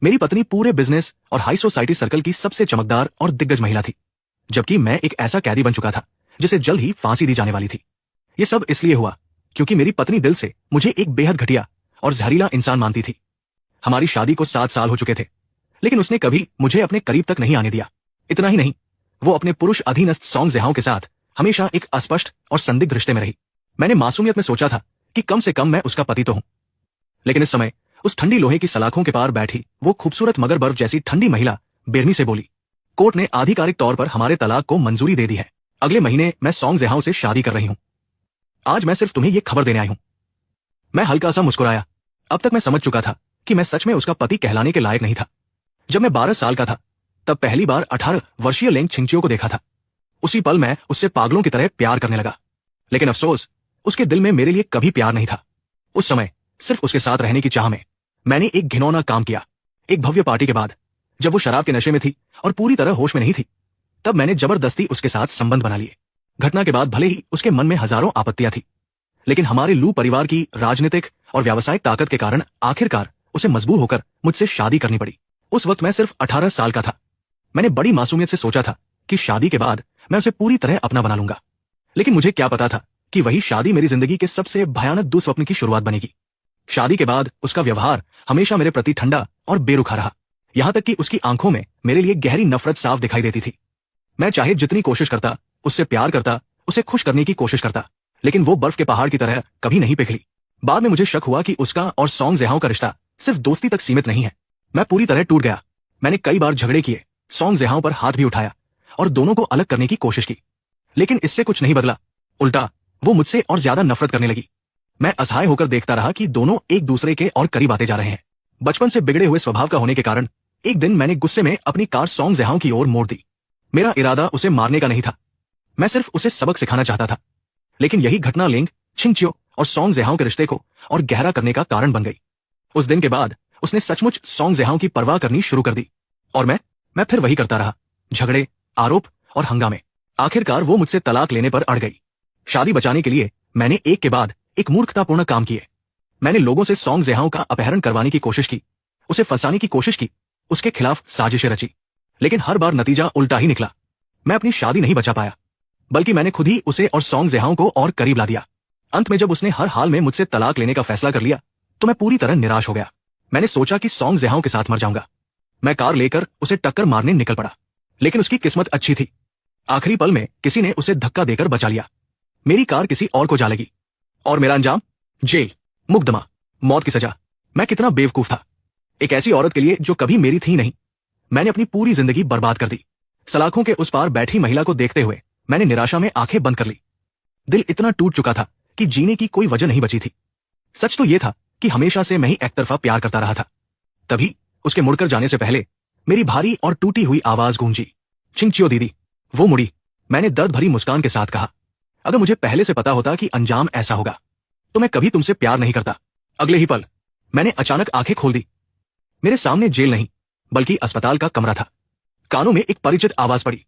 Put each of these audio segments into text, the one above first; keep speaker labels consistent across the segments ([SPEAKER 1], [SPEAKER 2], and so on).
[SPEAKER 1] मेरी पत्नी पूरे बिजनेस और हाई सोसाइटी सर्कल की सबसे चमकदार और दिग्गज महिला थी, जबकि मैं एक ऐसा कैदी बन चुका था जिसे जल्द ही फांसी दी जाने वाली थी। ये सब इसलिए हुआ क्योंकि मेरी पत्नी दिल से मुझे एक बेहद घटिया और जहरीला इंसान मानती थी। हमारी शादी को 7 साल हो चुके थे, लेकिन उसने कभी मुझे अपने करीब तक नहीं आने दिया। इतना ही नहीं, वो अपने पुरुष अधीनस्थ सॉन्ग जेहाओं के साथ हमेशा एक अस्पष्ट और संदिग्ध रिश्ते में रही। मैंने मासूमियत में सोचा था कि कम से कम मैं उसका पति तो हूं, लेकिन इस समय उस ठंडी लोहे की सलाखों के पार बैठी वो खूबसूरत मगर बर्फ जैसी ठंडी महिला बेरमी से बोली, कोर्ट ने आधिकारिक तौर पर हमारे तलाक को मंजूरी दे दी है। अगले महीने मैं सॉन्ग जेहाओं से शादी कर रही हूं। आज मैं सिर्फ तुम्हें ये खबर देने आई हूं। मैं हल्का सा मुस्कुराया। अब तक मैं समझ चुका था कि मैं सच में उसका पति कहलाने के लायक नहीं था। जब मैं 12 साल का था, तब पहली बार 18 वर्षीय लेंग छिंगचियो को देखा था। उसी पल मैं उससे पागलों की तरह प्यार करने लगा, लेकिन अफसोस उसके दिल में मेरे लिए कभी प्यार नहीं था। उस समय सिर्फ उसके साथ रहने की चाह में मैंने एक घिनौना काम किया। एक भव्य पार्टी के बाद, जब वो शराब के नशे में थी और पूरी तरह होश में नहीं थी, तब मैंने जबरदस्ती उसके साथ संबंध बना लिए। घटना के बाद भले ही उसके मन में हजारों आपत्तियां थी, लेकिन हमारे लू परिवार की राजनीतिक और व्यावसायिक ताकत के कारण आखिरकार उसे मजबूर होकर मुझसे शादी करनी पड़ी। उस वक्त मैं सिर्फ 18 साल का था। मैंने बड़ी मासूमियत से सोचा था कि शादी के बाद मैं उसे पूरी तरह अपना बना लूंगा, लेकिन मुझे क्या पता था कि वही शादी मेरी जिंदगी के सबसे भयानक दुस्वप्न की शुरुआत बनेगी। शादी के बाद उसका व्यवहार हमेशा मेरे प्रति ठंडा और बेरुखा रहा, यहां तक कि उसकी आंखों में मेरे लिए गहरी नफरत साफ दिखाई देती थी। मैं चाहे जितनी कोशिश करता, उससे प्यार करता, उसे खुश करने की कोशिश करता, लेकिन वो बर्फ के पहाड़ की तरह कभी नहीं पिघली। बाद में मुझे शक हुआ कि उसका और सॉन्ग जेहाओं का रिश्ता सिर्फ दोस्ती तक सीमित नहीं है। मैं पूरी तरह टूट गया। मैंने कई बार झगड़े किए, सॉन्ग जेहाओं पर हाथ भी उठाया और दोनों को अलग करने की कोशिश की, लेकिन इससे कुछ नहीं बदला। उल्टा वो मुझसे और ज्यादा नफरत करने लगी। मैं असहाय होकर देखता रहा कि दोनों एक दूसरे के और करीब आते जा रहे हैं। बचपन से बिगड़े हुए स्वभाव का होने के कारण एक दिन मैंने गुस्से में अपनी कार सॉन्ग जेहाओं की ओर मोड़ दी। मेरा इरादा उसे मारने का नहीं था, मैं सिर्फ उसे सबक सिखाना चाहता था। लेकिन यही घटना लेंग छिंगचियो और सॉन्ग जेहाओं के रिश्ते को और गहरा करने का कारण बन गई। उस दिन के बाद उसने सचमुच सॉन्ग जेहाओं की परवाह करनी शुरू कर दी, और मैं फिर वही करता रहा। झगड़े, आरोप और हंगामे। आखिरकार वो मुझसे तलाक लेने पर अड़ गई। शादी बचाने के लिए मैंने एक के बाद एक मूर्खतापूर्ण काम किए। मैंने लोगों से सॉन्ग जेहाओं का अपहरण करवाने की कोशिश की, उसे फंसाने की कोशिश की, उसके खिलाफ साजिशें रची, लेकिन हर बार नतीजा उल्टा ही निकला। मैं अपनी शादी नहीं बचा पाया, बल्कि मैंने खुद ही उसे और सॉन्ग जेहाओं को और करीब ला दिया। अंत में जब उसने हर हाल में मुझसे तलाक लेने का फैसला कर लिया, तो मैं पूरी तरह निराश हो गया। मैंने सोचा कि सॉन्ग जेहाओं के साथ मर जाऊंगा। मैं कार लेकर उसे टक्कर मारने निकल पड़ा, लेकिन उसकी किस्मत अच्छी थी। आखिरी पल में किसी ने उसे धक्का देकर बचा लिया। मेरी कार किसी और को जा लगी और मेरा अंजाम जेल, मुकदमा, मौत की सजा। मैं कितना बेवकूफ था। एक ऐसी औरत के लिए जो कभी मेरी थी नहीं, मैंने अपनी पूरी जिंदगी बर्बाद कर दी। सलाखों के उस पार बैठी महिला को देखते हुए मैंने निराशा में आंखें बंद कर ली। दिल इतना टूट चुका था कि जीने की कोई वजह नहीं बची थी। सच तो यह था कि हमेशा से मैं ही एक तरफा प्यार करता रहा था। तभी उसके मुड़कर जाने से पहले मेरी भारी और टूटी हुई आवाज गूंजी, छिंगचियो दीदी। वो मुड़ी। मैंने दर्द भरी मुस्कान के साथ कहा, अगर मुझे पहले से पता होता कि अंजाम ऐसा होगा, तो मैं कभी तुमसे प्यार नहीं करता। अगले ही पल मैंने अचानक आंखें खोल दी। मेरे सामने जेल नहीं, बल्कि अस्पताल का कमरा था। कानों में एक परिचित आवाज पड़ी।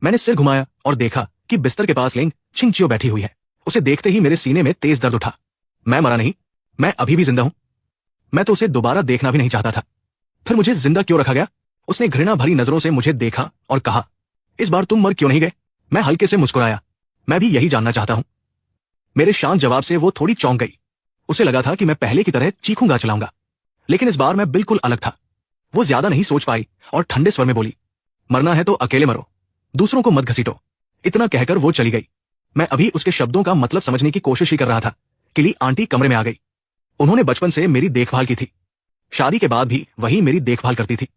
[SPEAKER 1] मैंने सिर घुमाया और देखा कि बिस्तर के पास लेंग छिंगचियो बैठी हुई है। उसे देखते ही मेरे सीने में तेज दर्द उठा। मैं मरा नहीं, मैं अभी भी जिंदा हूं। मैं तो उसे दोबारा देखना भी नहीं चाहता था। फिर मुझे जिंदा क्यों रखा गया? उसने घृणा भरी नजरों से मुझे देखा और कहा, इस बार तुम मर क्यों नहीं गए? मैं हल्के से मुस्कुराया। मैं भी यही जानना चाहता हूं। मेरे शांत जवाब से वो थोड़ी चौंक गई। उसे लगा था कि मैं पहले की तरह चीखूंगा चलाऊंगा, लेकिन इस बार मैं बिल्कुल अलग था। वो ज्यादा नहीं सोच पाई और ठंडे स्वर में बोली, मरना है तो अकेले मरो, दूसरों को मत घसीटो। इतना कहकर वो चली गई। मैं अभी उसके शब्दों का मतलब समझने की कोशिश ही कर रहा था कि ली आंटी कमरे में आ गई। उन्होंने बचपन से मेरी देखभाल की थी, शादी के बाद भी वही मेरी देखभाल करती थी।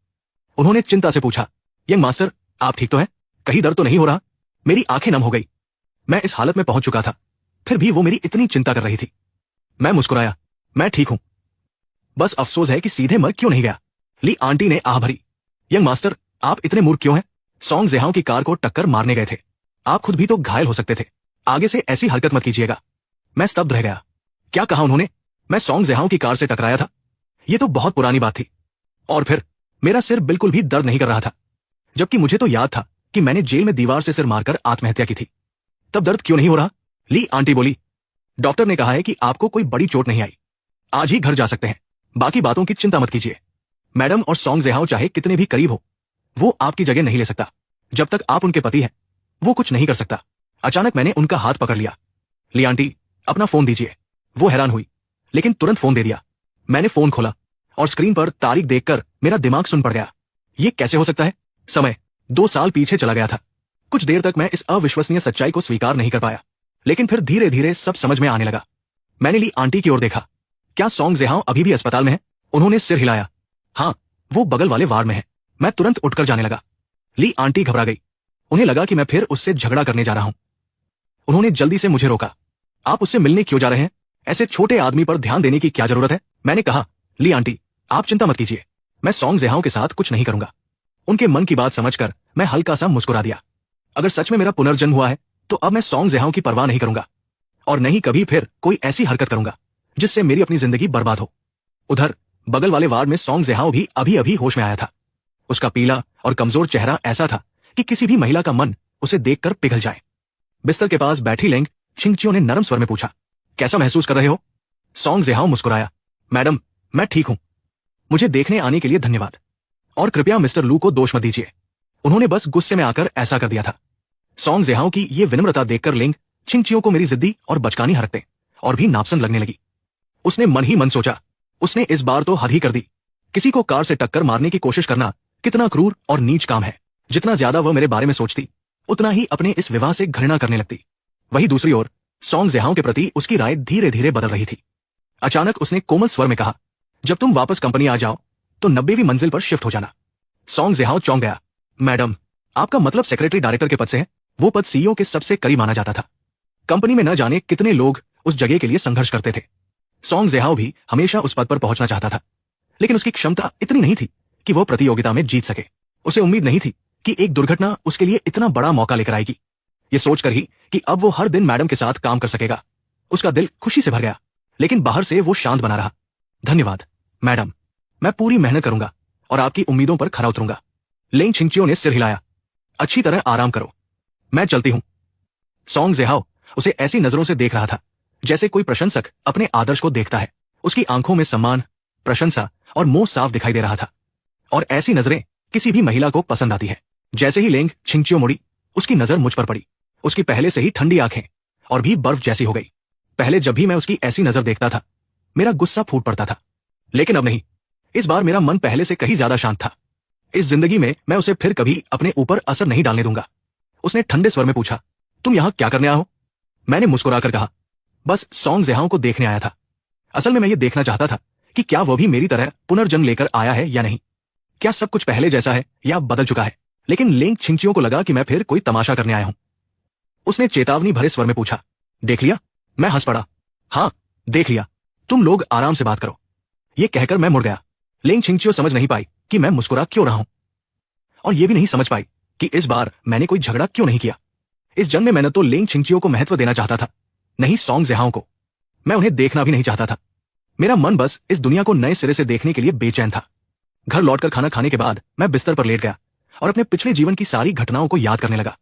[SPEAKER 1] उन्होंने चिंता से पूछा, यंग मास्टर, आप ठीक तो हैं? कहीं दर्द तो नहीं हो रहा? मेरी आंखें नम हो गई। मैं इस हालत में पहुंच चुका था, फिर भी वो मेरी इतनी चिंता कर रही थी। मैं मुस्कुराया, मैं ठीक हूं, बस अफसोस है कि सीधे मर क्यों नहीं गया। ली आंटी ने आह भरी, यंग मास्टर, आप इतने मूर्ख क्यों हैं? सॉन्ग जेहाओं की कार को टक्कर मारने गए थे, आप खुद भी तो घायल हो सकते थे। आगे से ऐसी हरकत मत कीजिएगा। मैं स्तब्ध रह गया। क्या कहा उन्होंने? मैं सॉन्ग जेहाओं की कार से टकराया था? यह तो बहुत पुरानी बात थी। और फिर मेरा सिर बिल्कुल भी दर्द नहीं कर रहा था, जबकि मुझे तो याद था कि मैंने जेल में दीवार से सिर मारकर आत्महत्या की थी। तब दर्द क्यों नहीं हो रहा? ली आंटी बोली, डॉक्टर ने कहा है कि आपको कोई बड़ी चोट नहीं आई, आज ही घर जा सकते हैं, बाकी बातों की चिंता मत कीजिए। मैडम, और सॉन्ग जेहाओ चाहे कितने भी करीब हो, वो आपकी जगह नहीं ले सकता। जब तक आप उनके पति हैं, वो कुछ नहीं कर सकता। अचानक मैंने उनका हाथ पकड़ लिया। ली आंटी, अपना फोन दीजिए। वो हैरान हुई, लेकिन तुरंत फोन दे दिया। मैंने फोन खोला और स्क्रीन पर तारीख देखकर मेरा दिमाग सुन पड़ गया। ये कैसे हो सकता है? समय 2 साल पीछे चला गया था। कुछ देर तक मैं इस अविश्वसनीय सच्चाई को स्वीकार नहीं कर पाया, लेकिन फिर धीरे धीरे सब समझ में आने लगा। मैंने ली आंटी की ओर देखा। क्या सॉन्ग जेहाओ अभी भी अस्पताल में है? उन्होंने सिर हिलाया। हाँ, वो बगल वाले वार्ड में है। मैं तुरंत उठकर जाने लगा। ली आंटी घबरा गई। उन्हें लगा कि मैं फिर उससे झगड़ा करने जा रहा हूं। उन्होंने जल्दी से मुझे रोका। आप उससे मिलने क्यों जा रहे हैं? ऐसे छोटे आदमी पर ध्यान देने की क्या जरूरत है? मैंने कहा, ली आंटी, आप चिंता मत कीजिए, मैं सॉन्ग जेहाओ के साथ कुछ नहीं करूंगा। उनके मन की बात समझकर मैं हल्का सा मुस्कुरा दिया। अगर सच में मेरा पुनर्जन्म हुआ है, तो अब मैं सॉन्ग जेहाओ की परवाह नहीं करूंगा और नहीं कभी फिर कोई ऐसी हरकत करूंगा जिससे मेरी अपनी जिंदगी बर्बाद हो। उधर बगल वाले वार्ड में सॉन्ग जेहाओ भी अभी अभी होश में आया था। उसका पीला और कमजोर चेहरा ऐसा था कि किसी भी महिला का मन उसे देखकर पिघल जाए। बिस्तर के पास बैठी लेंग छिंगचियो ने नरम स्वर में पूछा, कैसा महसूस कर रहे हो? सॉन्ग जेहाओ मुस्कुराया। मैडम, मैं ठीक हूं। मुझे देखने आने के लिए धन्यवाद, और कृपया मिस्टर लू को दोष मत दीजिए। उन्होंने बस गुस्से में आकर ऐसा कर दिया था। सॉन्ग जेहाओ की ये विनम्रता देखकर लेंग छिंगचियो को मेरी जिद्दी और बचकानी हरकतें और भी नापसंद लगने लगी। उसने मन ही मन सोचा, उसने इस बार तो हद ही कर दी। किसी को कार से टक्कर मारने की कोशिश करना कितना क्रूर और नीच काम है। जितना ज्यादा वह मेरे बारे में सोचती, उतना ही अपने इस विवाह से घृणा करने लगती। वहीं दूसरी ओर सॉन्ग जेहाओ के प्रति उसकी राय धीरे धीरे बदल रही थी। अचानक उसने कोमल स्वर में कहा, जब तुम वापस कंपनी आ जाओ तो 90वीं मंजिल पर शिफ्ट हो जाना। सॉन्ग जेहाओ चौंक गया। मैडम, आपका मतलब सेक्रेटरी डायरेक्टर के पद से है? वो पद सीईओ के सबसे करीब माना जाता था। कंपनी में न जाने कितने लोग उस जगह के लिए संघर्ष करते थे। सॉन्ग जेहाओ भी हमेशा उस पद पर पहुंचना चाहता था, लेकिन उसकी क्षमता इतनी नहीं थी कि वो प्रतियोगिता में जीत सके। उसे उम्मीद नहीं थी कि एक दुर्घटना उसके लिए इतना बड़ा मौका लेकर आएगी। ये सोचकर ही कि अब वो हर दिन मैडम के साथ काम कर सकेगा, उसका दिल खुशी से भर गया, लेकिन बाहर से वो शांत बना रहा। धन्यवाद मैडम, मैं पूरी मेहनत करूंगा और आपकी उम्मीदों पर खरा उतरूंगा। लेंग छिंगचियो ने सिर हिलाया। अच्छी तरह आराम करो, मैं चलती हूं। सॉन्ग जेहाओ उसे ऐसी नजरों से देख रहा था जैसे कोई प्रशंसक अपने आदर्श को देखता है। उसकी आंखों में सम्मान, प्रशंसा और मोह साफ दिखाई दे रहा था, और ऐसी नजरें किसी भी महिला को पसंद आती है। जैसे ही लेंग छिंगचियो मुड़ी, उसकी नजर मुझ पर पड़ी। उसकी पहले से ही ठंडी आंखें और भी बर्फ जैसी हो गई। पहले जब भी मैं उसकी ऐसी नजर देखता था, मेरा गुस्सा फूट पड़ता था, लेकिन अब नहीं। इस बार मेरा मन पहले से कहीं ज्यादा शांत था। इस जिंदगी में मैं उसे फिर कभी अपने ऊपर असर नहीं डालने दूंगा। उसने ठंडे स्वर में पूछा, तुम यहां क्या करने आए हो? मैंने मुस्कुराकर कहा, बस सॉन्ग जेहाओ को देखने आया था। असल में मैं ये देखना चाहता था कि क्या वो भी मेरी तरह पुनर्जन्म लेकर आया है या नहीं। क्या सब कुछ पहले जैसा है या बदल चुका है? लेकिन लेंग छिंगचियो को लगा कि मैं फिर कोई तमाशा करने आया हूं। उसने चेतावनी भरे स्वर में पूछा, देख लिया? मैं हंस पड़ा। हाँ, देख लिया। तुम लोग आराम से बात करो। ये कहकर मैं मुड़ गया। लेंग छिंगचियो समझ नहीं पाई कि मैं मुस्कुरा क्यों रहा हूं, और ये भी नहीं समझ पाई कि इस बार मैंने कोई झगड़ा क्यों नहीं किया। इस जन्म में मैंने तो लेंग छिंगचियो को महत्व देना चाहता था, नहीं सॉन्ग जेहाओ को। मैं उन्हें देखना भी नहीं चाहता था। मेरा मन बस इस दुनिया को नए सिरे से देखने के लिए बेचैन था। घर लौटकर खाना खाने के बाद मैं बिस्तर पर लेट गया और अपने पिछले जीवन की सारी घटनाओं को याद करने लगा।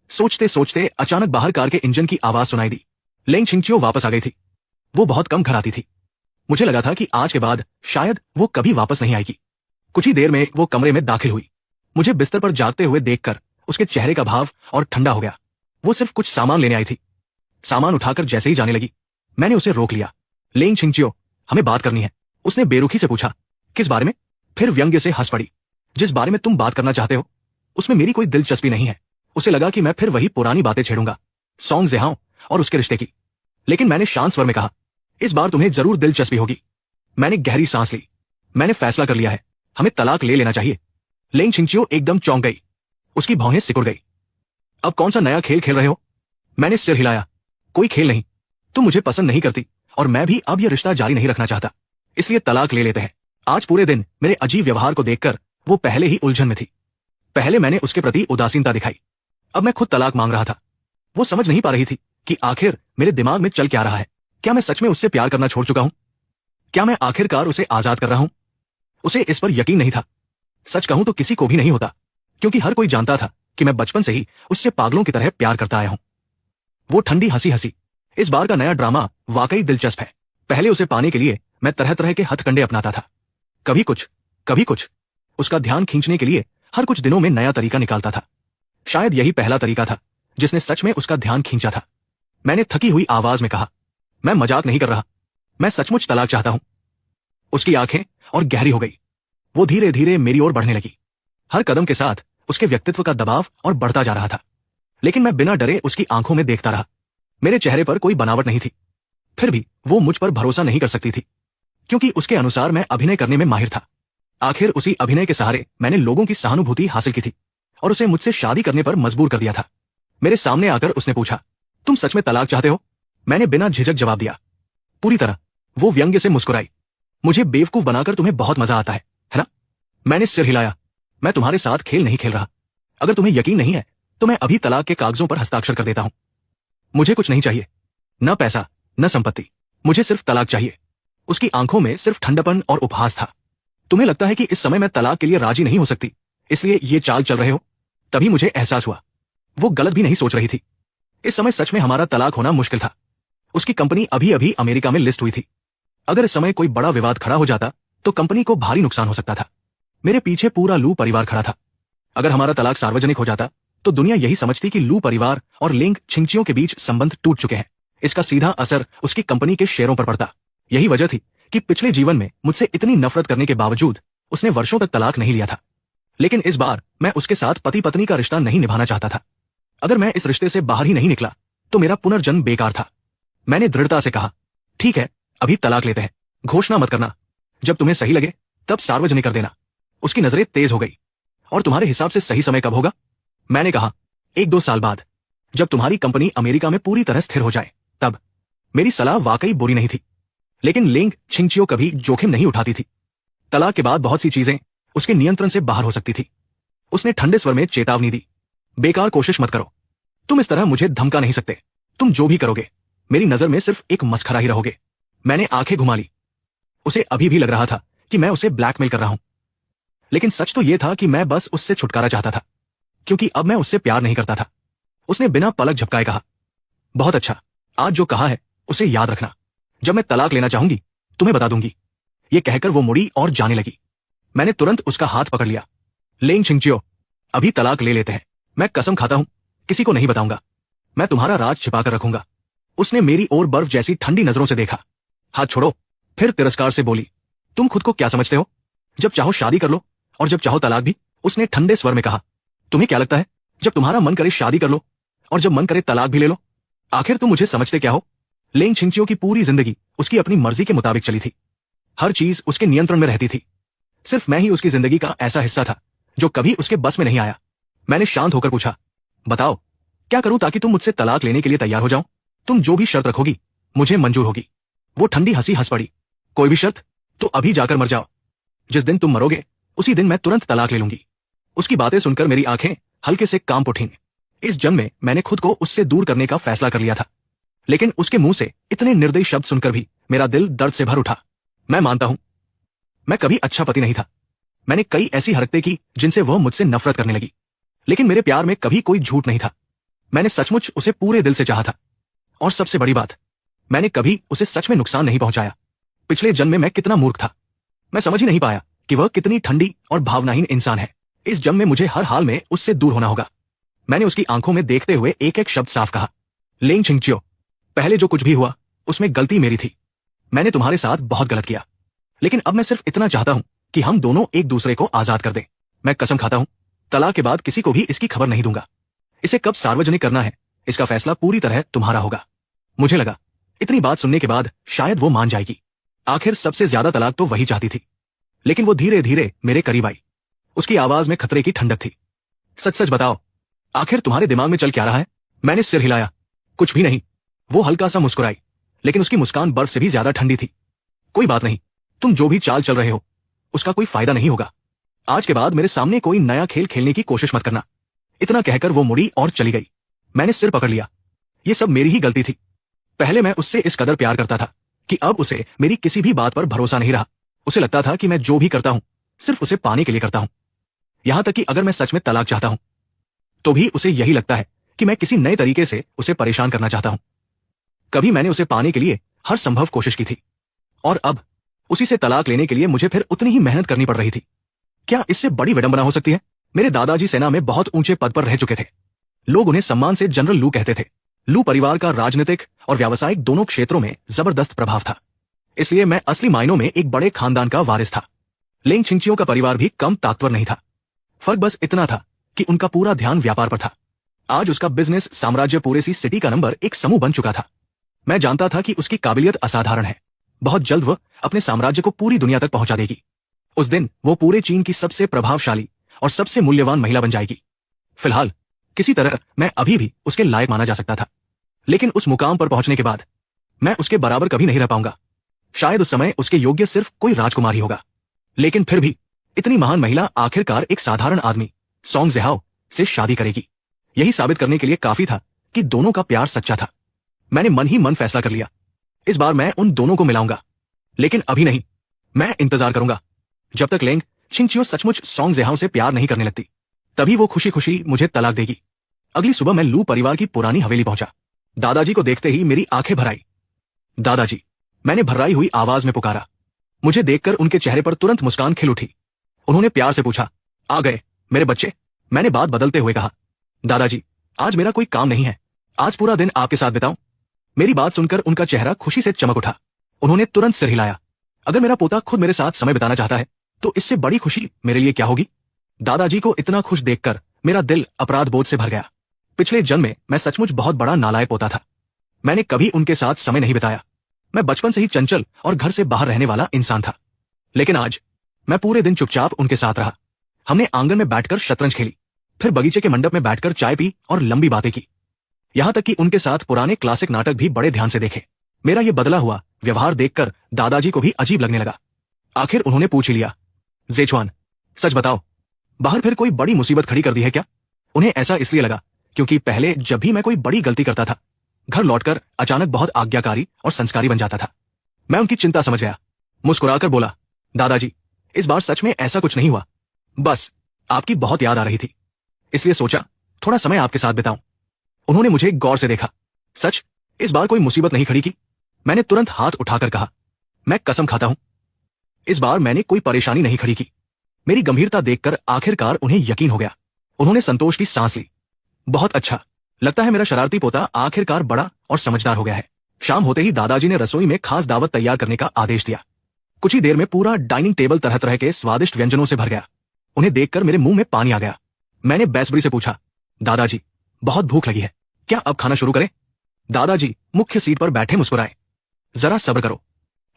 [SPEAKER 1] सोचते सोचते अचानक बाहर कार के इंजन की आवाज सुनाई दी। लेंग छिंगचियो वापस आ गई थी। वो बहुत कम घर आती थी। मुझे लगा था कि आज के बाद शायद वो कभी वापस नहीं आएगी। कुछ ही देर में वो कमरे में दाखिल हुई। मुझे बिस्तर पर जागते हुए देखकर उसके चेहरे का भाव और ठंडा हो गया। वो सिर्फ कुछ सामान लेने आई थी। सामान उठाकर जैसे ही जाने लगी, मैंने उसे रोक लिया। लेंग छिंगचियो, हमें बात करनी है। उसने बेरुखी से पूछा, किस बारे में? फिर व्यंग्य से हंस पड़ी। जिस बारे में तुम बात करना चाहते हो उसमें मेरी कोई दिलचस्पी नहीं है। उसे लगा कि मैं फिर वही पुरानी बातें छेड़ूंगा, सॉन्ग जेहाओ और उसके रिश्ते की। लेकिन मैंने शांत स्वर में कहा, इस बार तुम्हें जरूर दिलचस्पी होगी। मैंने गहरी सांस ली। मैंने फैसला कर लिया है, हमें तलाक ले लेना चाहिए। लेंग छिंगचियो एकदम चौंक गई। उसकी भौहें सिकुड़ गई। अब कौन सा नया खेल खेल रहे हो? मैंने सिर हिलाया। कोई खेल नहीं। तुम मुझे पसंद नहीं करती और मैं भी अब यह रिश्ता जारी नहीं रखना चाहता, इसलिए तलाक ले लेते हैं। आज पूरे दिन मेरे अजीब व्यवहार को देखकर वो पहले ही उलझन में थी। पहले मैंने उसके प्रति उदासीनता दिखाई, अब मैं खुद तलाक मांग रहा था। वो समझ नहीं पा रही थी कि आखिर मेरे दिमाग में चल क्या रहा है। क्या मैं सच में उससे प्यार करना छोड़ चुका हूं? क्या मैं आखिरकार उसे आजाद कर रहा हूं? उसे इस पर यकीन नहीं था। सच कहूं तो किसी को भी नहीं होता, क्योंकि हर कोई जानता था कि मैं बचपन से ही उससे पागलों की तरह प्यार करता आया हूं। वो ठंडी हंसी हंसी। इस बार का नया ड्रामा वाकई दिलचस्प है। पहले उसे पाने के लिए मैं तरह तरह के हथकंडे अपनाता था। कभी कुछ, कभी कुछ। उसका ध्यान खींचने के लिए हर कुछ दिनों में नया तरीका निकालता था। शायद यही पहला तरीका था जिसने सच में उसका ध्यान खींचा था। मैंने थकी हुई आवाज में कहा, मैं मजाक नहीं कर रहा, मैं सचमुच तलाक चाहता हूं। उसकी आंखें और गहरी हो गई। वो धीरे धीरे मेरी ओर बढ़ने लगी। हर कदम के साथ उसके व्यक्तित्व का दबाव और बढ़ता जा रहा था। लेकिन मैं बिना डरे उसकी आंखों में देखता रहा। मेरे चेहरे पर कोई बनावट नहीं थी। फिर भी वो मुझ पर भरोसा नहीं कर सकती थी, क्योंकि उसके अनुसार मैं अभिनय करने में माहिर था। आखिर उसी अभिनय के सहारे मैंने लोगों की सहानुभूति हासिल की थी और उसे मुझसे शादी करने पर मजबूर कर दिया था। मेरे सामने आकर उसने पूछा, तुम सच में तलाक चाहते हो? मैंने बिना झिझक जवाब दिया, पूरी तरह। वो व्यंग्य से मुस्कुराई। मुझे बेवकूफ बनाकर तुम्हें बहुत मजा आता है ना? मैंने सिर हिलाया। मैं तुम्हारे साथ खेल नहीं खेल रहा। अगर तुम्हें यकीन नहीं है तो मैं अभी तलाक के कागजों पर हस्ताक्षर कर देता हूं। मुझे कुछ नहीं चाहिए, न पैसा न संपत्ति, मुझे सिर्फ तलाक चाहिए। उसकी आंखों में सिर्फ ठंडपन और उपहास था। तुम्हें लगता है कि इस समय मैं तलाक के लिए राजी नहीं हो सकती, इसलिए ये चाल चल रहे हो? तभी मुझे एहसास हुआ वो गलत भी नहीं सोच रही थी। इस समय सच में हमारा तलाक होना मुश्किल था। उसकी कंपनी अभी अभी अमेरिका में लिस्ट हुई थी। अगर इस समय कोई बड़ा विवाद खड़ा हो जाता तो कंपनी को भारी नुकसान हो सकता था। मेरे पीछे पूरा लू परिवार खड़ा था। अगर हमारा तलाक सार्वजनिक हो जाता तो दुनिया यही समझती कि लू परिवार और लिंग छिंगचियों के बीच संबंध टूट चुके हैं। इसका सीधा असर उसकी कंपनी के शेयरों पर पड़ता। यही वजह थी कि पिछले जीवन में मुझसे इतनी नफरत करने के बावजूद उसने वर्षों तक तलाक नहीं लिया था। लेकिन इस बार मैं उसके साथ पति पत्नी का रिश्ता नहीं निभाना चाहता था। अगर मैं इस रिश्ते से बाहर ही नहीं निकला तो मेरा पुनर्जन्म बेकार था। मैंने दृढ़ता से कहा, ठीक है, अभी तलाक लेते हैं। घोषणा मत करना, जब तुम्हें सही लगे तब सार्वजनिक कर देना। उसकी नजरें तेज हो गई। और तुम्हारे हिसाब से सही समय कब होगा? मैंने कहा, 1-2 साल बाद, जब तुम्हारी कंपनी अमेरिका में पूरी तरह स्थिर हो जाए तब। मेरी सलाह वाकई बुरी नहीं थी, लेकिन लिंग छिंगचियो कभी जोखिम नहीं उठाती थी। तलाक के बाद बहुत सी चीजें उसके नियंत्रण से बाहर हो सकती थी। उसने ठंडे स्वर में चेतावनी दी, बेकार कोशिश मत करो। तुम इस तरह मुझे धमका नहीं सकते। तुम जो भी करोगे मेरी नजर में सिर्फ एक मस्खरा ही रहोगे। मैंने आंखें घुमा ली। उसे अभी भी लग रहा था कि मैं उसे ब्लैकमेल कर रहा हूं, लेकिन सच तो यह था कि मैं बस उससे छुटकारा चाहता था, क्योंकि अब मैं उससे प्यार नहीं करता था। उसने बिना पलक झपकाए कहा, बहुत अच्छा, आज जो कहा है उसे याद रखना। जब मैं तलाक लेना चाहूंगी तुम्हें बता दूंगी। ये कहकर वो मुड़ी और जाने लगी। मैंने तुरंत उसका हाथ पकड़ लिया। लिंग छिंगचियो, अभी तलाक ले लेते हैं। मैं कसम खाता हूं किसी को नहीं बताऊंगा। मैं तुम्हारा राज छिपा कर रखूंगा। उसने मेरी ओर बर्फ जैसी ठंडी नजरों से देखा। हाथ छोड़ो। फिर तिरस्कार से बोली, तुम खुद को क्या समझते हो? जब चाहो शादी कर लो और जब चाहो तलाक भी। उसने ठंडे स्वर में कहा, तुम्हें क्या लगता है जब तुम्हारा मन करे शादी कर लो और जब मन करे तलाक भी ले लो? आखिर तुम मुझे समझते क्या हो? लिंग छिंगचियो की पूरी जिंदगी उसकी अपनी मर्जी के मुताबिक चली थी। हर चीज उसके नियंत्रण में रहती थी। सिर्फ मैं ही उसकी जिंदगी का ऐसा हिस्सा था जो कभी उसके बस में नहीं आया। मैंने शांत होकर पूछा, बताओ क्या करूं ताकि तुम मुझसे तलाक लेने के लिए तैयार हो जाओ? तुम जो भी शर्त रखोगी मुझे मंजूर होगी। वो ठंडी हंसी हंस पड़ी। कोई भी शर्त? तो अभी जाकर मर जाओ। जिस दिन तुम मरोगे उसी दिन मैं तुरंत तलाक ले लूंगी। उसकी बातें सुनकर मेरी आंखें हल्के से कांप उठीं। इस जन्म में मैंने खुद को उससे दूर करने का फैसला कर लिया था, लेकिन उसके मुंह से इतने निर्दयी शब्द सुनकर भी मेरा दिल दर्द से भर उठा। मैं मानता हूं मैं कभी अच्छा पति नहीं था। मैंने कई ऐसी हरकतें की जिनसे वह मुझसे नफरत करने लगी, लेकिन मेरे प्यार में कभी कोई झूठ नहीं था। मैंने सचमुच उसे पूरे दिल से चाहा था। और सबसे बड़ी बात, मैंने कभी उसे सच में नुकसान नहीं पहुंचाया। पिछले जन्म में मैं कितना मूर्ख था। मैं समझ ही नहीं पाया कि वह कितनी ठंडी और भावनाहीन इंसान है। इस जन्म में मुझे हर हाल में उससे दूर होना होगा। मैंने उसकी आंखों में देखते हुए एक एक शब्द साफ कहा, लिंग छिंगचियो, पहले जो कुछ भी हुआ उसमें गलती मेरी थी। मैंने तुम्हारे साथ बहुत गलत किया, लेकिन अब मैं सिर्फ इतना चाहता हूं कि हम दोनों एक दूसरे को आजाद कर दें। मैं कसम खाता हूं तलाक के बाद किसी को भी इसकी खबर नहीं दूंगा। इसे कब सार्वजनिक करना है इसका फैसला पूरी तरह तुम्हारा होगा। मुझे लगा इतनी बात सुनने के बाद शायद वो मान जाएगी। आखिर सबसे ज्यादा तलाक तो वही चाहती थी। लेकिन वो धीरे धीरे मेरे करीब आई। उसकी आवाज में खतरे की ठंडक थी। सच सच बताओ, आखिर तुम्हारे दिमाग में चल क्या रहा है? मैंने सिर हिलाया। कुछ भी नहीं। वो हल्का सा मुस्कुराई, लेकिन उसकी मुस्कान बर्फ से भी ज्यादा ठंडी थी। कोई बात नहीं, तुम जो भी चाल चल रहे हो उसका कोई फायदा नहीं होगा। आज के बाद मेरे सामने कोई नया खेल खेलने की कोशिश मत करना। इतना कहकर वो मुड़ी और चली गई। मैंने सिर पकड़ लिया। ये सब मेरी ही गलती थी। पहले मैं उससे इस कदर प्यार करता था कि अब उसे मेरी किसी भी बात पर भरोसा नहीं रहा। उसे लगता था कि मैं जो भी करता हूं सिर्फ उसे पाने के लिए करता हूं। यहां तक कि अगर मैं सच में तलाक चाहता हूं तो भी उसे यही लगता है कि मैं किसी नए तरीके से उसे परेशान करना चाहता हूं। कभी मैंने उसे पाने के लिए हर संभव कोशिश की थी, और अब उसी से तलाक लेने के लिए मुझे फिर उतनी ही मेहनत करनी पड़ रही थी। क्या इससे बड़ी विडंबना हो सकती है? मेरे दादाजी सेना में बहुत ऊंचे पद पर रह चुके थे। लोग उन्हें सम्मान से जनरल लू कहते थे। लू परिवार का राजनीतिक और व्यावसायिक दोनों क्षेत्रों में जबरदस्त प्रभाव था, इसलिए मैं असली मायनों में एक बड़े खानदान का वारिस था। लेंग छिंगचियो का परिवार भी कम ताकतवर नहीं था। फर्क बस इतना था कि उनका पूरा ध्यान व्यापार पर था। आज उसका बिजनेस साम्राज्य पूरे सी सिटी का नंबर एक समूह बन चुका था। मैं जानता था कि उसकी काबिलियत असाधारण है। बहुत जल्द वह अपने साम्राज्य को पूरी दुनिया तक पहुंचा देगी। उस दिन वो पूरे चीन की सबसे प्रभावशाली और सबसे मूल्यवान महिला बन जाएगी। फिलहाल किसी तरह मैं अभी भी उसके लायक माना जा सकता था, लेकिन उस मुकाम पर पहुंचने के बाद मैं उसके बराबर कभी नहीं रह पाऊंगा। शायद उस समय उसके योग्य सिर्फ कोई राजकुमार ही होगा, लेकिन फिर भी इतनी महान महिला आखिरकार एक साधारण आदमी सोंग ज़ेहाओ से शादी करेगी। यही साबित करने के लिए काफी था कि दोनों का प्यार सच्चा था। मैंने मन ही मन फैसला कर लिया, इस बार मैं उन दोनों को मिलाऊंगा। लेकिन अभी नहीं, मैं इंतजार करूंगा जब तक लेंग छिंगचियो सचमुच सोंग ज़ेहाओ से प्यार नहीं करने लगती। तभी वो खुशी खुशी मुझे तलाक देगी। अगली सुबह मैं लू परिवार की पुरानी हवेली पहुंचा। दादाजी को देखते ही मेरी आंखें भर आई। दादाजी, मैंने भर्राई हुई आवाज में पुकारा। मुझे देखकर उनके चेहरे पर तुरंत मुस्कान खिल उठी। उन्होंने प्यार से पूछा, आ गए मेरे बच्चे? मैंने बात बदलते हुए कहा, दादाजी, आज मेरा कोई काम नहीं है, आज पूरा दिन आपके साथ बिताऊं। मेरी बात सुनकर उनका चेहरा खुशी से चमक उठा। उन्होंने तुरंत सिर हिलाया। अगर मेरा पोता खुद मेरे साथ समय बिताना चाहता है तो इससे बड़ी खुशी मेरे लिए क्या होगी? दादाजी को इतना खुश देखकर मेरा दिल अपराध बोध से भर गया। पिछले जन्म में मैं सचमुच बहुत बड़ा नालायक पोता था। मैंने कभी उनके साथ समय नहीं बिताया। मैं बचपन से ही चंचल और घर से बाहर रहने वाला इंसान था। लेकिन आज मैं पूरे दिन चुपचाप उनके साथ रहा। हमने आंगन में बैठकर शतरंज खेली, फिर बगीचे के मंडप में बैठकर चाय पी और लंबी बातें की। यहां तक कि उनके साथ पुराने क्लासिक नाटक भी बड़े ध्यान से देखे। मेरा ये बदला हुआ व्यवहार देखकर दादाजी को भी अजीब लगने लगा। आखिर उन्होंने पूछ ही लिया, ज़ेचुआन, सच बताओ, बाहर फिर कोई बड़ी मुसीबत खड़ी कर दी है क्या? उन्हें ऐसा इसलिए लगा क्योंकि पहले जब भी मैं कोई बड़ी गलती करता था, घर लौटकर अचानक बहुत आज्ञाकारी और संस्कारी बन जाता था। मैं उनकी चिंता समझ गया। मुस्कुराकर बोला, दादाजी, इस बार सच में ऐसा कुछ नहीं हुआ। बस आपकी बहुत याद आ रही थी, इसलिए सोचा थोड़ा समय आपके साथ बिताऊं। उन्होंने मुझे गौर से देखा। सच, इस बार कोई मुसीबत नहीं खड़ी की? मैंने तुरंत हाथ उठाकर कहा, मैं कसम खाता हूं, इस बार मैंने कोई परेशानी नहीं खड़ी की। मेरी गंभीरता देखकर आखिरकार उन्हें यकीन हो गया। उन्होंने संतोष की सांस ली। बहुत अच्छा, लगता है मेरा शरारती पोता आखिरकार बड़ा और समझदार हो गया है। शाम होते ही दादाजी ने रसोई में खास दावत तैयार करने का आदेश दिया। कुछ ही देर में पूरा डाइनिंग टेबल तरह तरह के स्वादिष्ट व्यंजनों से भर गया। उन्हें देखकर मेरे मुंह में पानी आ गया। मैंने बेसब्री से पूछा, दादाजी, बहुत भूख लगी है, क्या अब खाना शुरू करें? दादाजी मुख्य सीट पर बैठे मुस्कुराए। जरा सब्र करो,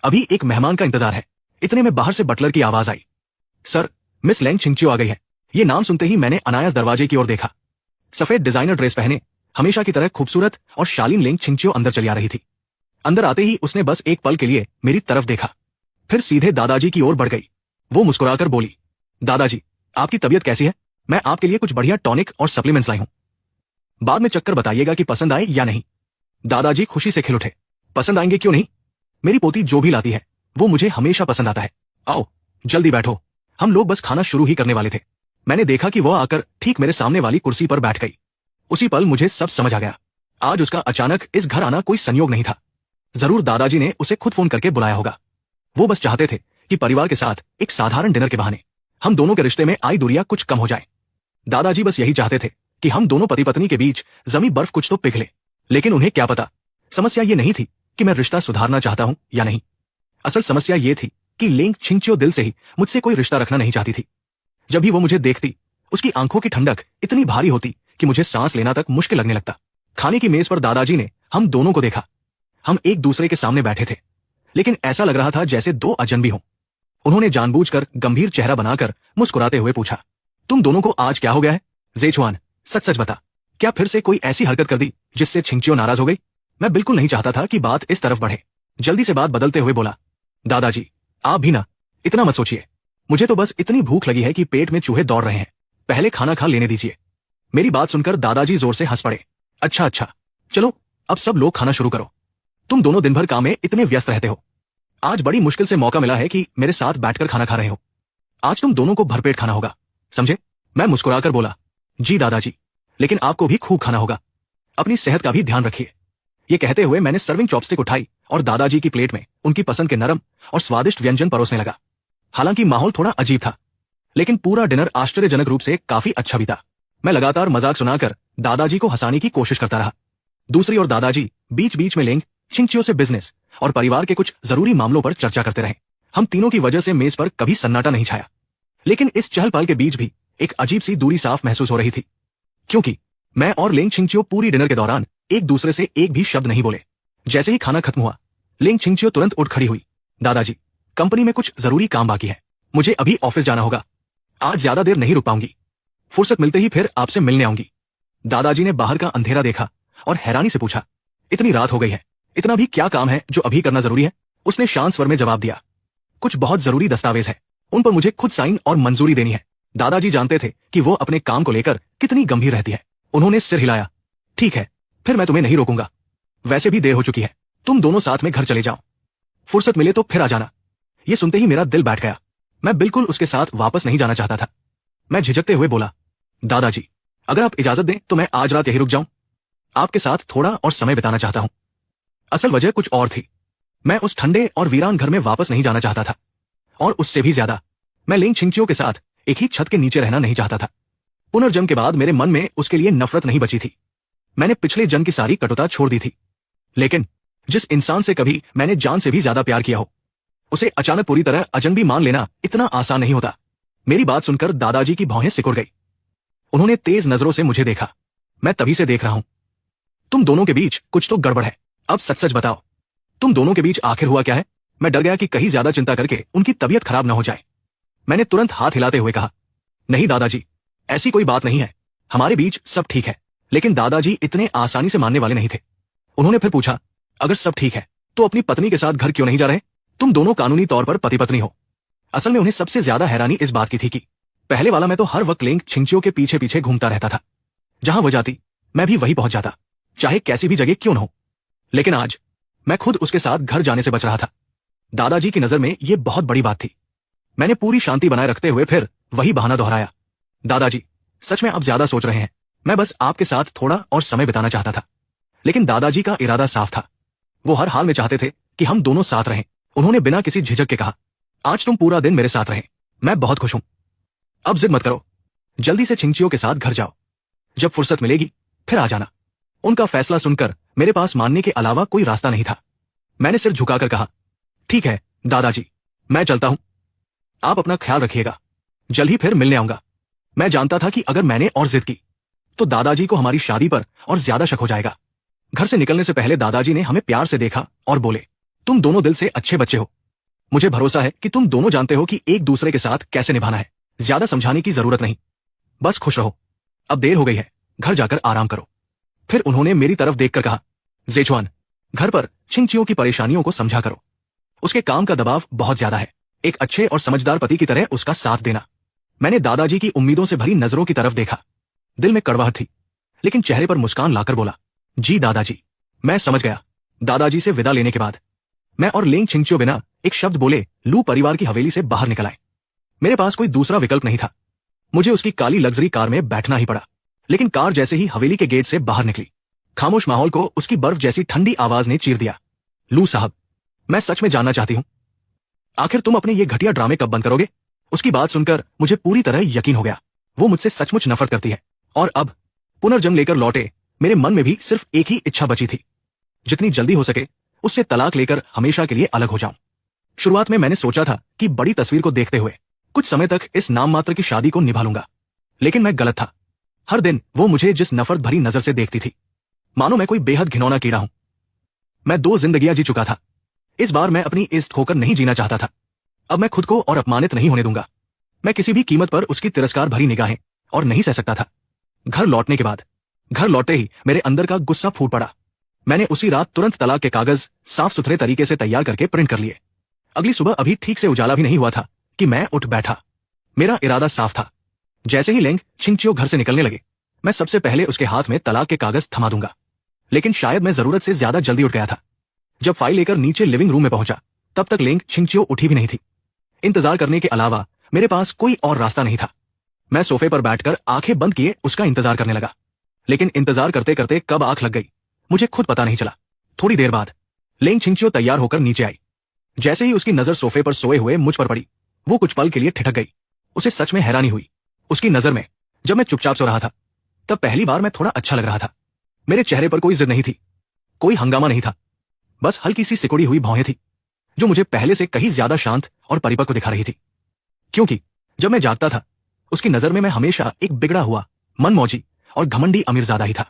[SPEAKER 1] अभी एक मेहमान का इंतजार है। इतने में बाहर से बटलर की आवाज आई, सर, मिस लेंग छिंगचियो आ गई है। ये नाम सुनते ही मैंने अनायास दरवाजे की ओर देखा। सफेद डिजाइनर ड्रेस पहने, हमेशा की तरह खूबसूरत और शालीन लेंग छिंगचियो अंदर चली आ रही थी। अंदर आते ही उसने बस एक पल के लिए मेरी तरफ देखा, फिर सीधे दादाजी की ओर बढ़ गई। वो मुस्कुराकर बोली, दादाजी, आपकी तबीयत कैसी है? मैं आपके लिए कुछ बढ़िया टॉनिक और सप्लीमेंट्स लाई हूं। बाद में चक्कर बताइएगा कि पसंद आए या नहीं। दादाजी खुशी से खिल उठे। पसंद आएंगे क्यों नहीं, मेरी पोती जो भी लाती है वो मुझे हमेशा पसंद आता है। आओ जल्दी बैठो, हम लोग बस खाना शुरू ही करने वाले थे। मैंने देखा कि वह आकर ठीक मेरे सामने वाली कुर्सी पर बैठ गई। उसी पल मुझे सब समझ आ गया। आज उसका अचानक इस घर आना कोई संयोग नहीं था। जरूर दादाजी ने उसे खुद फोन करके बुलाया होगा। वो बस चाहते थे कि परिवार के साथ एक साधारण डिनर के बहाने हम दोनों के रिश्ते में आई दूरियां कुछ कम हो जाए। दादाजी बस यही चाहते थे कि हम दोनों पति पत्नी के बीच जमी बर्फ कुछ तो पिघले। लेकिन उन्हें क्या पता, समस्या ये नहीं थी कि मैं रिश्ता सुधारना चाहता हूं या नहीं। असल समस्या ये थी कि लेंग छिंगचियो दिल से ही मुझसे कोई रिश्ता रखना नहीं चाहती थी। जब भी वो मुझे देखती, उसकी आंखों की ठंडक इतनी भारी होती कि मुझे सांस लेना तक मुश्किल लगने लगता। खाने की मेज पर दादाजी ने हम दोनों को देखा। हम एक दूसरे के सामने बैठे थे, लेकिन ऐसा लग रहा था जैसे दो अजनबी हों। उन्होंने जानबूझकर गंभीर चेहरा बनाकर मुस्कुराते हुए पूछा, तुम दोनों को आज क्या हो गया है? ज़ेचुआन, सच सच बता, क्या फिर से कोई ऐसी हरकत कर दी जिससे छिंगचियो नाराज हो गई? मैं बिल्कुल नहीं चाहता था कि बात इस तरफ बढ़े। जल्दी से बात बदलते हुए बोला, दादाजी, आप भी ना, इतना मत सोचिए। मुझे तो बस इतनी भूख लगी है कि पेट में चूहे दौड़ रहे हैं। पहले खाना खा लेने दीजिए। मेरी बात सुनकर दादाजी जोर से हंस पड़े। अच्छा अच्छा, चलो अब सब लोग खाना शुरू करो। तुम दोनों दिन भर काम में इतने व्यस्त रहते हो, आज बड़ी मुश्किल से मौका मिला है कि मेरे साथ बैठकर खाना खा रहे हो। आज तुम दोनों को भरपेट खाना होगा, समझे? मैं मुस्कुराकर बोला, जी दादाजी, लेकिन आपको भी खूब खाना होगा। अपनी सेहत का भी ध्यान रखिए। ये कहते हुए मैंने सर्विंग चॉपस्टिक उठाई और दादाजी की प्लेट में उनकी पसंद के नरम और स्वादिष्ट व्यंजन परोसने लगा। हालांकि माहौल थोड़ा अजीब था, लेकिन पूरा डिनर आश्चर्यजनक रूप से काफी अच्छा बीता। मैं लगातार मजाक सुनाकर दादाजी को हंसाने की कोशिश करता रहा। दूसरी ओर दादाजी बीच बीच में लेंग छिंगचियो से बिजनेस और परिवार के कुछ जरूरी मामलों पर चर्चा करते रहे। हम तीनों की वजह से मेज पर कभी सन्नाटा नहीं छाया, लेकिन इस चहल पहल के बीच भी एक अजीब सी दूरी साफ महसूस हो रही थी, क्योंकि मैं और लेंग छिंगचियो पूरी डिनर के दौरान एक दूसरे से एक भी शब्द नहीं बोले। जैसे ही खाना खत्म हुआ, लेंग छिंगचियो तुरंत उठ खड़ी हुई। दादाजी, कंपनी में कुछ जरूरी काम बाकी है, मुझे अभी ऑफिस जाना होगा, आज ज्यादा देर नहीं रुक पाऊंगी, फुर्सत मिलते ही फिर आपसे मिलने आऊंगी। दादाजी ने बाहर का अंधेरा देखा और हैरानी से पूछा, इतनी रात हो गई है, इतना भी क्या काम है जो अभी करना जरूरी है? उसने शांत स्वर में जवाब दिया, कुछ बहुत जरूरी दस्तावेज है, उन पर मुझे खुद साइन और मंजूरी देनी है। दादाजी जानते थे कि वो अपने काम को लेकर कितनी गंभीर रहती है। उन्होंने सिर हिलाया, ठीक है, फिर मैं तुम्हें नहीं रोकूंगा, वैसे भी देर हो चुकी है, तुम दोनों साथ में घर चले जाओ, फुर्सत मिले तो फिर आ जाना। ये सुनते ही मेरा दिल बैठ गया। मैं बिल्कुल उसके साथ वापस नहीं जाना चाहता था। मैं झिझकते हुए बोला, दादाजी, अगर आप इजाजत दें तो मैं आज रात यही रुक जाऊं, आपके साथ थोड़ा और समय बिताना चाहता हूं। असल वजह कुछ और थी। मैं उस ठंडे और वीरान घर में वापस नहीं जाना चाहता था, और उससे भी ज्यादा मैं लेंग छिंगचियो के साथ एक ही छत के नीचे रहना नहीं चाहता था। पुनर्जन्म के बाद मेरे मन में उसके लिए नफरत नहीं बची थी। मैंने पिछले जन्म की सारी कटुता छोड़ दी थी, लेकिन जिस इंसान से कभी मैंने जान से भी ज्यादा प्यार किया हो, उसे अचानक पूरी तरह अजनबी मान लेना इतना आसान नहीं होता। मेरी बात सुनकर दादाजी की भौहें सिकुड़ गई। उन्होंने तेज नजरों से मुझे देखा। मैं तभी से देख रहा हूं, तुम दोनों के बीच कुछ तो गड़बड़ है। अब सच सच बताओ, तुम दोनों के बीच आखिर हुआ क्या है? मैं डर गया कि कहीं ज्यादा चिंता करके उनकी तबीयत खराब न हो जाए। मैंने तुरंत हाथ हिलाते हुए कहा, नहीं दादाजी, ऐसी कोई बात नहीं है, हमारे बीच सब ठीक है। लेकिन दादाजी इतने आसानी से मानने वाले नहीं थे। उन्होंने फिर पूछा, अगर सब ठीक है तो अपनी पत्नी के साथ घर क्यों नहीं जा रहे? तुम दोनों कानूनी तौर पर पति पत्नी हो। असल में उन्हें सबसे ज्यादा हैरानी इस बात की थी कि पहले वाला मैं तो हर वक्त लेंग छिंगचियो के पीछे पीछे घूमता रहता था। जहां वो जाती मैं भी वहीं पहुंच जाता, चाहे कैसी भी जगह क्यों न हो। लेकिन आज मैं खुद उसके साथ घर जाने से बच रहा था। दादाजी की नजर में यह बहुत बड़ी बात थी। मैंने पूरी शांति बनाए रखते हुए फिर वही बहाना दोहराया, दादाजी, सच में आप ज्यादा सोच रहे हैं, मैं बस आपके साथ थोड़ा और समय बिताना चाहता था। लेकिन दादाजी का इरादा साफ था। वो हर हाल में चाहते थे कि हम दोनों साथ रहें। उन्होंने बिना किसी झिझक के कहा, आज तुम पूरा दिन मेरे साथ रहे, मैं बहुत खुश हूं। अब जिद मत करो, जल्दी से छिंगचियो के साथ घर जाओ, जब फुर्सत मिलेगी फिर आ जाना। उनका फैसला सुनकर मेरे पास मानने के अलावा कोई रास्ता नहीं था। मैंने सिर झुकाकर कहा, ठीक है दादाजी, मैं चलता हूं, आप अपना ख्याल रखिएगा, जल्द ही फिर मिलने आऊंगा। मैं जानता था कि अगर मैंने और जिद की तो दादाजी को हमारी शादी पर और ज्यादा शक हो जाएगा। घर से निकलने से पहले दादाजी ने हमें प्यार से देखा और बोले, तुम दोनों दिल से अच्छे बच्चे हो, मुझे भरोसा है कि तुम दोनों जानते हो कि एक दूसरे के साथ कैसे निभाना है। ज्यादा समझाने की जरूरत नहीं, बस खुश रहो। अब देर हो गई है, घर जाकर आराम करो। फिर उन्होंने मेरी तरफ देखकर कहा, जेचुआन, घर पर छिंगचियो की परेशानियों को समझा करो, उसके काम का दबाव बहुत ज्यादा है, एक अच्छे और समझदार पति की तरह उसका साथ देना। मैंने दादाजी की उम्मीदों से भरी नजरों की तरफ देखा। दिल में कड़वाहट थी, लेकिन चेहरे पर मुस्कान लाकर बोला, जी दादाजी, मैं समझ गया। दादाजी से विदा लेने के बाद मैं और लेंग छिंगचियो बिना एक शब्द बोले लू परिवार की हवेली से बाहर निकल आए। मेरे पास कोई दूसरा विकल्प नहीं था। मुझे उसकी काली लग्जरी कार में बैठना ही पड़ा। लेकिन कार जैसे ही हवेली के गेट से बाहर निकली, खामोश माहौल को उसकी बर्फ जैसी ठंडी आवाज ने चीर दिया। लू साहब, मैं सच में जानना चाहती हूं, आखिर तुम अपने ये घटिया ड्रामे कब बंद करोगे? उसकी बात सुनकर मुझे पूरी तरह यकीन हो गया, वो मुझसे सचमुच नफरत करती है। और अब पुनर्जन्म लेकर लौटे मेरे मन में भी सिर्फ एक ही इच्छा बची थी, जितनी जल्दी हो सके उससे तलाक लेकर हमेशा के लिए अलग हो जाऊं। शुरुआत में मैंने सोचा था कि बड़ी तस्वीर को देखते हुए कुछ समय तक इस नाम मात्र की शादी को निभा लूंगा, लेकिन मैं गलत था। हर दिन वो मुझे जिस नफरत भरी नजर से देखती थी, मानो मैं कोई बेहद घिनौना कीड़ा हूं। मैं 2 जिंदगियां जी चुका था, इस बार मैं अपनी इज्जत खोकर नहीं जीना चाहता था। अब मैं खुद को और अपमानित नहीं होने दूंगा। मैं किसी भी कीमत पर उसकी तिरस्कार भरी निगाहें और नहीं सह सकता था। घर लौटने के बाद, घर लौटते ही मेरे अंदर का गुस्सा फूट पड़ा। मैंने उसी रात तुरंत तलाक के कागज साफ सुथरे तरीके से तैयार करके प्रिंट कर लिए। अगली सुबह अभी ठीक से उजाला भी नहीं हुआ था कि मैं उठ बैठा। मेरा इरादा साफ था, जैसे ही लेंग छिंगचियो घर से निकलने लगे, मैं सबसे पहले उसके हाथ में तलाक के कागज थमा दूंगा। लेकिन शायद मैं जरूरत से ज्यादा जल्दी उठ गया था। जब फाइल लेकर नीचे लिविंग रूम में पहुंचा, तब तक लेंग छिंगचियो उठी भी नहीं थी। इंतजार करने के अलावा मेरे पास कोई और रास्ता नहीं था। मैं सोफे पर बैठकर आंखें बंद किए उसका इंतजार करने लगा। लेकिन इंतजार करते करते कब आंख लग गई मुझे खुद पता नहीं चला। थोड़ी देर बाद लेंग छिंगचियो तैयार होकर नीचे आई। जैसे ही उसकी नजर सोफे पर सोए हुए मुझ पर पड़ी, वो कुछ पल के लिए ठिठक गई। उसे सच में हैरानी हुई। उसकी नजर में जब मैं चुपचाप सो रहा था, तब पहली बार मैं थोड़ा अच्छा लग रहा था। मेरे चेहरे पर कोई जिद नहीं थी, कोई हंगामा नहीं था, बस हल्की सी सिकुड़ी हुई भौहें थी, जो मुझे पहले से कहीं ज्यादा शांत और परिपक्व दिखा रही थी। क्योंकि जब मैं जागता था, उसकी नजर में मैं हमेशा एक बिगड़ा हुआ, मनमौजी और घमंडी अमीरजादा ही था।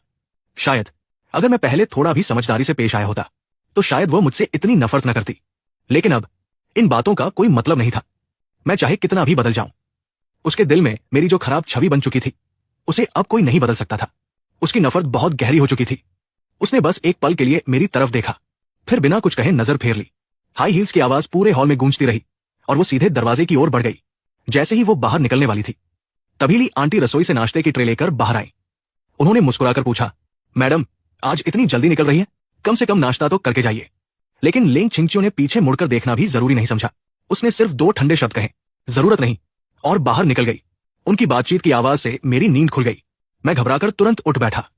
[SPEAKER 1] शायद अगर मैं पहले थोड़ा भी समझदारी से पेश आया होता, तो शायद वो मुझसे इतनी नफरत न करती। लेकिन अब इन बातों का कोई मतलब नहीं था। मैं चाहे कितना भी बदल जाऊं, उसके दिल में मेरी जो खराब छवि बन चुकी थी, उसे अब कोई नहीं बदल सकता था। उसकी नफरत बहुत गहरी हो चुकी थी। उसने बस एक पल के लिए मेरी तरफ देखा, फिर बिना कुछ कहे नजर फेर ली। हाई हील्स की आवाज पूरे हॉल में गूंजती रही और वो सीधे दरवाजे की ओर बढ़ गई। जैसे ही वो बाहर निकलने वाली थी, तभी ली आंटी रसोई से नाश्ते की ट्रे लेकर बाहर आई। उन्होंने मुस्कुराकर पूछा, मैडम, आज इतनी जल्दी निकल रही है? कम से कम नाश्ता तो करके जाइए। लेकिन लेंग छिंगचियो ने पीछे मुड़कर देखना भी जरूरी नहीं समझा। उसने सिर्फ 2 ठंडे शब्द कहे, जरूरत नहीं, और बाहर निकल गई। उनकी बातचीत की आवाज से मेरी नींद खुल गई। मैं घबराकर तुरंत उठ बैठा,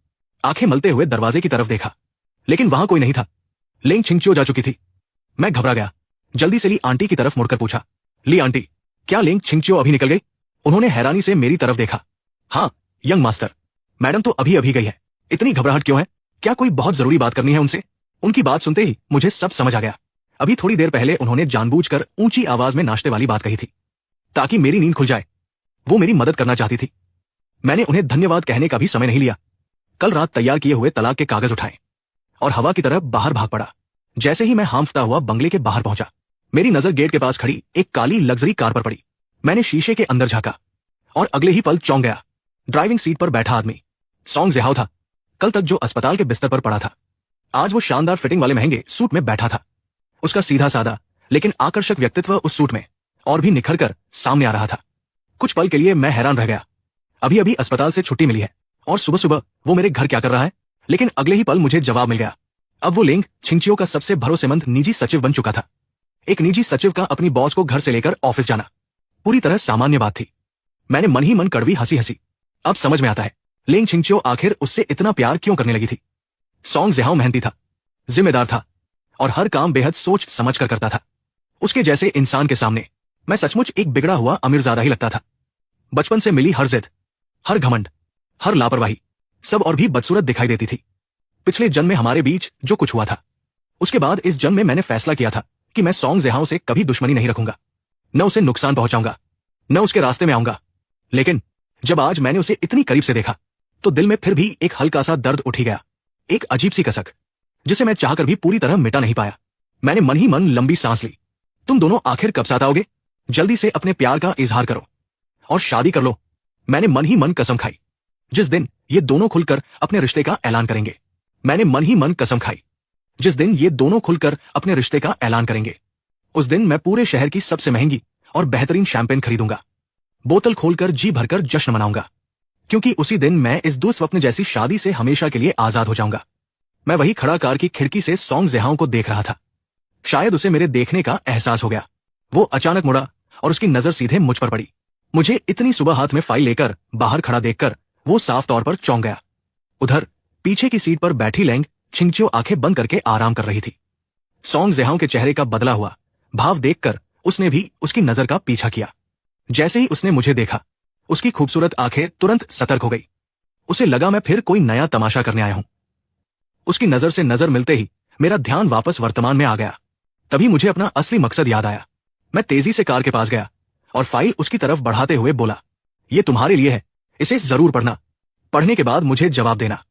[SPEAKER 1] आंखें मलते हुए दरवाजे की तरफ देखा, लेकिन वहां कोई नहीं था। लेंग छिंगचियो जा चुकी थी। मैं घबरा गया। जल्दी से ली आंटी की तरफ मुड़कर पूछा, ली आंटी, क्या लेंग छिंगचियो अभी निकल गई? उन्होंने हैरानी से मेरी तरफ देखा। हाँ यंग मास्टर, मैडम तो अभी अभी गई है। इतनी घबराहट क्यों है? क्या कोई बहुत जरूरी बात करनी है उनसे? उनकी बात सुनते ही मुझे सब समझ आ गया। अभी थोड़ी देर पहले उन्होंने जानबूझकर ऊंची आवाज में नाश्ते वाली बात कही थी, ताकि मेरी नींद खुल जाए। वो मेरी मदद करना चाहती थी। मैंने उन्हें धन्यवाद कहने का भी समय नहीं लिया। कल रात तैयार किए हुए तलाक के कागज उठाए और हवा की तरफ बाहर भाग पड़ा। जैसे ही मैं हांफता हुआ बंगले के बाहर पहुंचा, मेरी नजर गेट के पास खड़ी एक काली लग्जरी कार पर पड़ी। मैंने शीशे के अंदर झांका और अगले ही पल चौंक गया। ड्राइविंग सीट पर बैठा आदमी सॉन्ग ज़ेहाओ था। कल तक जो अस्पताल के बिस्तर पर पड़ा था, आज वो शानदार फिटिंग वाले महंगे सूट में बैठा था। उसका सीधा सादा लेकिन आकर्षक व्यक्तित्व उस सूट में और भी निखर कर सामने आ रहा था। कुछ पल के लिए मैं हैरान रह गया। अभी अभी अस्पताल से छुट्टी मिली है और सुबह सुबह वो मेरे घर क्या कर रहा है? लेकिन अगले ही पल मुझे जवाब मिल गया। अब वो लेंग छिंगचियो का सबसे भरोसेमंद निजी सचिव बन चुका था। एक निजी सचिव का अपनी बॉस को घर से लेकर ऑफिस जाना पूरी तरह सामान्य बात थी। मैंने मन ही मन कड़वी हंसी हंसी। अब समझ में आता है लेंग छिंगचियो आखिर उससे इतना प्यार क्यों करने लगी थी। सॉन्ग ज़ेहाओ मेहनती था, जिम्मेदार था और हर काम बेहद सोच समझ कर करता था। उसके जैसे इंसान के सामने मैं सचमुच एक बिगड़ा हुआ अमीरजादा ही लगता था। बचपन से मिली हर जिद, हर घमंड, हर लापरवाही सब और भी बदसूरत दिखाई देती थी। पिछले जन्म में हमारे बीच जो कुछ हुआ था, उसके बाद इस जन्म में मैंने फैसला किया था कि मैं सॉन्ग ज़ेहाओ से कभी दुश्मनी नहीं रखूंगा, न उसे नुकसान पहुंचाऊंगा, न उसके रास्ते में आऊंगा। लेकिन जब आज मैंने उसे इतनी करीब से देखा, तो दिल में फिर भी एक हल्का सा दर्द उठ ही गया, एक अजीब सी कसक, जिसे मैं चाहकर भी पूरी तरह मिटा नहीं पाया। मैंने मन ही मन लंबी सांस ली। तुम दोनों आखिर कब साथ आओगे? जल्दी से अपने प्यार का इजहार करो और शादी कर लो। मैंने मन ही मन कसम खाई, जिस दिन ये दोनों खुलकर अपने रिश्ते का ऐलान करेंगे। मैंने मन ही मन कसम खाई, जिस दिन ये दोनों खुलकर अपने रिश्ते का ऐलान करेंगे, उस दिन मैं पूरे शहर की सबसे महंगी और बेहतरीन शैंपेन खरीदूंगा, बोतल खोलकर जी भरकर जश्न मनाऊंगा, क्योंकि उसी दिन मैं इस दुस्वप्न जैसी शादी से हमेशा के लिए आजाद हो जाऊंगा। मैं वही खड़ा कार की खिड़की से सॉन्ग ज़ेहाओ को देख रहा था। शायद उसे मेरे देखने का एहसास हो गया। वो अचानक मुड़ा और उसकी नजर सीधे मुझ पर पड़ी। मुझे इतनी सुबह हाथ में फाइल लेकर बाहर खड़ा देखकर वो साफ तौर पर चौंक गया। उधर पीछे की सीट पर बैठी लेंग छिंगचियो आंखें बंद करके आराम कर रही थी। सॉन्ग ज़ेहाओ के चेहरे का बदला हुआ भाव देखकर उसने भी उसकी नजर का पीछा किया। जैसे ही उसने मुझे देखा, उसकी खूबसूरत आंखें तुरंत सतर्क हो गई। उसे लगा मैं फिर कोई नया तमाशा करने आया हूं। उसकी नजर से नजर मिलते ही मेरा ध्यान वापस वर्तमान में आ गया। तभी मुझे अपना असली मकसद याद आया। मैं तेजी से कार के पास गया और फाइल उसकी तरफ बढ़ाते हुए बोला, ये तुम्हारे लिए है, इसे जरूर पढ़ना। पढ़ने के बाद मुझे जवाब देना।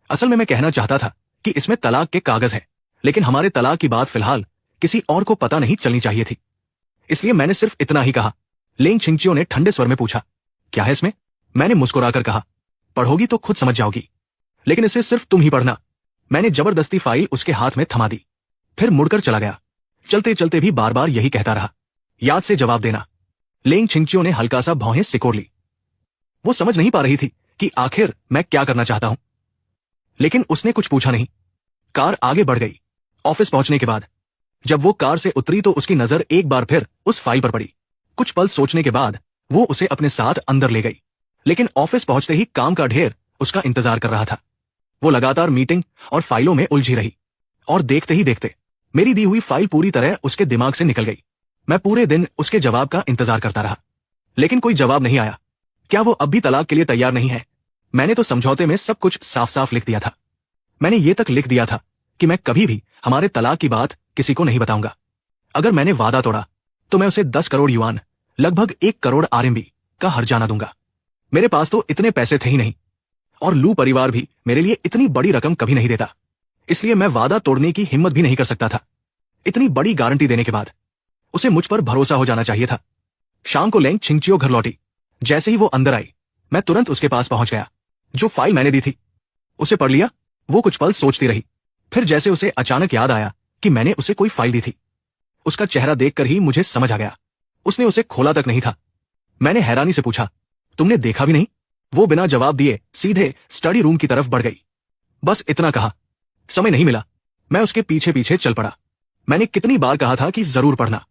[SPEAKER 1] असल में मैं कहना चाहता था कि इसमें तलाक के कागज है, लेकिन हमारे तलाक की बात फिलहाल किसी और को पता नहीं चलनी चाहिए थी, इसलिए मैंने सिर्फ इतना ही कहा। लेंग छिंगचियो ने ठंडे स्वर में पूछा, क्या है इसमें? मैंने मुस्कुराकर कहा, पढ़ोगी तो खुद समझ जाओगी, लेकिन इसे सिर्फ तुम ही पढ़ना। मैंने जबरदस्ती फाइल उसके हाथ में थमा दी, फिर मुड़कर चला गया। चलते चलते भी बार बार यही कहता रहा, याद से जवाब देना। लेंग छिंगचियो ने हल्का सा भौहें सिकोड़ ली। वो समझ नहीं पा रही थी कि आखिर मैं क्या करना चाहता हूं, लेकिन उसने कुछ पूछा नहीं। कार आगे बढ़ गई। ऑफिस पहुंचने के बाद जब वो कार से उतरी तो उसकी नजर एक बार फिर उस फाइल पर पड़ी। कुछ पल सोचने के बाद वो उसे अपने साथ अंदर ले गई, लेकिन ऑफिस पहुंचते ही काम का ढेर उसका इंतजार कर रहा था। वो लगातार मीटिंग और फाइलों में उलझी रही। और देखते ही देखते मेरी दी हुई फाइल पूरी तरह उसके दिमाग से निकल गई। मैं पूरे दिन उसके जवाब का इंतजार करता रहा, लेकिन कोई जवाब नहीं आया। क्या वो अब भी तलाक के लिए तैयार नहीं है? मैंने तो समझौते में सब कुछ साफ साफ लिख दिया था। मैंने ये तक लिख दिया था कि मैं कभी भी हमारे तलाक की बात किसी को नहीं बताऊंगा। अगर मैंने वादा तोड़ा तो मैं उसे 10 करोड़ युआन, लगभग 1 करोड़ RMB का हर्जाना दूंगा। मेरे पास तो इतने पैसे थे ही नहीं, और लू परिवार भी मेरे लिए इतनी बड़ी रकम कभी नहीं देता, इसलिए मैं वादा तोड़ने की हिम्मत भी नहीं कर सकता था। इतनी बड़ी गारंटी देने के बाद उसे मुझ पर भरोसा हो जाना चाहिए था। शाम को लेंग छिंगचियो घर लौटी। जैसे ही वो अंदर आई, मैं तुरंत उसके पास पहुंच गया। जो फाइल मैंने दी थी उसे पढ़ लिया। वो कुछ पल सोचती रही, फिर जैसे उसे अचानक याद आया कि मैंने उसे कोई फाइल दी थी। उसका चेहरा देखकर ही मुझे समझ आ गया, उसने उसे खोला तक नहीं था। मैंने हैरानी से पूछा, तुमने देखा भी नहीं? वो बिना जवाब दिए सीधे स्टडी रूम की तरफ बढ़ गई। बस इतना कहा। समय नहीं मिला। मैं उसके पीछे पीछे चल पड़ा। मैंने कितनी बार कहा था कि जरूर पढ़ना,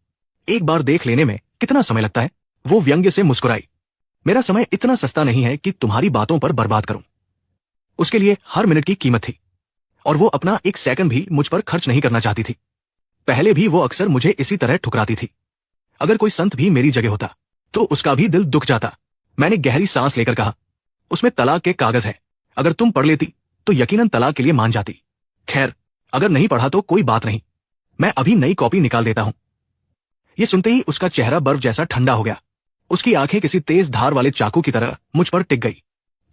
[SPEAKER 1] एक बार देख लेने में कितना समय लगता है। वो व्यंग्य से मुस्कुराई। मेरा समय इतना सस्ता नहीं है कि तुम्हारी बातों पर बर्बाद करूं। उसके लिए हर मिनट की कीमत थी, और वो अपना 1 सेकंड भी मुझ पर खर्च नहीं करना चाहती थी। पहले भी वो अक्सर मुझे इसी तरह ठुकराती थी। अगर कोई संत भी मेरी जगह होता तो उसका भी दिल दुख जाता। मैंने गहरी सांस लेकर कहा, उसमें तलाक के कागज है, अगर तुम पढ़ लेती तो यकीनन तलाक के लिए मान जाती। खैर, अगर नहीं पढ़ा तो कोई बात नहीं, मैं अभी नई कॉपी निकाल देता हूं। यह सुनते ही उसका चेहरा बर्फ जैसा ठंडा हो गया। उसकी आंखें किसी तेज धार वाले चाकू की तरह मुझ पर टिक गई।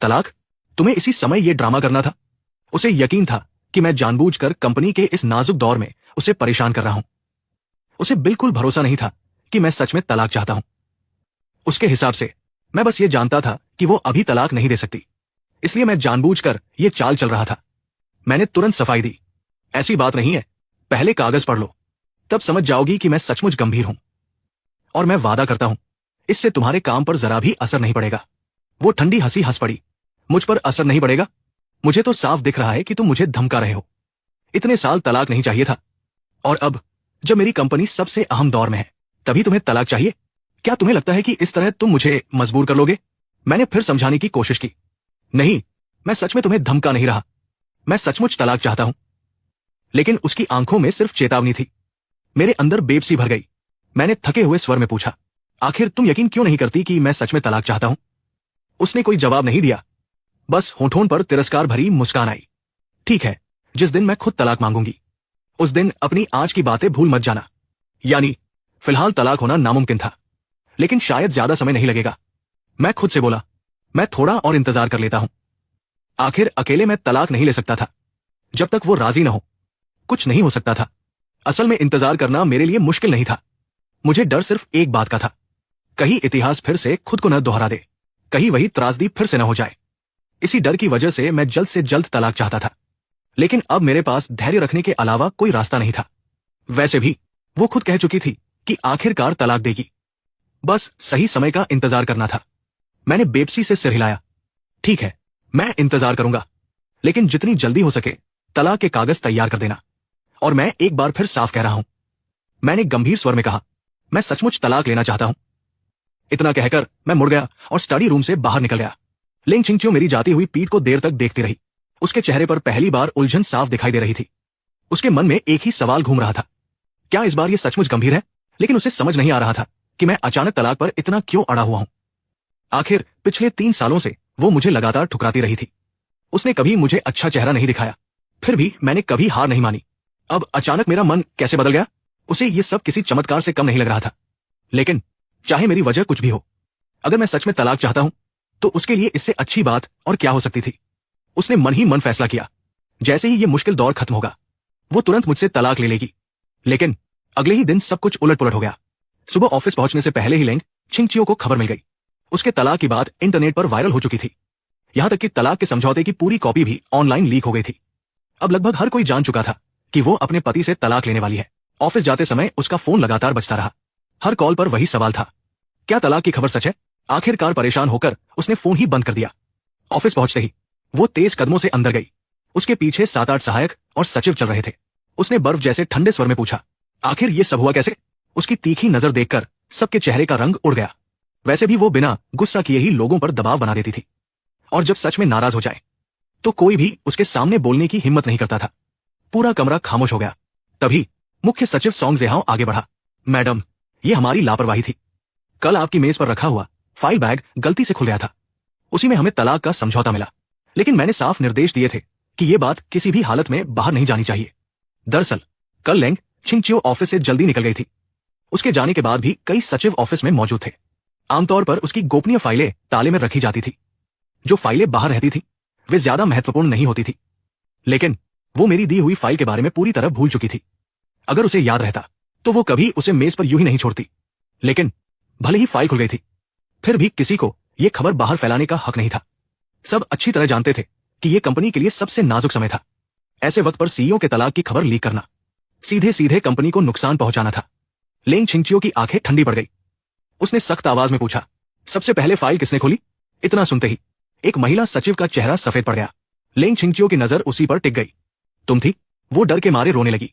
[SPEAKER 1] तलाक? तुम्हें इसी समय यह ड्रामा करना था? उसे यकीन था कि मैं जानबूझकर कंपनी के इस नाजुक दौर में उसे परेशान कर रहा हूं। उसे बिल्कुल भरोसा नहीं था कि मैं सच में तलाक चाहता हूं। उसके हिसाब से मैं बस ये जानता था कि वो अभी तलाक नहीं दे सकती, इसलिए मैं जानबूझकर ये चाल चल रहा था। मैंने तुरंत सफाई दी, ऐसी बात नहीं है, पहले कागज पढ़ लो, तब समझ जाओगी कि मैं सचमुच गंभीर हूं। और मैं वादा करता हूं, इससे तुम्हारे काम पर जरा भी असर नहीं पड़ेगा। वो ठंडी हंसी हंस पड़ी। मुझ पर असर नहीं पड़ेगा? मुझे तो साफ दिख रहा है कि तुम मुझे धमका रहे हो। इतने साल तलाक नहीं चाहिए था, और अब जब मेरी कंपनी सबसे अहम दौर में है तभी तुम्हें तलाक चाहिए? क्या तुम्हें लगता है कि इस तरह तुम मुझे मजबूर कर लोगे? मैंने फिर समझाने की कोशिश की। नहीं, मैं सच में तुम्हें धमका नहीं रहा, मैं सचमुच तलाक चाहता हूं। लेकिन उसकी आंखों में सिर्फ चेतावनी थी। मेरे अंदर बेबसी भर गई। मैंने थके हुए स्वर में पूछा, आखिर तुम यकीन क्यों नहीं करती कि मैं सच में तलाक चाहता हूं? उसने कोई जवाब नहीं दिया, बस होठों पर तिरस्कार भरी मुस्कान आई। ठीक है, जिस दिन मैं खुद तलाक मांगूंगी उस दिन अपनी आज की बातें भूल मत जाना। यानी फिलहाल तलाक होना नामुमकिन था, लेकिन शायद ज्यादा समय नहीं लगेगा। मैं खुद से बोला, मैं थोड़ा और इंतजार कर लेता हूं। आखिर अकेले मैं तलाक नहीं ले सकता था। जब तक वो राजी न हो कुछ नहीं हो सकता था। असल में इंतजार करना मेरे लिए मुश्किल नहीं था। मुझे डर सिर्फ एक बात का था, कहीं इतिहास फिर से खुद को न दोहरा दे, कहीं वही त्रासदी फिर से न हो जाए। इसी डर की वजह से मैं जल्द से जल्द तलाक चाहता था, लेकिन अब मेरे पास धैर्य रखने के अलावा कोई रास्ता नहीं था। वैसे भी वो खुद कह चुकी थी कि आखिरकार तलाक देगी, बस सही समय का इंतजार करना था। मैंने बेबसी से सिर हिलाया। ठीक है, मैं इंतजार करूंगा, लेकिन जितनी जल्दी हो सके तलाक के कागज तैयार कर देना। और मैं एक बार फिर साफ कह रहा हूं, मैंने गंभीर स्वर में कहा, मैं सचमुच तलाक लेना चाहता हूं। इतना कहकर मैं मुड़ गया और स्टडी रूम से बाहर निकल गया। लिंग छिंगचियो मेरी जाती हुई पीठ को देर तक देखती रही। उसके चेहरे पर पहली बार उलझन साफ दिखाई दे रही थी। उसके मन में एक ही सवाल घूम रहा था, क्या इस बार यह सचमुच गंभीर है? लेकिन उसे समझ नहीं आ रहा था कि मैं अचानक तलाक पर इतना क्यों अड़ा हुआ हूं। आखिर पिछले 3 सालों से वो मुझे लगातार ठुकराती रही थी। उसने कभी मुझे अच्छा चेहरा नहीं दिखाया, फिर भी मैंने कभी हार नहीं मानी। अब अचानक मेरा मन कैसे बदल गया? उसे ये सब किसी चमत्कार से कम नहीं लग रहा था। लेकिन चाहे मेरी वजह कुछ भी हो, अगर मैं सच में तलाक चाहता हूं तो उसके लिए इससे अच्छी बात और क्या हो सकती थी। उसने मन ही मन फैसला किया, जैसे ही ये मुश्किल दौर खत्म होगा वो तुरंत मुझसे तलाक ले लेगी। लेकिन अगले ही दिन सब कुछ उलट पुलट हो गया। सुबह ऑफिस पहुंचने से पहले ही लिंग छिंगचियो को खबर मिल गई। उसके तलाक की बात इंटरनेट पर वायरल हो चुकी थी। यहां तक कि तलाक के समझौते की पूरी कॉपी भी ऑनलाइन लीक हो गई थी। अब लगभग हर कोई जान चुका था कि वो अपने पति से तलाक लेने वाली है। ऑफिस जाते समय उसका फोन लगातार बजता रहा। हर कॉल पर वही सवाल था, क्या तलाक की खबर सच है? आखिरकार परेशान होकर उसने फोन ही बंद कर दिया। ऑफिस पहुंचते ही वो तेज कदमों से अंदर गई। उसके पीछे 7-8 सहायक और सचिव चल रहे थे। उसने बर्फ जैसे ठंडे स्वर में पूछा, आखिर ये सब हुआ कैसे? उसकी तीखी नजर देखकर सबके चेहरे का रंग उड़ गया। वैसे भी वो बिना गुस्सा किए ही लोगों पर दबाव बना देती थी, और जब सच में नाराज हो जाए तो कोई भी उसके सामने बोलने की हिम्मत नहीं करता था। पूरा कमरा खामोश हो गया। तभी मुख्य सचिव सॉन्ग जेहाओ आगे बढ़ा। मैडम, ये हमारी लापरवाही थी। कल आपकी मेज पर रखा हुआ फाइल बैग गलती से खुल गया था। उसी में हमें तलाक का समझौता मिला, लेकिन मैंने साफ निर्देश दिए थे कि यह बात किसी भी हालत में बाहर नहीं जानी चाहिए। दरअसल कल लेंग छिंगचियो ऑफिस से जल्दी निकल गई थी। उसके जाने के बाद भी कई सचिव ऑफिस में मौजूद थे। आमतौर पर उसकी गोपनीय फाइलें ताले में रखी जाती थी। जो फाइलें बाहर रहती थी वे ज्यादा महत्वपूर्ण नहीं होती थी, लेकिन वो मेरी दी हुई फाइल के बारे में पूरी तरह भूल चुकी थी। अगर उसे याद रहता तो वो कभी उसे मेज पर यूं ही नहीं छोड़ती। लेकिन भले ही फाइल खुल गई थी, फिर भी किसी को यह खबर बाहर फैलाने का हक नहीं था। सब अच्छी तरह जानते थे कि यह कंपनी के लिए सबसे नाजुक समय था। ऐसे वक्त पर सीईओ के तलाक की खबर लीक करना सीधे सीधे कंपनी को नुकसान पहुंचाना था। लेंग छिंगचियो की आंखें ठंडी पड़ गई। उसने सख्त आवाज में पूछा, सबसे पहले फाइल किसने खोली? इतना सुनते ही एक महिला सचिव का चेहरा सफेद पड़ गया। लेंग छिंगचियो की नजर उसी पर टिक गई। तुम थी? वो डर के मारे रोने लगी।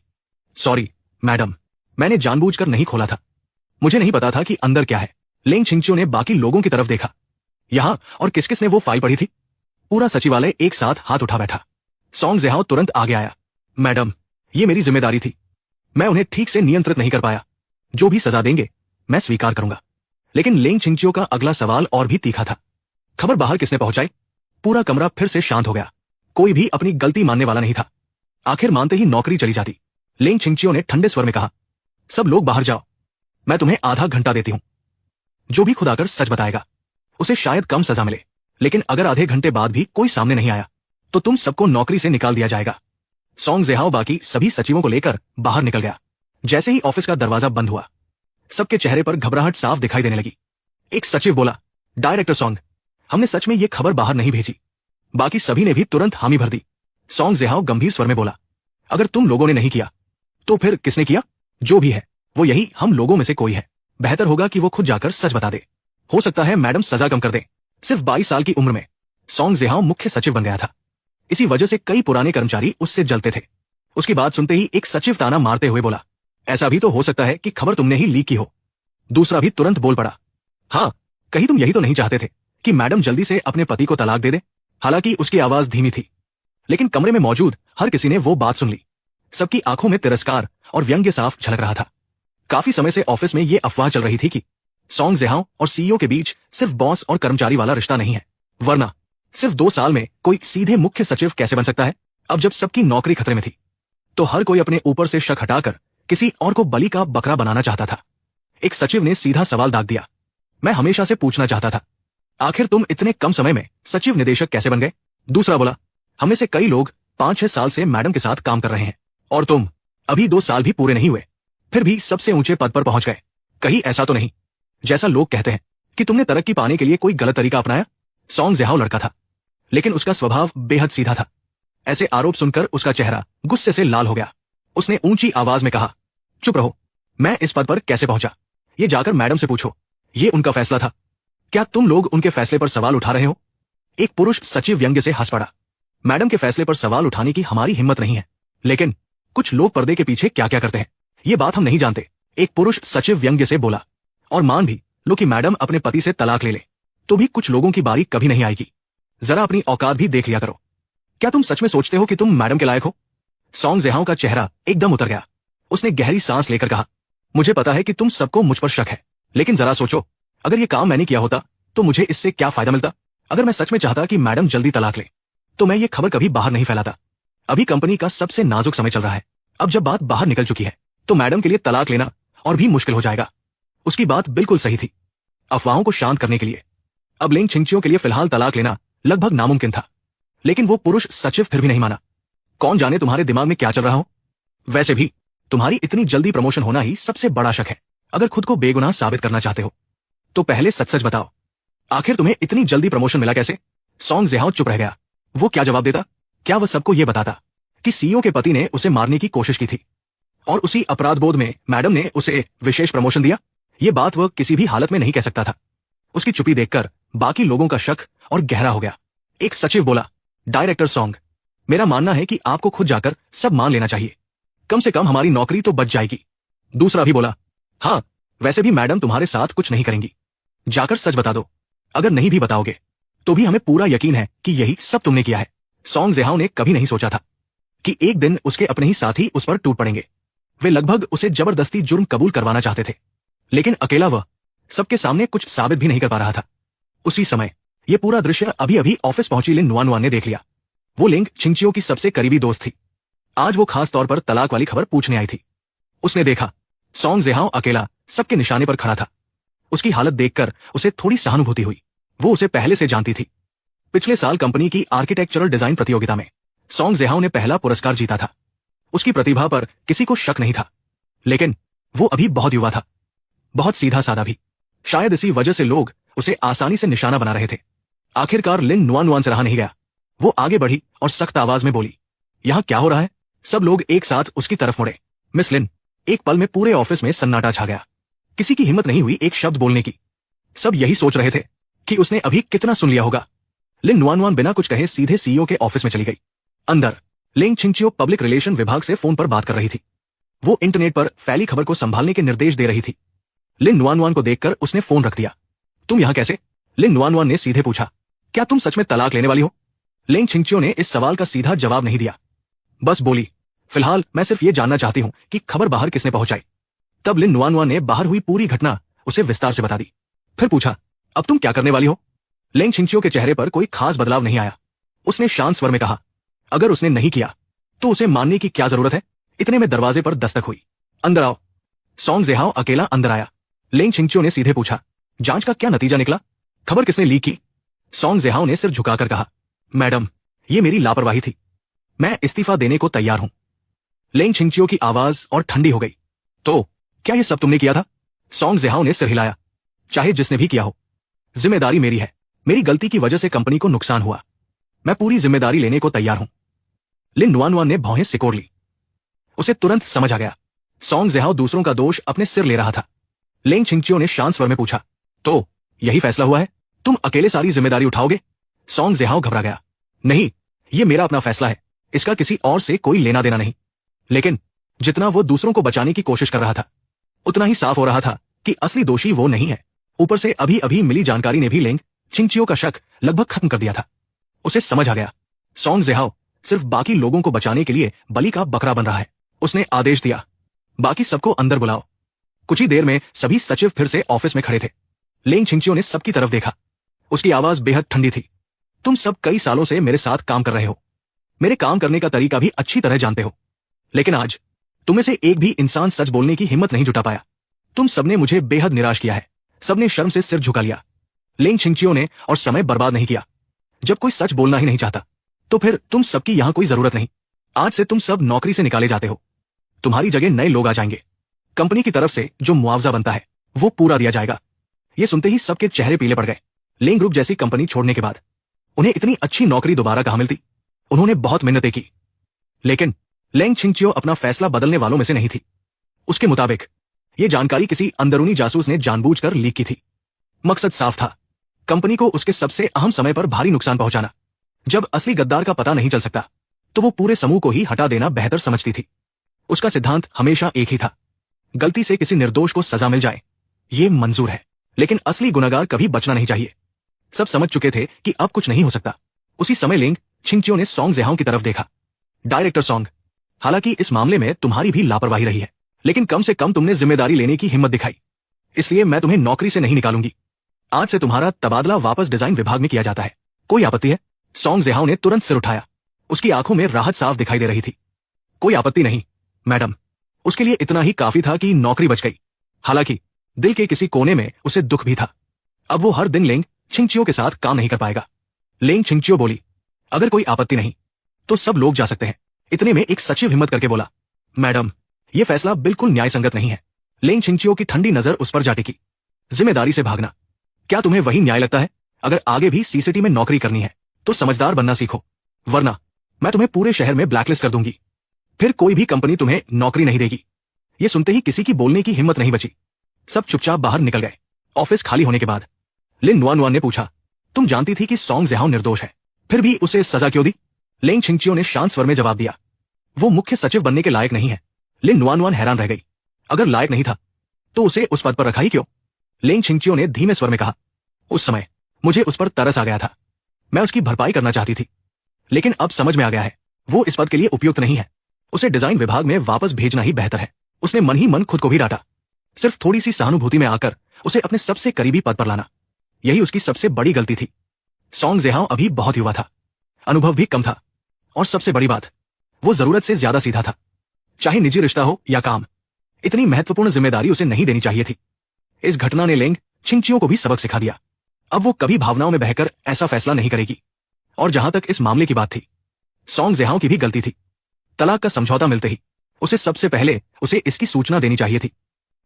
[SPEAKER 1] सॉरी मैडम, मैंने जानबूझकर नहीं खोला था। मुझे नहीं पता था कि अंदर क्या है। लेंग छिंगचियो ने बाकी लोगों की तरफ देखा। यहां और किस किस ने वो फाइल पढ़ी थी? पूरा सचिवालय एक साथ हाथ उठा बैठा। सॉन्ग जेहाओ तुरंत आगे आया। मैडम, ये मेरी जिम्मेदारी थी। मैं उन्हें ठीक से नियंत्रित नहीं कर पाया। जो भी सजा देंगे मैं स्वीकार करूंगा। लेकिन लेंग छिंगचियो का अगला सवाल और भी तीखा था। खबर बाहर किसने पहुंचाई? पूरा कमरा फिर से शांत हो गया। कोई भी अपनी गलती मानने वाला नहीं था। आखिर मानते ही नौकरी चली जाती। लेंग छिंगचियो ने ठंडे स्वर में कहा, सब लोग बाहर जाओ। मैं तुम्हें आधा घंटा देती हूं। जो भी खुद आकर सच बताएगा उसे शायद कम सजा मिले, लेकिन अगर आधे घंटे बाद भी कोई सामने नहीं आया तो तुम सबको नौकरी से निकाल दिया जाएगा। सॉन्ग जेहाओ बाकी सभी सचिवों को लेकर बाहर निकल गया। जैसे ही ऑफिस का दरवाजा बंद हुआ, सबके चेहरे पर घबराहट साफ दिखाई देने लगी। एक सचिव बोला, डायरेक्टर सॉन्ग, हमने सच में ये खबर बाहर नहीं भेजी। बाकी सभी ने भी तुरंत हामी भर दी। सॉन्ग जेहाओ गंभीर स्वर में बोला, अगर तुम लोगों ने नहीं किया तो फिर किसने किया? जो भी है वो यही हम लोगों में से कोई है। बेहतर होगा कि वो खुद जाकर सच बता दे। हो सकता है मैडम सजा कम कर दे। सिर्फ 22 साल की उम्र में सॉन्ग जेहाओ मुख्य सचिव बन गया था। इसी वजह से कई पुराने कर्मचारी उससे जलते थे। उसकी बात सुनते ही एक सचिव ताना मारते हुए बोला, ऐसा भी तो हो सकता है कि खबर तुमने ही लीक की हो। दूसरा भी तुरंत बोल पड़ा, हाँ, कहीं तुम यही तो नहीं चाहते थे कि मैडम जल्दी से अपने पति को तलाक दे दे? हालांकि उसकी आवाज धीमी थी, लेकिन कमरे में मौजूद हर किसी ने वो बात सुन ली। सबकी आंखों में तिरस्कार और व्यंग्य साफ झलक रहा था। काफी समय से ऑफिस में ये अफवाह चल रही थी कि सॉन्ग जेहाओ और सीईओ के बीच सिर्फ बॉस और कर्मचारी वाला रिश्ता नहीं है, वरना सिर्फ 2 साल में कोई सीधे मुख्य सचिव कैसे बन सकता है? अब जब सबकी नौकरी खतरे में थी तो हर कोई अपने ऊपर से शक हटाकर किसी और को बलि का बकरा बनाना चाहता था। एक सचिव ने सीधा सवाल दाग दिया, मैं हमेशा से पूछना चाहता था, आखिर तुम इतने कम समय में सचिव निदेशक कैसे बन गए? दूसरा बोला, हम में से कई लोग 5-6 साल से मैडम के साथ काम कर रहे हैं और तुम अभी 2 साल भी पूरे नहीं हुए, फिर भी सबसे ऊंचे पद पर पहुंच गए। कहीं ऐसा तो नहीं जैसा लोग कहते हैं कि तुमने तरक्की पाने के लिए कोई गलत तरीका अपनाया? सॉन्ग जेहाओ लड़का था, लेकिन उसका स्वभाव बेहद सीधा था। ऐसे आरोप सुनकर उसका चेहरा गुस्से से लाल हो गया। उसने ऊंची आवाज में कहा, चुप रहो, मैं इस पद पर कैसे पहुंचा ये जाकर मैडम से पूछो। ये उनका फैसला था। क्या तुम लोग उनके फैसले पर सवाल उठा रहे हो? एक पुरुष सचिव व्यंग्य से हंस पड़ा। मैडम के फैसले पर सवाल उठाने की हमारी हिम्मत नहीं है, लेकिन कुछ लोग पर्दे के पीछे क्या क्या करते हैं ये बात हम नहीं जानते। एक पुरुष सचिव व्यंग्य से बोला, और मान भी लो कि मैडम अपने पति से तलाक ले तो भी कुछ लोगों की बारी कभी नहीं आएगी। जरा अपनी औकात भी देख लिया करो। क्या तुम सच में सोचते हो कि तुम मैडम के लायक हो? सॉन्ग जेहाओ का चेहरा एकदम उतर गया। उसने गहरी सांस लेकर कहा, मुझे पता है कि तुम सबको मुझ पर शक है, लेकिन जरा सोचो, अगर ये काम मैंने किया होता तो मुझे इससे क्या फायदा मिलता? अगर मैं सच में चाहता कि मैडम जल्दी तलाक ले तो मैं ये खबर कभी बाहर नहीं फैलाता। अभी कंपनी का सबसे नाजुक समय चल रहा है। अब जब बात बाहर निकल चुकी है तो मैडम के लिए तलाक लेना और भी मुश्किल हो जाएगा। उसकी बात बिल्कुल सही थी। अफवाहों को शांत करने के लिए अब लेंग छिंगचियो के लिए फिलहाल तलाक लेना लगभग नामुमकिन था, लेकिन वो पुरुष सचिव फिर भी नहीं माना। कौन जाने तुम्हारे दिमाग में क्या चल रहा हो? वैसे भी तुम्हारी इतनी जल्दी प्रमोशन होना ही सबसे बड़ा शक है। अगर खुद को बेगुनाह साबित करना चाहते हो तो पहले सच सच बताओ, आखिर तुम्हें इतनी जल्दी प्रमोशन मिला कैसे? सॉन्ग जेहाओ चुप रह गया। वो क्या जवाब देता? क्या वह सबको यह बताता कि सीईओ के पति ने उसे मारने की कोशिश की थी और उसी अपराध बोध में मैडम ने उसे विशेष प्रमोशन दिया? ये बात वह किसी भी हालत में नहीं कह सकता था। उसकी चुप्पी देखकर बाकी लोगों का शक और गहरा हो गया। एक सचिव बोला, डायरेक्टर सॉन्ग, मेरा मानना है कि आपको खुद जाकर सब मान लेना चाहिए। कम से कम हमारी नौकरी तो बच जाएगी। दूसरा भी बोला, हाँ, वैसे भी मैडम तुम्हारे साथ कुछ नहीं करेंगी। जाकर सच बता दो। अगर नहीं भी बताओगे तो भी हमें पूरा यकीन है कि यही सब तुमने किया है। सॉन्ग जेहाओ ने कभी नहीं सोचा था कि एक दिन उसके अपने ही साथी उस पर टूट पड़ेंगे। वे लगभग उसे जबरदस्ती जुर्म कबूल करवाना चाहते थे, लेकिन अकेला वह सबके सामने कुछ साबित भी नहीं कर पा रहा था। उसी समय यह पूरा दृश्य अभी अभी ऑफिस पहुंची लिन नुआनुआन ने देख लिया। वो लिंग छिंगचियो की सबसे करीबी दोस्त थी। आज वो खास तौर पर तलाक वाली खबर पूछने आई थी। उसने देखा सॉन्ग जेहाओ अकेला सबके निशाने पर खड़ा था। उसकी हालत देखकर उसे थोड़ी सहानुभूति हुई। वो उसे पहले से जानती थी। पिछले साल कंपनी की आर्किटेक्चरल डिजाइन प्रतियोगिता में सॉन्ग जेहाओ ने पहला पुरस्कार जीता था। उसकी प्रतिभा पर किसी को शक नहीं था, लेकिन वो अभी बहुत युवा था, बहुत सीधा साधा भी। शायद इसी वजह से लोग उसे आसानी से निशाना बना रहे थे। आखिरकार लिन नुआनुआन से रहा नहीं गया। वो आगे बढ़ी और सख्त आवाज में बोली, यहां क्या हो रहा है? सब लोग एक साथ उसकी तरफ मुड़े। मिस लिन। एक पल में पूरे ऑफिस में सन्नाटा छा गया। किसी की हिम्मत नहीं हुई एक शब्द बोलने की। सब यही सोच रहे थे कि उसने अभी कितना सुन लिया होगा। लिन नुआनुआन बिना कुछ कहे सीधे सीईओ के ऑफिस में चली गई। अंदर लिंग छिंगचियो पब्लिक रिलेशन विभाग से फोन पर बात कर रही थी। वो इंटरनेट पर फैली खबर को संभालने के निर्देश दे रही थी। लिन नुआनुआन को देखकर उसने फोन रख दिया। तुम यहां कैसे? लिन नुआनुआन ने सीधे पूछा। क्या तुम सच में तलाक लेने वाली हो? लिंग छिंगचियो ने इस सवाल का सीधा जवाब नहीं दिया, बस बोली, फिलहाल मैं सिर्फ ये जानना चाहती हूं कि खबर बाहर किसने पहुंचाई। तब लिन नुआनुआन ने बाहर हुई पूरी घटना उसे विस्तार से बता दी। फिर पूछा, अब तुम क्या करने वाली हो? लिंग छिंगचियो के चेहरे पर कोई खास बदलाव नहीं आया। उसने शांत स्वर में कहा, अगर उसने नहीं किया तो उसे मानने की क्या जरूरत है? इतने में दरवाजे पर दस्तक हुई। अंदर आओ। सॉन्ग जेहाओ अकेला अंदर आया। लिंग छिंगचियो ने सीधे पूछा, जांच का क्या नतीजा निकला? खबर किसने लीक की? सॉन्ग जेहाओ ने सिर झुकाकर कहा, मैडम, ये मेरी लापरवाही थी। मैं इस्तीफा देने को तैयार हूं। लिंग छिंगचियो की आवाज और ठंडी हो गई। तो क्या ये सब तुमने किया था? सॉन्ग जेहाओ ने सिर हिलाया। चाहे जिसने भी किया हो, जिम्मेदारी मेरी है। मेरी गलती की वजह से कंपनी को नुकसान हुआ। मैं पूरी जिम्मेदारी लेने को तैयार हूं। लिन नुआनुआन ने भौहें सिकोड़ ली। उसे तुरंत समझ आ गया, सॉन्ग जेहाओ दूसरों का दोष अपने सिर ले रहा था। लिंग छिंगचियो ने शांत स्वर में पूछा, तो यही फैसला हुआ है? तुम अकेले सारी जिम्मेदारी उठाओगे? सॉन्ग जेहाओ घबरा गया। नहीं, ये मेरा अपना फैसला है। इसका किसी और से कोई लेना देना नहीं। लेकिन जितना वो दूसरों को बचाने की कोशिश कर रहा था, उतना ही साफ हो रहा था कि असली दोषी वो नहीं है। ऊपर से अभी अभी मिली जानकारी ने भी लिंग छिंगचियो का शक लगभग खत्म कर दिया था। उसे समझ आ गया, सॉन्ग जेहाओ सिर्फ बाकी लोगों को बचाने के लिए बलि का बकरा बन रहा है। उसने आदेश दिया, बाकी सबको अंदर बुलाओ। कुछ ही देर में सभी सचिव फिर से ऑफिस में खड़े थे। लिंग छिंगचियो ने सबकी तरफ देखा। उसकी आवाज बेहद ठंडी थी। तुम सब कई सालों से मेरे साथ काम कर रहे हो, मेरे काम करने का तरीका भी अच्छी तरह जानते हो, लेकिन आज तुम में से एक भी इंसान सच बोलने की हिम्मत नहीं जुटा पाया। तुम सबने मुझे बेहद निराश किया है। सबने शर्म से सिर झुका लिया। लिंग छिंगचियो ने और समय बर्बाद नहीं किया। जब कोई सच बोलना ही नहीं चाहता, तो फिर तुम सबकी यहां कोई जरूरत नहीं। आज से तुम सब नौकरी से निकाले जाते हो। तुम्हारी जगह नए लोग आ जाएंगे। कंपनी की तरफ से जो मुआवजा बनता है वो पूरा दिया जाएगा। ये सुनते ही सबके चेहरे पीले पड़ गए। लिंग ग्रुप जैसी कंपनी छोड़ने के बाद उन्हें इतनी अच्छी नौकरी दोबारा कहां मिलती? उन्होंने बहुत मेहनतें की, लेकिन लिंग छिंगचियो अपना फैसला बदलने वालों में से नहीं थी। उसके मुताबिक यह जानकारी किसी अंदरूनी जासूस ने जानबूझकर लीक की थी। मकसद साफ था, कंपनी को उसके सबसे अहम समय पर भारी नुकसान पहुंचाना। जब असली गद्दार का पता नहीं चल सकता, तो वो पूरे समूह को ही हटा देना बेहतर समझती थी। उसका सिद्धांत हमेशा एक ही था, गलती से किसी निर्दोष को सजा मिल जाए ये मंजूर है, लेकिन असली गुनहगार कभी बचना नहीं चाहिए। सब समझ चुके थे कि अब कुछ नहीं हो सकता। उसी समय लिंग छिंगचियो ने सॉन्ग जेहाओ की तरफ देखा। डायरेक्टर सॉन्ग, हालांकि इस मामले में तुम्हारी भी लापरवाही रही है, लेकिन कम से कम तुमने जिम्मेदारी लेने की हिम्मत दिखाई, इसलिए मैं तुम्हें नौकरी से नहीं निकालूंगी। आज से तुम्हारा तबादला वापस डिजाइन विभाग में किया जाता है। कोई आपत्ति है? सॉन्ग जेहाओ ने तुरंत सिर उठाया। उसकी आंखों में राहत साफ दिखाई दे रही थी। कोई आपत्ति नहीं मैडम। उसके लिए इतना ही काफी था कि नौकरी बच गई। हालांकि दिल के किसी कोने में उसे दुख भी था। अब वो हर दिन लिंग छिंगचियो के साथ काम नहीं कर पाएगा। लिंग छिंगचियो बोली, अगर कोई आपत्ति नहीं तो सब लोग जा सकते हैं। इतने में एक सचिव हिम्मत करके बोला, मैडम, यह फैसला बिल्कुल न्याय संगत नहीं है। लिंग छिंगचियो की ठंडी नजर उस पर जा टिकी। जिम्मेदारी से भागना, क्या तुम्हें वही न्याय लगता है? अगर आगे भी सीसीटी में नौकरी करनी है तो समझदार बनना सीखो, वरना मैं तुम्हें पूरे शहर में ब्लैकलिस्ट कर दूंगी। फिर कोई भी कंपनी तुम्हें नौकरी नहीं देगी। ये सुनते ही किसी की बोलने की हिम्मत नहीं बची। सब चुपचाप बाहर निकल गए। ऑफिस खाली होने के बाद लिन नुआनुआन ने पूछा, तुम जानती थी कि सॉन्ग जेहाओ निर्दोष है, फिर भी उसे सजा क्यों दी? लिंग छिंगचियो ने शांत स्वर में जवाब दिया, वो मुख्य सचिव बनने के लायक नहीं है। लिन नुआनुआन हैरान रह गई। अगर लायक नहीं था तो उसे उस पद पर रखा ही क्यों? लिंग छिंगचियो ने धीमे स्वर में कहा, उस समय मुझे उस पर तरस आ गया था। मैं उसकी भरपाई करना चाहती थी, लेकिन अब समझ में आ गया है वो इस पद के लिए उपयुक्त नहीं है। उसे डिजाइन विभाग में वापस भेजना ही बेहतर है। उसने मन ही मन खुद को भी डांटा। सिर्फ थोड़ी सी सहानुभूति में आकर उसे अपने सबसे करीबी पद पर लाना, यही उसकी सबसे बड़ी गलती थी। सोंग जेहाओ अभी बहुत युवा था, अनुभव भी कम था, और सबसे बड़ी बात, वो जरूरत से ज्यादा सीधा था। चाहे निजी रिश्ता हो या काम, इतनी महत्वपूर्ण जिम्मेदारी उसे नहीं देनी चाहिए थी। इस घटना ने लेंग छिंगचियो को भी सबक सिखा दिया। अब वो कभी भावनाओं में बहकर ऐसा फैसला नहीं करेगी। और जहां तक इस मामले की बात थी, सोंग जेहाओ की भी गलती थी। तलाक का समझौता मिलते ही उसे सबसे पहले उसे इसकी सूचना देनी चाहिए थी,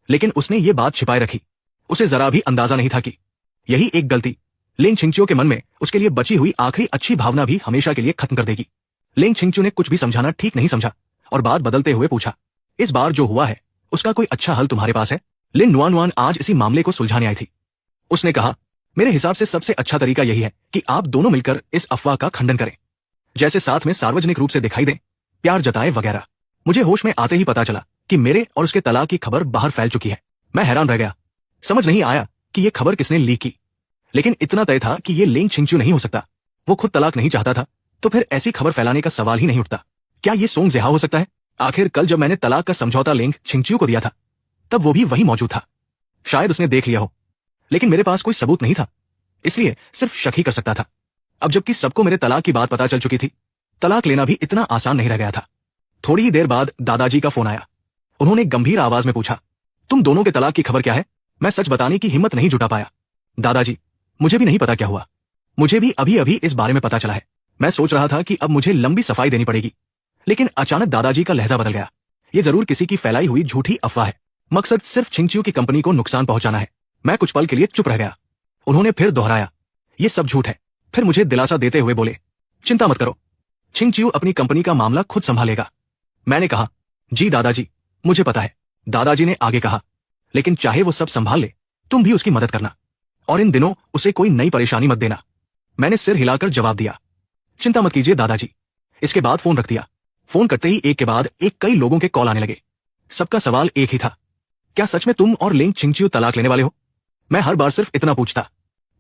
[SPEAKER 1] लेकिन उसने ये बात छिपाए रखी। उसे जरा भी अंदाजा नहीं था कि यही एक गलती लेंग छिंगचियो के मन में उसके लिए बची हुई आखिरी अच्छी भावना भी हमेशा के लिए खत्म कर देगी। लेंग छिंगचियो ने कुछ भी समझाना ठीक नहीं समझा और बात बदलते हुए पूछा, इस बार जो हुआ है उसका कोई अच्छा हल तुम्हारे पास है? लिन नुआन आज इसी मामले को सुलझाने आई थी। उसने कहा, मेरे हिसाब से सबसे अच्छा तरीका यही है कि आप दोनों मिलकर इस अफवाह का खंडन करें, जैसे साथ में सार्वजनिक रूप से दिखाई दें, प्यार जताए वगैरह। मुझे होश में आते ही पता चला कि मेरे और उसके तलाक की खबर बाहर फैल चुकी है। मैं हैरान रह गया, समझ नहीं आया कि यह खबर किसने लीक की, लेकिन इतना तय था कि यह लेंग छिंगचियो नहीं हो सकता। वो खुद तलाक नहीं चाहता था, तो फिर ऐसी खबर फैलाने का सवाल ही नहीं उठता। क्या ये सोंग जेहाओ हो सकता है? आखिर कल जब मैंने तलाक का समझौता लेंग छिंगचियो को दिया था, तब वो भी वहीं मौजूद था। शायद उसने देख लिया हो, लेकिन मेरे पास कोई सबूत नहीं था, इसलिए सिर्फ शक ही कर सकता था। अब जबकि सबको मेरे तलाक की बात पता चल चुकी थी, तलाक लेना भी इतना आसान नहीं रह गया था। थोड़ी ही देर बाद दादाजी का फोन आया। उन्होंने गंभीर आवाज में पूछा, तुम दोनों के तलाक की खबर क्या है? मैं सच बताने की हिम्मत नहीं जुटा पाया। दादाजी, मुझे भी नहीं पता क्या हुआ। मुझे भी अभी अभी इस बारे में पता चला है। मैं सोच रहा था कि अब मुझे लंबी सफाई देनी पड़ेगी, लेकिन अचानक दादाजी का लहजा बदल गया। ये जरूर किसी की फैलाई हुई झूठी अफवाह है। मकसद सिर्फ छिंगचियो की कंपनी को नुकसान पहुंचाना है। मैं कुछ पल के लिए चुप रह गया। उन्होंने फिर दोहराया, ये सब झूठ है। फिर मुझे दिलासा देते हुए बोले, चिंता मत करो, छिंगचियो अपनी कंपनी का मामला खुद संभालेगा। मैंने कहा, जी दादाजी, मुझे पता है। दादाजी ने आगे कहा, लेकिन चाहे वो सब संभाल ले, तुम भी उसकी मदद करना, और इन दिनों उसे कोई नई परेशानी मत देना। मैंने सिर हिलाकर जवाब दिया, चिंता मत कीजिए दादाजी। इसके बाद फोन रख दिया। फोन करते ही एक के बाद एक कई लोगों के कॉल आने लगे। सबका सवाल एक ही था, क्या सच में तुम और लेंग छिंगचियो तलाक लेने वाले हो? मैं हर बार सिर्फ इतना पूछता,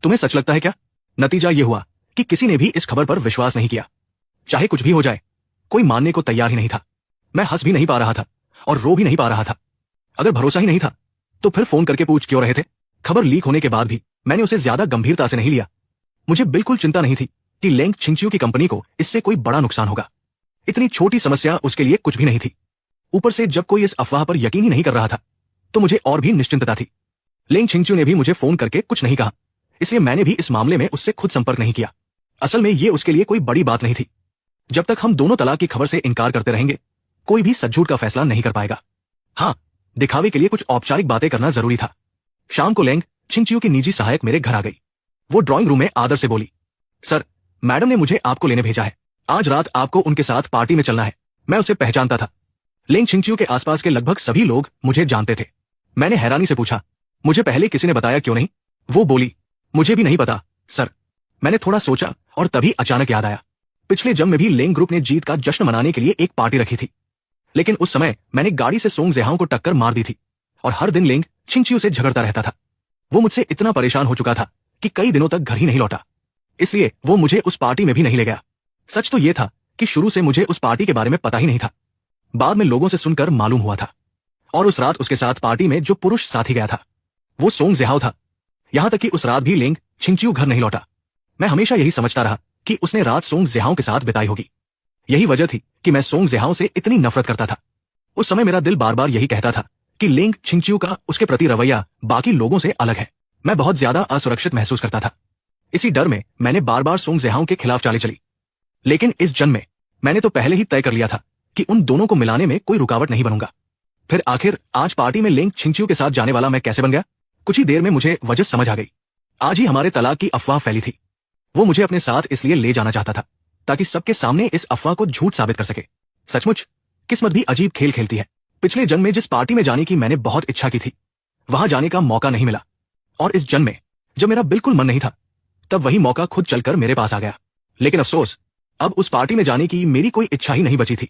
[SPEAKER 1] तुम्हें सच लगता है क्या? नतीजा ये हुआ कि किसी ने भी इस खबर पर विश्वास नहीं किया। चाहे कुछ भी हो जाए, कोई मानने को तैयार ही नहीं था। मैं हंस भी नहीं पा रहा था और रो भी नहीं पा रहा था। अगर भरोसा ही नहीं था, तो फिर फोन करके पूछ क्यों रहे थे? खबर लीक होने के बाद भी मैंने उसे ज्यादा गंभीरता से नहीं लिया। मुझे बिल्कुल चिंता नहीं थी कि लेंग छिंगचियो की कंपनी को इससे कोई बड़ा नुकसान होगा। इतनी छोटी समस्या उसके लिए कुछ भी नहीं थी। ऊपर से जब कोई इस अफवाह पर यकीन ही नहीं कर रहा था, तो मुझे और भी निश्चिंतता थी। लेंग छिंगचियो ने भी मुझे फोन करके कुछ नहीं कहा, इसलिए मैंने भी इस मामले में उससे खुद संपर्क नहीं किया। असल में ये उसके लिए कोई बड़ी बात नहीं थी। जब तक हम दोनों तलाक की खबर से इनकार करते रहेंगे, कोई भी सच झूठ का फैसला नहीं कर पाएगा। हाँ, दिखावे के लिए कुछ औपचारिक बातें करना जरूरी था। शाम को लेंग छिंगचियो की निजी सहायक मेरे घर आ गई। वो ड्राइंग रूम में आदर से बोली, सर, मैडम ने मुझे आपको लेने भेजा है। आज रात आपको उनके साथ पार्टी में चलना है। मैं उसे पहचानता था। लेंग छिंगचियो के आसपास के लगभग सभी लोग मुझे जानते थे। मैंने हैरानी से पूछा, मुझे पहले किसी ने बताया क्यों नहीं? वो बोली, मुझे भी नहीं पता सर। मैंने थोड़ा सोचा और तभी अचानक याद आया, पिछले जम में भी लेंग ग्रुप ने जीत का जश्न मनाने के लिए एक पार्टी रखी थी, लेकिन उस समय मैंने गाड़ी से सोंग जेहाओ को टक्कर मार दी थी और हर दिन लेंग छिंगचियो से झगड़ता रहता था। वो मुझसे इतना परेशान हो चुका था कि कई दिनों तक घर ही नहीं लौटा, इसलिए वो मुझे उस पार्टी में भी नहीं ले गया। सच तो यह था कि शुरू से मुझे उस पार्टी के बारे में पता ही नहीं था। बाद में लोगों से सुनकर मालूम हुआ था। और उस रात उसके साथ पार्टी में जो पुरुष साथी गया था, वो सोंग जेहाओ था। यहां तक कि उस रात भी लेंग छिंगचियो घर नहीं लौटा। मैं हमेशा यही समझता रहा कि उसने रात सोंग जेहाओ के साथ बिताई होगी। यही वजह थी कि मैं सोंग जेहाओ से इतनी नफरत करता था। उस समय मेरा दिल बार बार यही कहता था कि लेंग छिंगचियो का उसके प्रति रवैया बाकी लोगों से अलग है। मैं बहुत ज्यादा असुरक्षित महसूस करता था। इसी डर में मैंने बार बार सोंग जेहाओ के खिलाफ चालें चली। लेकिन इस जन्म में मैंने तो पहले ही तय कर लिया था कि उन दोनों को मिलाने में कोई रुकावट नहीं बनूंगा। फिर आखिर आज पार्टी में लेंग छिंगचियो के साथ जाने वाला मैं कैसे बन गया? कुछ ही देर में मुझे वजह समझ आ गई। आज ही हमारे तलाक की अफवाह फैली थी। वो मुझे अपने साथ इसलिए ले जाना चाहता था ताकि सबके सामने इस अफवाह को झूठ साबित कर सके। सचमुच किस्मत भी अजीब खेल खेलती है। पिछले जन्म में जिस पार्टी में जाने की मैंने बहुत इच्छा की थी, वहां जाने का मौका नहीं मिला, और इस जन्म में जब मेरा बिल्कुल मन नहीं था, तब वही मौका खुद चलकर मेरे पास आ गया। लेकिन अफसोस, अब उस पार्टी में जाने की मेरी कोई इच्छा ही नहीं बची थी।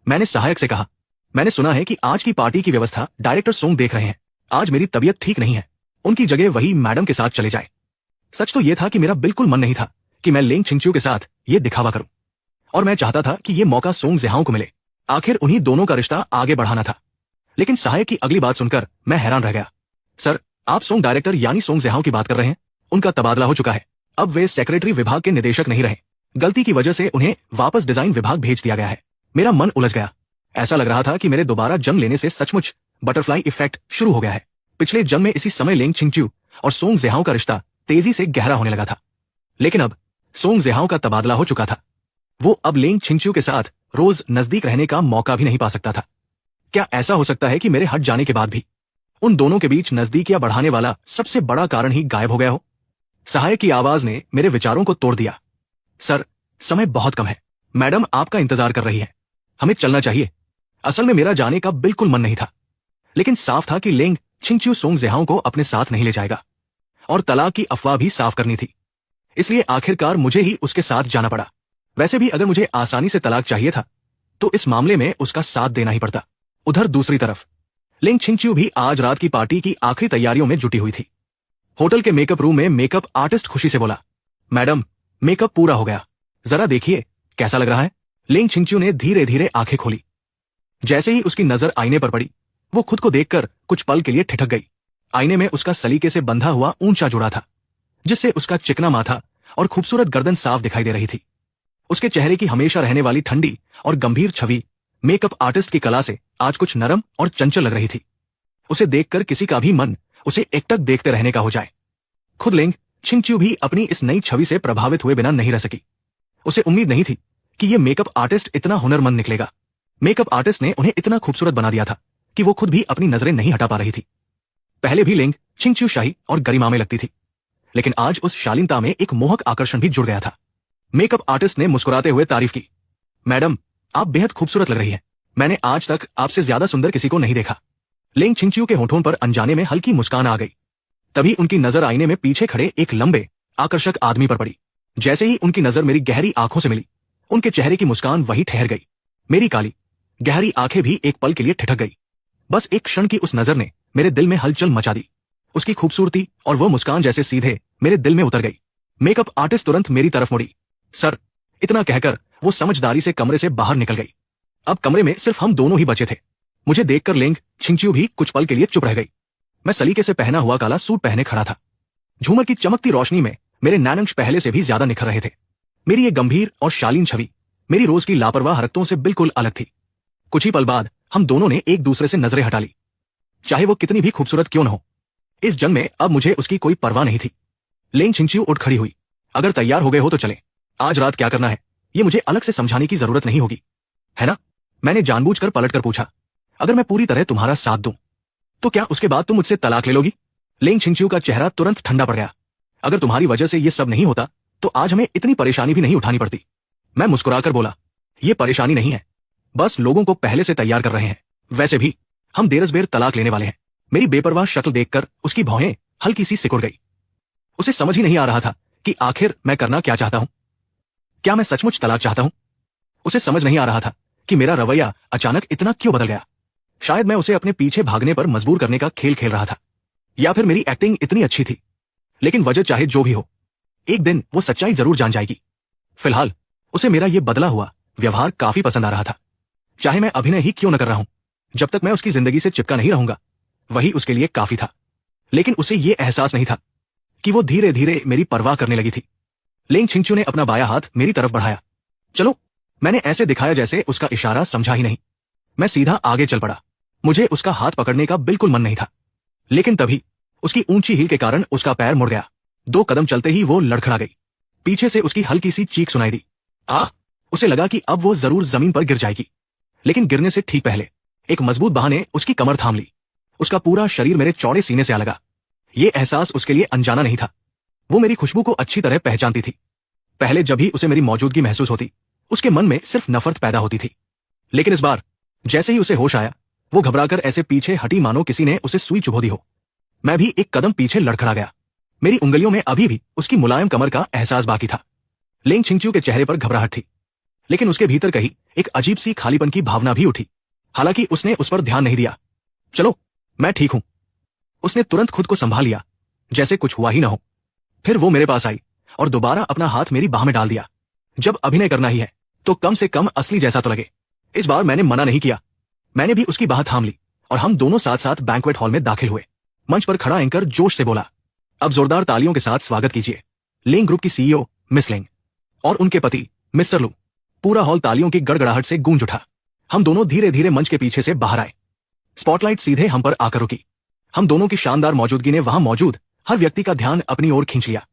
[SPEAKER 1] मैंने सहायक से कहा, मैंने सुना है कि आज की पार्टी की व्यवस्था डायरेक्टर सोंग देख रहे हैं। आज मेरी तबीयत ठीक नहीं है, उनकी जगह वही मैडम के साथ चले जाए। सच तो यह था कि मेरा बिल्कुल मन नहीं था कि मैं लेंग छिंगचियो के साथ ये दिखावा करूं, और मैं चाहता था कि ये मौका सोंग ज़िहाओं को मिले। आखिर उन्हीं दोनों का रिश्ता आगे बढ़ाना था। लेकिन सहायक की अगली बात सुनकर मैं हैरान रह गया। सर, आप सोंग डायरेक्टर यानी सोंग ज़िहाओं की बात कर रहे हैं? उनका तबादला हो चुका है। अब वे सेक्रेटरी विभाग के निदेशक नहीं रहे। गलती की वजह से उन्हें वापस डिजाइन विभाग भेज दिया गया है। मेरा मन उलझ गया। ऐसा लग रहा था कि मेरे दोबारा जन्म लेने से सचमुच बटरफ्लाई इफेक्ट शुरू हो गया है। पिछले जन्म में इसी समय लेंग छिंगच्यू और सोंग ज़िहाओं का रिश्ता तेजी से गहरा होने लगा था। लेकिन अब सोंग ज़िहाओं का तबादला हो चुका था। वो अब लेंग छिंगच्यू के साथ रोज नजदीक रहने का मौका भी नहीं पा सकता था। क्या ऐसा हो सकता है कि मेरे हट जाने के बाद भी उन दोनों के बीच नजदीकियां बढ़ाने वाला सबसे बड़ा कारण ही गायब हो गया हो? सहायक की आवाज ने मेरे विचारों को तोड़ दिया। सर, समय बहुत कम है। मैडम आपका इंतजार कर रही है। हमें चलना चाहिए। असल में मेरा जाने का बिल्कुल मन नहीं था, लेकिन साफ था कि लेंग छिंगच्यू सोंग ज़िहाओं को अपने साथ नहीं ले जाएगा और तलाक की अफवाह भी साफ करनी थी। इसलिए आखिरकार मुझे ही उसके साथ जाना पड़ा। वैसे भी अगर मुझे आसानी से तलाक चाहिए था तो इस मामले में उसका साथ देना ही पड़ता। उधर दूसरी तरफ लेंग छिंगच्यू भी आज रात की पार्टी की आखिरी तैयारियों में जुटी हुई थी। होटल के मेकअप रूम में मेकअप आर्टिस्ट खुशी से बोला, मैडम, मेकअप पूरा हो गया, जरा देखिए कैसा लग रहा है। लेंग छिंगच्यू ने धीरे धीरे आंखें खोली। जैसे ही उसकी नजर आईने पर पड़ी, वो खुद को देखकर कुछ पल के लिए ठिठक गई। आईने में उसका सलीके से बंधा हुआ ऊंचा जोड़ा था, जिससे उसका चिकना माथा और खूबसूरत गर्दन साफ दिखाई दे रही थी। उसके चेहरे की हमेशा रहने वाली ठंडी और गंभीर छवि मेकअप आर्टिस्ट की कला से आज कुछ नरम और चंचल लग रही थी। उसे देखकर किसी का भी मन उसे एकटक देखते रहने का हो जाए। खुद लेंग छिंगच्यू भी अपनी इस नई छवि से प्रभावित हुए बिना नहीं रह सकी। उसे उम्मीद नहीं थी कि ये मेकअप आर्टिस्ट इतना हुनरमंद निकलेगा। मेकअप आर्टिस्ट ने उन्हें इतना खूबसूरत बना दिया था कि वो खुद भी अपनी नजरें नहीं हटा पा रही थी। पहले भी लेंग छिंगच्यू शाही और गरिमा में लगती थी, लेकिन आज उस शालीनता में एक मोहक आकर्षण भी जुड़ गया था। मेकअप आर्टिस्ट ने मुस्कुराते हुए तारीफ की, मैडम, आप बेहद खूबसूरत लग रही हैं। मैंने आज तक आपसे ज्यादा सुंदर किसी को नहीं देखा। लेंग छिंगच्यू के होठों पर अनजाने में हल्की मुस्कान आ गई। तभी उनकी नजर आईने में पीछे खड़े एक लंबे आकर्षक आदमी पर पड़ी। जैसे ही उनकी नजर मेरी गहरी आंखों से मिली, उनके चेहरे की मुस्कान वहीं ठहर गई। मेरी काली गहरी आंखें भी एक पल के लिए ठिठक गई। बस एक क्षण की उस नजर ने मेरे दिल में हलचल मचा दी। उसकी खूबसूरती और वह मुस्कान जैसे सीधे मेरे दिल में उतर गई। मेकअप आर्टिस्ट तुरंत मेरी तरफ मुड़ी। सर, इतना कहकर वो समझदारी से कमरे से बाहर निकल गई। अब कमरे में सिर्फ हम दोनों ही बचे थे। मुझे देखकर लेंग छिंगच्यू भी कुछ पल के लिए चुप रह गई। मैं सलीके से पहना हुआ काला सूट पहने खड़ा था। झूमर की चमकती रोशनी में मेरे नैनंश पहले से भी ज्यादा निखर रहे थे। मेरी ये गंभीर और शालीन छवि मेरी रोज की लापरवाह हरकतों से बिल्कुल अलग थी। कुछ ही पल बाद हम दोनों ने एक दूसरे से नजरें हटा ली। चाहे वो कितनी भी खूबसूरत क्यों न हो, इस जन्म में अब मुझे उसकी कोई परवाह नहीं थी। लेंग छिंगच्यू उठ खड़ी हुई। अगर तैयार हो गए हो तो चलें। आज रात क्या करना है ये मुझे अलग से समझाने की जरूरत नहीं होगी, है ना? मैंने जानबूझकर पलटकर पूछा। अगर मैं पूरी तरह तुम्हारा साथ दूं तो क्या उसके बाद तुम मुझसे तलाक ले लोगी? लेंग छिंगच्यू का चेहरा तुरंत ठंडा पड़ गया। अगर तुम्हारी वजह से ये सब नहीं होता तो आज हमें इतनी परेशानी भी नहीं उठानी पड़ती। मैं मुस्कुराकर बोला, ये परेशानी नहीं है, बस लोगों को पहले से तैयार कर रहे हैं। वैसे भी हम देरसबेर तलाक लेने वाले हैं। मेरी बेपरवाह शक्ल देखकर उसकी भौहें हल्की सी सिकुड़ गई। उसे समझ ही नहीं आ रहा था कि आखिर मैं करना क्या चाहता हूं। क्या मैं सचमुच तलाक चाहता हूं? उसे समझ नहीं आ रहा था कि मेरा रवैया अचानक इतना क्यों बदल गया। शायद मैं उसे अपने पीछे भागने पर मजबूर करने का खेल खेल रहा था, या फिर मेरी एक्टिंग इतनी अच्छी थी। लेकिन वजह चाहे जो भी हो, एक दिन वो सच्चाई जरूर जान जाएगी। फिलहाल उसे मेरा ये बदला हुआ व्यवहार काफी पसंद आ रहा था। चाहे मैं अभिनय ही क्यों न कर रहा हूं, जब तक मैं उसकी जिंदगी से चिपका नहीं रहूंगा वही उसके लिए काफी था। लेकिन उसे ये एहसास नहीं था कि वो धीरे धीरे मेरी परवाह करने लगी थी। लेंग छिंगच्यू ने अपना बायां हाथ मेरी तरफ बढ़ाया। चलो। मैंने ऐसे दिखाया जैसे उसका इशारा समझा ही नहीं। मैं सीधा आगे चल पड़ा। मुझे उसका हाथ पकड़ने का बिल्कुल मन नहीं था, लेकिन तभी उसकी ऊंची हील के कारण उसका पैर मुड़ गया। 2 कदम चलते ही वो लड़खड़ा गई। पीछे से उसकी हल्की सी चीख सुनाई दी। उसे लगा कि अब वो जरूर जमीन पर गिर जाएगी, लेकिन गिरने से ठीक पहले एक मजबूत बाह ने उसकी कमर थाम ली। उसका पूरा शरीर मेरे चौड़े सीने से आ लगा। ये एहसास उसके लिए अनजाना नहीं था। वो मेरी खुशबू को अच्छी तरह पहचानती थी। पहले जब भी उसे मेरी मौजूदगी महसूस होती, उसके मन में सिर्फ नफरत पैदा होती थी। लेकिन इस बार जैसे ही उसे होश आया, वो घबराकर ऐसे पीछे हटी मानो किसी ने उसे सुई चुभो दी हो। मैं भी एक कदम पीछे लड़खड़ा गया। मेरी उंगलियों में अभी भी उसकी मुलायम कमर का एहसास बाकी था। लेंग छिंगच्यू के चेहरे पर घबराहट थी, लेकिन उसके भीतर कहीं एक अजीब सी खालीपन की भावना भी उठी। हालांकि उसने उस पर ध्यान नहीं दिया। चलो, मैं ठीक हूं। उसने तुरंत खुद को संभाल लिया, जैसे कुछ हुआ ही ना हो। फिर वो मेरे पास आई और दोबारा अपना हाथ मेरी बाह में डाल दिया। जब अभिनय करना ही है तो कम से कम असली जैसा तो लगे। इस बार मैंने मना नहीं किया। मैंने भी उसकी बात थाम ली और हम दोनों साथ साथ बैंक्वेट हॉल में दाखिल हुए। मंच पर खड़ा एंकर जोश से बोला, अब जोरदार तालियों के साथ स्वागत कीजिए लेंग ग्रुप की सीईओ मिस लेंग और उनके पति मिस्टर लू। पूरा हॉल तालियों की गड़गड़ाहट से गूंज उठा। हम दोनों धीरे धीरे मंच के पीछे से बाहर आए। स्पॉटलाइट सीधे हम पर आकर रुकी। हम दोनों की शानदार मौजूदगी ने वहां मौजूद हर व्यक्ति का ध्यान अपनी ओर खींच लिया।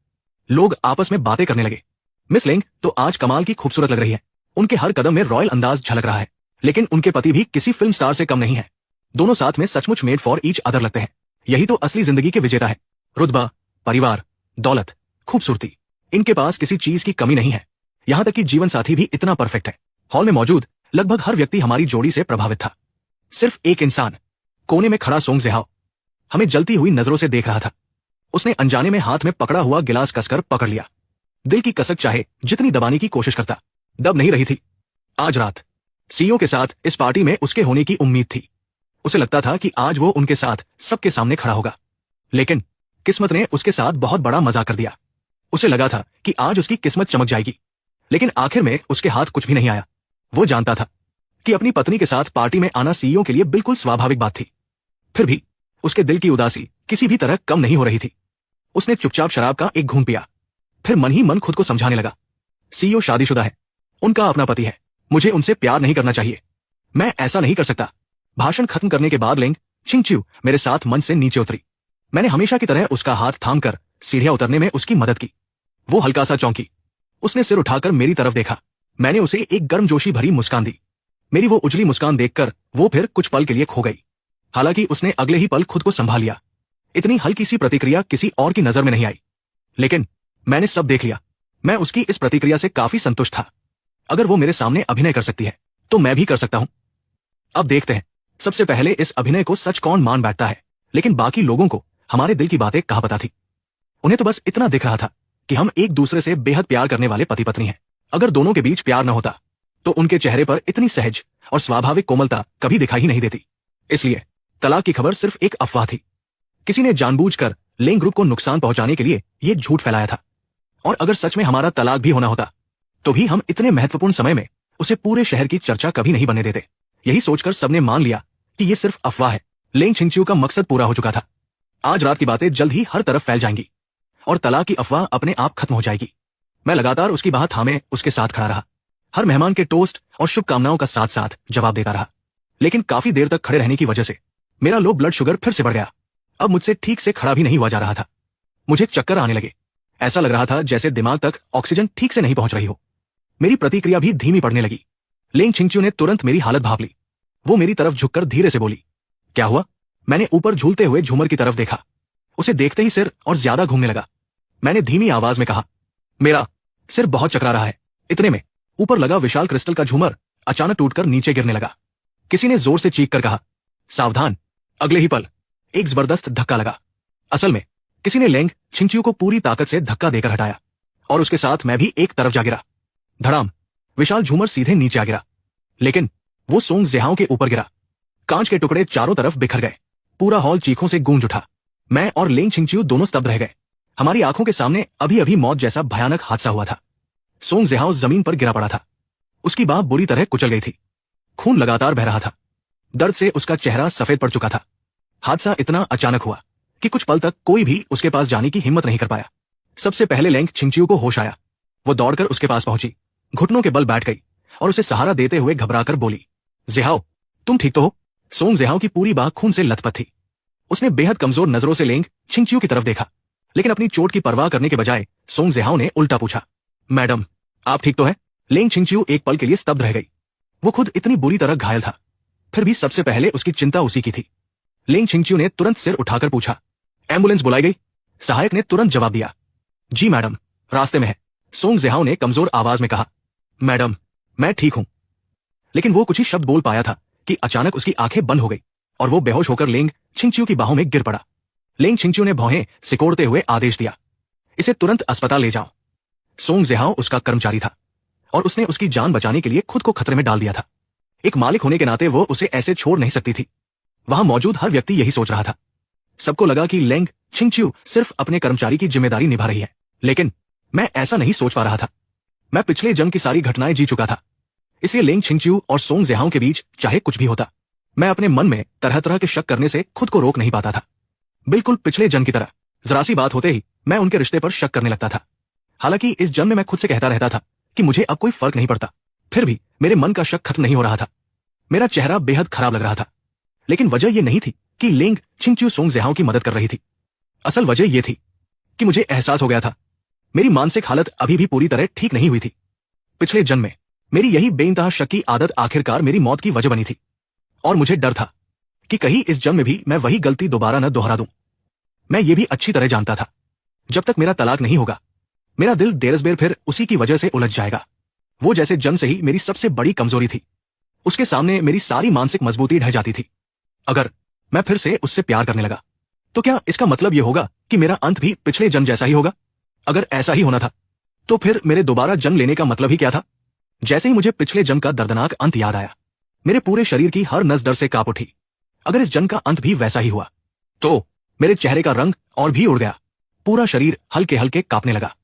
[SPEAKER 1] लोग आपस में बातें करने लगे। मिस लेंग तो आज कमाल की खूबसूरत लग रही है। उनके हर कदम में रॉयल अंदाज झलक रहा है। लेकिन उनके पति भी किसी फिल्म स्टार से कम नहीं है। दोनों साथ में सचमुच मेड फॉर ईच अदर लगते हैं। यही तो असली जिंदगी के विजेता है। रुतबा, परिवार, दौलत, खूबसूरती, इनके पास किसी चीज की कमी नहीं है। यहां तक कि जीवन साथी भी इतना परफेक्ट है। हॉल में मौजूद लगभग हर व्यक्ति हमारी जोड़ी से प्रभावित था। सिर्फ एक इंसान, कोने में खड़ा सोंग ज़ेहाओ, हमें जलती हुई नजरों से देख रहा था। उसने अनजाने में हाथ में पकड़ा हुआ गिलास कसकर पकड़ लिया। दिल की कसक चाहे जितनी दबाने की कोशिश करता, दब नहीं रही थी। आज रात सीईओ के साथ इस पार्टी में उसके होने की उम्मीद थी। उसे लगता था कि आज वो उनके साथ सबके सामने खड़ा होगा। लेकिन किस्मत ने उसके साथ बहुत बड़ा मजाक कर दिया। उसे लगा था कि आज उसकी किस्मत चमक जाएगी, लेकिन आखिर में उसके हाथ कुछ भी नहीं आया। वो जानता था कि अपनी पत्नी के साथ पार्टी में आना सीईओ के लिए बिल्कुल स्वाभाविक बात थी। फिर भी उसके दिल की उदासी किसी भी तरह कम नहीं हो रही थी। उसने चुपचाप शराब का एक घूंट पिया, फिर मन ही मन खुद को समझाने लगा, सीईओ शादीशुदा है, उनका अपना पति है, मुझे उनसे प्यार नहीं करना चाहिए, मैं ऐसा नहीं कर सकता। भाषण खत्म करने के बाद लेंग छिंगच्यू मेरे साथ मंच से नीचे उतरी। मैंने हमेशा की तरह उसका हाथ थामकर सीढ़ियां उतरने में उसकी मदद की। वो हल्का सा चौंकी। उसने सिर उठाकर मेरी तरफ देखा। मैंने उसे एक गर्मजोशी भरी मुस्कान दी। मेरी वो उजली मुस्कान देखकर वो फिर कुछ पल के लिए खो गई। हालांकि उसने अगले ही पल खुद को संभाल लिया। इतनी हल्की सी प्रतिक्रिया किसी और की नजर में नहीं आई, लेकिन मैंने सब देख लिया। मैं उसकी इस प्रतिक्रिया से काफी संतुष्ट था। अगर वो मेरे सामने अभिनय कर सकती है तो मैं भी कर सकता हूं। अब देखते हैं सबसे पहले इस अभिनय को सच कौन मान बैठता है। लेकिन बाकी लोगों को हमारे दिल की बातें कहाँ पता थी। उन्हें तो बस इतना दिख रहा था कि हम एक दूसरे से बेहद प्यार करने वाले पति पत्नी हैं। अगर दोनों के बीच प्यार न होता तो उनके चेहरे पर इतनी सहज और स्वाभाविक कोमलता कभी दिखाई ही नहीं देती। इसलिए तलाक की खबर सिर्फ एक अफवाह थी। किसी ने जानबूझकर लेंग ग्रुप को नुकसान पहुंचाने के लिए यह झूठ फैलाया था। और अगर सच में हमारा तलाक भी होना होता तो भी हम इतने महत्वपूर्ण समय में उसे पूरे शहर की चर्चा कभी नहीं बनने देते। यही सोचकर सबने मान लिया कि यह सिर्फ अफवाह है। लेंग छिंगच्यू का मकसद पूरा हो चुका था। आज रात की बातें जल्द ही हर तरफ फैल जाएंगी और तलाक की अफवाह अपने आप खत्म हो जाएगी। मैं लगातार उसकी बात थामे उसके साथ खड़ा रहा। हर मेहमान के टोस्ट और शुभकामनाओं का साथ साथ जवाब देता रहा। लेकिन काफी देर तक खड़े रहने की वजह से मेरा लो ब्लड शुगर फिर से बढ़ गया। अब मुझसे ठीक से खड़ा भी नहीं हुआ जा रहा था। मुझे चक्कर आने लगे। ऐसा लग रहा था जैसे दिमाग तक ऑक्सीजन ठीक से नहीं पहुंच रही हो। मेरी प्रतिक्रिया भी धीमी पड़ने लगी। लेंग छिंगच्यू ने तुरंत मेरी हालत भांप ली। वो मेरी तरफ झुककर धीरे से बोली, क्या हुआ? मैंने ऊपर झूलते हुए झूमर की तरफ देखा। उसे देखते ही सिर और ज्यादा घूमने लगा। मैंने धीमी आवाज में कहा, मेरा सिर बहुत चकरा रहा है। इतने में ऊपर लगा विशाल क्रिस्टल का झूमर अचानक टूटकर नीचे गिरने लगा। किसी ने जोर से चीख कर कहा, सावधान। अगले ही पल एक जबरदस्त धक्का लगा। असल में किसी ने लेंग छिंगच्यू को पूरी ताकत से धक्का देकर हटाया और उसके साथ मैं भी एक तरफ जा गिरा। धड़ाम, विशाल झूमर सीधे नीचे आ गिरा, लेकिन वो सोंग ज़ेहाओ के ऊपर गिरा। कांच के टुकड़े चारों तरफ बिखर गए। पूरा हॉल चीखों से गूंज उठा। मैं और लेंग छिंगच्यू दोनों स्तब्ध रह गए। हमारी आंखों के सामने अभी अभी मौत जैसा भयानक हादसा हुआ था। सोंग ज़ेहाओ जमीन पर गिरा पड़ा था। उसकी बांह बुरी तरह कुचल गई थी। खून लगातार बह रहा था। दर्द से उसका चेहरा सफेद पड़ चुका था। हादसा इतना अचानक हुआ कि कुछ पल तक कोई भी उसके पास जाने की हिम्मत नहीं कर पाया। सबसे पहले लेंग छिंगच्यू को होश आया। वो दौड़कर उसके पास पहुंची, घुटनों के बल बैठ गई और उसे सहारा देते हुए घबराकर बोली, ज़ेहाओ, तुम ठीक तो हो? सोंग ज़ेहाओ की पूरी बांह खून से लथपथ थी। उसने बेहद कमजोर नजरों से लेंग छिंगच्यू की तरफ देखा, लेकिन अपनी चोट की परवाह करने के बजाय सोंग ज़ेहाओ ने उल्टा पूछा, मैडम, आप ठीक तो है? लेंग छिंगच्यू एक पल के लिए स्तब्ध रह गई। वो खुद इतनी बुरी तरह घायल था, फिर भी सबसे पहले उसकी चिंता उसी की थी। लेंग छिंगच्यू ने तुरंत सिर उठाकर पूछा, एम्बुलेंस बुलाई गई? सहायक ने तुरंत जवाब दिया, जी मैडम, रास्ते में है। सोंग ज़ेहाओ ने कमजोर आवाज में कहा, मैडम, मैं ठीक हूं। लेकिन वो कुछ ही शब्द बोल पाया था कि अचानक उसकी आंखें बंद हो गई और वो बेहोश होकर लेंग छिंगच्यू की बाहों में गिर पड़ा। लेंग छिंगच्यू ने भौहें सिकोड़ते हुए आदेश दिया, इसे तुरंत अस्पताल ले जाओ। सोंग ज़ेहाओ उसका कर्मचारी था और उसने उसकी जान बचाने के लिए खुद को खतरे में डाल दिया था। एक मालिक होने के नाते वो उसे ऐसे छोड़ नहीं सकती थी। वहां मौजूद हर व्यक्ति यही सोच रहा था। सबको लगा कि लेंग छिंगच्यू सिर्फ अपने कर्मचारी की जिम्मेदारी निभा रही है, लेकिन मैं ऐसा नहीं सोच पा रहा था। मैं पिछले जंग की सारी घटनाएं जी चुका था। इसलिए लेंग छिंगच्यू और सोंग ज़ेहाओ के बीच चाहे कुछ भी होता, मैं अपने मन में तरह तरह के शक करने से खुद को रोक नहीं पाता था। बिल्कुल पिछले जन्म की तरह जरा सी बात होते ही मैं उनके रिश्ते पर शक करने लगता था। हालांकि इस जन्म में मैं खुद से कहता रहता था कि मुझे अब कोई फर्क नहीं पड़ता, फिर भी मेरे मन का शक खत्म नहीं हो रहा था। मेरा चेहरा बेहद खराब लग रहा था, लेकिन वजह यह नहीं थी कि लेंग छिंगच्यू सोंग ज़ेहाओ की मदद कर रही थी। असल वजह यह थी कि मुझे एहसास हो गया था मेरी मानसिक हालत अभी भी पूरी तरह ठीक नहीं हुई थी। पिछले जन्म में मेरी यही बेइंतहा शक की आदत आखिरकार मेरी मौत की वजह बनी थी, और मुझे डर था कि कहीं इस जन्म में भी मैं वही गलती दोबारा न दोहरा दूं। मैं ये भी अच्छी तरह जानता था, जब तक मेरा तलाक नहीं होगा मेरा दिल देरसबेर फिर उसी की वजह से उलझ जाएगा। वो जैसे जन्म से ही मेरी सबसे बड़ी कमजोरी थी, उसके सामने मेरी सारी मानसिक मजबूती ढह जाती थी। अगर मैं फिर से उससे प्यार करने लगा तो क्या इसका मतलब यह होगा कि मेरा अंत भी पिछले जन्म जैसा ही होगा? अगर ऐसा ही होना था तो फिर मेरे दोबारा जन्म लेने का मतलब ही क्या था? जैसे ही मुझे पिछले जन्म का दर्दनाक अंत याद आया, मेरे पूरे शरीर की हर नस डर से कांप उठी। अगर इस जन्म का अंत भी वैसा ही हुआ तो मेरे चेहरे का रंग और भी उड़ गया, पूरा शरीर हल्के हल्के कांपने लगा।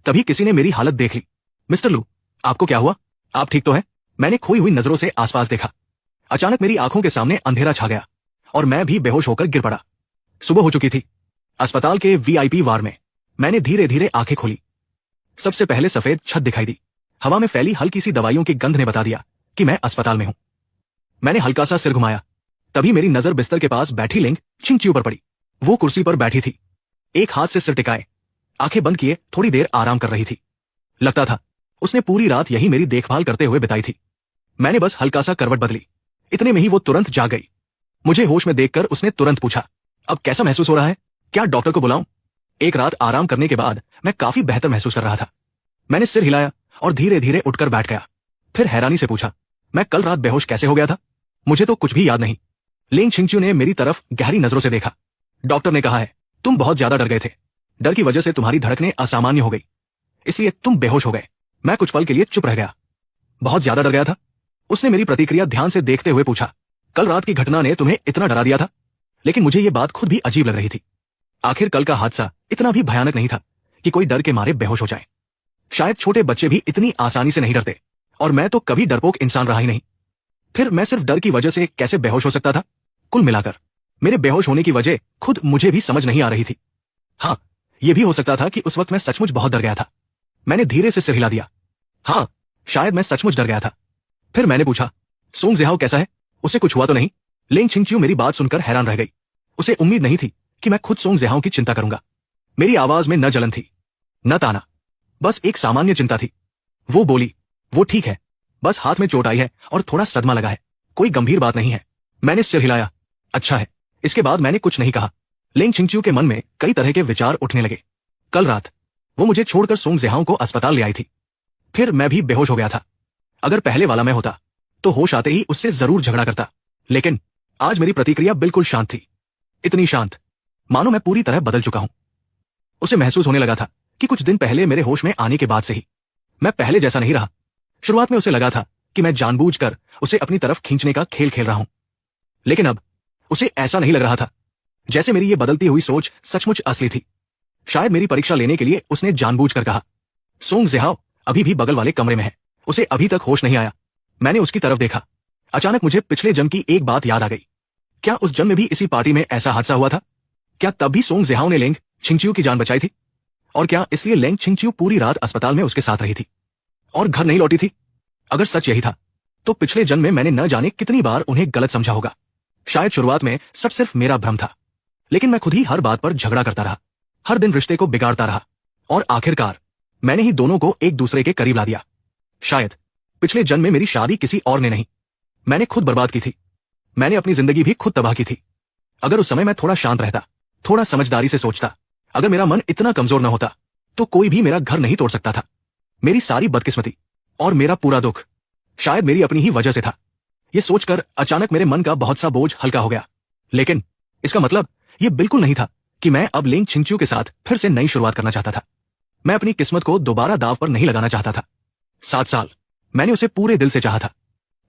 [SPEAKER 1] तभी किसी ने मेरी हालत देख ली। मिस्टर लू, आपको क्या हुआ? आप ठीक तो हैं? मैंने खोई हुई नजरों से आसपास देखा। अचानक मेरी आंखों के सामने अंधेरा छा गया और मैं भी बेहोश होकर गिर पड़ा। सुबह हो चुकी थी। अस्पताल के वीआईपी वार्ड में मैंने धीरे धीरे आंखें खोली। सबसे पहले सफेद छत दिखाई दी। हवा में फैली हल्की सी दवाइयों की गंध ने बता दिया कि मैं अस्पताल में हूं। मैंने हल्का सा सिर घुमाया, तभी मेरी नजर बिस्तर के पास बैठी लेंग छिंगच्यू पर पड़ी। वो कुर्सी पर बैठी थी, एक हाथ से सिर टिकाए, आंखें बंद किए थोड़ी देर आराम कर रही थी। लगता था उसने पूरी रात यही मेरी देखभाल करते हुए बिताई थी। मैंने बस हल्का सा करवट बदली, इतने में ही वो तुरंत जाग गई। मुझे होश में देखकर उसने तुरंत पूछा, अब कैसा महसूस हो रहा है? क्या डॉक्टर को बुलाऊं? एक रात आराम करने के बाद मैं काफी बेहतर महसूस कर रहा था। मैंने सिर हिलाया और धीरे धीरे उठकर बैठ गया। फिर हैरानी से पूछा, मैं कल रात बेहोश कैसे हो गया था? मुझे तो कुछ भी याद नहीं। लेंग छिंगच्यू ने मेरी तरफ गहरी नजरों से देखा। डॉक्टर ने कहा है, तुम बहुत ज्यादा डर गए थे। डर की वजह से तुम्हारी धड़कनें असामान्य हो गई, इसलिए तुम बेहोश हो गए। मैं कुछ पल के लिए चुप रह गया। बहुत ज्यादा डर गया था? उसने मेरी प्रतिक्रिया ध्यान से देखते हुए पूछा, कल रात की घटना ने तुम्हें इतना डरा दिया था? लेकिन मुझे यह बात खुद भी अजीब लग रही थी। आखिर कल का हादसा इतना भी भयानक नहीं था कि कोई डर के मारे बेहोश हो जाए। शायद छोटे बच्चे भी इतनी आसानी से नहीं डरते, और मैं तो कभी डरपोक इंसान रहा ही नहीं। फिर मैं सिर्फ डर की वजह से कैसे बेहोश हो सकता था? कुल मिलाकर मेरे बेहोश होने की वजह खुद मुझे भी समझ नहीं आ रही थी। हाँ, यह भी हो सकता था कि उस वक्त मैं सचमुच बहुत डर गया था। मैंने धीरे से सिर हिला दिया। हाँ, शायद मैं सचमुच डर गया था। फिर मैंने पूछा, सोंग ज़ेहाओ कैसा है? उसे कुछ हुआ तो नहीं? लेंग छिंगच्यू मेरी बात सुनकर हैरान रह गई। उसे उम्मीद नहीं थी कि मैं खुद सोंग ज़ेहाओ की चिंता करूंगा। मेरी आवाज में न जलन थी, न ताना, बस एक सामान्य चिंता थी। वो बोली, वो ठीक है, बस हाथ में चोट आई है और थोड़ा सदमा लगा है, कोई गंभीर बात नहीं है। मैंने सिर हिलाया, अच्छा है। इसके बाद मैंने कुछ नहीं कहा। लेंग छिंगच्यू के मन में कई तरह के विचार उठने लगे। कल रात वो मुझे छोड़कर सोंग ज़ेहाओ को अस्पताल ले आई थी, फिर मैं भी बेहोश हो गया था। अगर पहले वाला मैं होता तो होश आते ही उससे जरूर झगड़ा करता, लेकिन आज मेरी प्रतिक्रिया बिल्कुल शांत थी। इतनी शांत मानो मैं पूरी तरह बदल चुका हूं। उसे महसूस होने लगा था कि कुछ दिन पहले मेरे होश में आने के बाद से ही मैं पहले जैसा नहीं रहा। शुरुआत में उसे लगा था कि मैं जानबूझकर उसे अपनी तरफ खींचने का खेल खेल रहा हूं, लेकिन अब उसे ऐसा नहीं लग रहा था, जैसे मेरी ये बदलती हुई सोच सचमुच असली थी। शायद मेरी परीक्षा लेने के लिए उसने जानबूझकर कहा। सोंग ज़ेहाओ अभी भी बगल वाले कमरे में है, उसे अभी तक होश नहीं आया। मैंने उसकी तरफ देखा। अचानक मुझे पिछले जन्म की एक बात याद आ गई। क्या उस जन्म में भी इसी पार्टी में ऐसा हादसा हुआ था? क्या तब भी सोंग ज़ेहाओ ने लेंग छिंगच्यू की जान बचाई थी? और क्या इसलिए लेंग छिंगच्यू पूरी रात अस्पताल में उसके साथ रही थी और घर नहीं लौटी थी? अगर सच यही था तो पिछले जन्म में मैंने न जाने कितनी बार उन्हें गलत समझा होगा। शायद शुरुआत में सब सिर्फ मेरा भ्रम था, लेकिन मैं खुद ही हर बात पर झगड़ा करता रहा, हर दिन रिश्ते को बिगाड़ता रहा, और आखिरकार मैंने ही दोनों को एक दूसरे के करीब ला दिया। शायद पिछले जन्म में मेरी शादी किसी और ने नहीं, मैंने खुद बर्बाद की थी। मैंने अपनी जिंदगी भी खुद तबाह की थी। अगर उस समय मैं थोड़ा शांत रहता, थोड़ा समझदारी से सोचता, अगर मेरा मन इतना कमजोर न होता, तो कोई भी मेरा घर नहीं तोड़ सकता था। मेरी सारी बदकिस्मती और मेरा पूरा दुख शायद मेरी अपनी ही वजह से था। यह सोचकर अचानक मेरे मन का बहुत सा बोझ हल्का हो गया। लेकिन इसका मतलब यह बिल्कुल नहीं था कि मैं अब लेंग छिंगच्यू के साथ फिर से नई शुरुआत करना चाहता था। मैं अपनी किस्मत को दोबारा दांव पर नहीं लगाना चाहता था। 7 साल मैंने उसे पूरे दिल से चाहा था,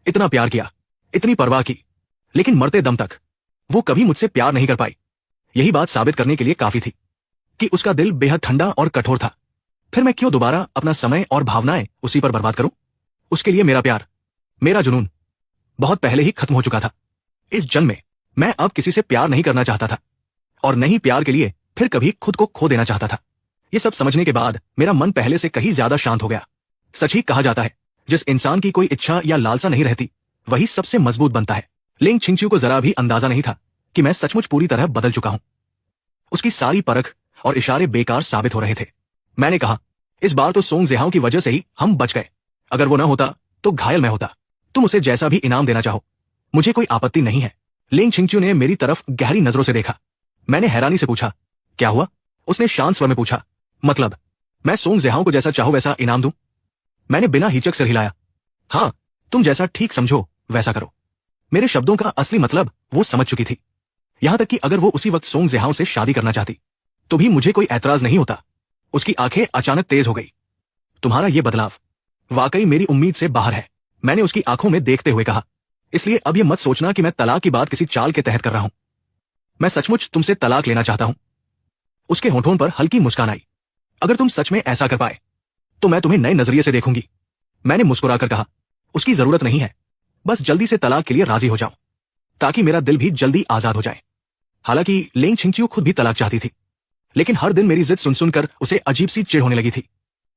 [SPEAKER 1] इतना प्यार किया, इतनी परवाह की, लेकिन मरते दम तक वो कभी मुझसे प्यार नहीं कर पाई। यही बात साबित करने के लिए काफी थी कि उसका दिल बेहद ठंडा और कठोर था। फिर मैं क्यों दोबारा अपना समय और भावनाएं उसी पर बर्बाद करूं? उसके लिए मेरा प्यार मेरा जुनून बहुत पहले ही खत्म हो चुका था। इस जन्म में मैं अब किसी से प्यार नहीं करना चाहता था और नहीं प्यार के लिए फिर कभी खुद को खो देना चाहता था। ये सब समझने के बाद मेरा मन पहले से कहीं ज्यादा शांत हो गया। सच ही कहा जाता है, जिस इंसान की कोई इच्छा या लालसा नहीं रहती वही सबसे मजबूत बनता है। लिंग छिंगच्यू को जरा भी अंदाजा नहीं था कि मैं सचमुच पूरी तरह बदल चुका हूं। उसकी सारी परख और इशारे बेकार साबित हो रहे थे। मैंने कहा, इस बार तो सोंग ज़ेहाओ की वजह से ही हम बच गए। अगर वो न होता तो घायल मैं होता। तुम उसे जैसा भी इनाम देना चाहो, मुझे कोई आपत्ति नहीं है। लिंग छिंगच्यू ने मेरी तरफ गहरी नजरों से देखा। मैंने हैरानी से पूछा, क्या हुआ? उसने शांत स्वर में पूछा, मतलब मैं सोंग ज़ेहाओ को जैसा चाहो वैसा इनाम दूं? मैंने बिना हिचक सिर हिलाया। हाँ, तुम जैसा ठीक समझो वैसा करो। मेरे शब्दों का असली मतलब वो समझ चुकी थी। यहां तक कि अगर वो उसी वक्त सोंग ज़ेहाओ से शादी करना चाहती तो भी मुझे कोई ऐतराज नहीं होता। उसकी आंखें अचानक तेज हो गई। तुम्हारा ये बदलाव वाकई मेरी उम्मीद से बाहर है, मैंने उसकी आंखों में देखते हुए कहा। इसलिए अब ये मत सोचना कि मैं तलाक की बात किसी चाल के तहत कर रहा हूं। मैं सचमुच तुमसे तलाक लेना चाहता हूं। उसके होठों पर हल्की मुस्कान आई। अगर तुम सच में ऐसा कर पाए तो मैं तुम्हें नए नजरिए से देखूंगी। मैंने मुस्कुराकर कहा, उसकी जरूरत नहीं है, बस जल्दी से तलाक के लिए राजी हो जाओ ताकि मेरा दिल भी जल्दी आजाद हो जाए। हालांकि लिंग छिंगच्यू खुद भी तलाक चाहती थी, लेकिन हर दिन मेरी जिद सुन सुनकर उसे अजीब सी चिढ़ होने लगी थी।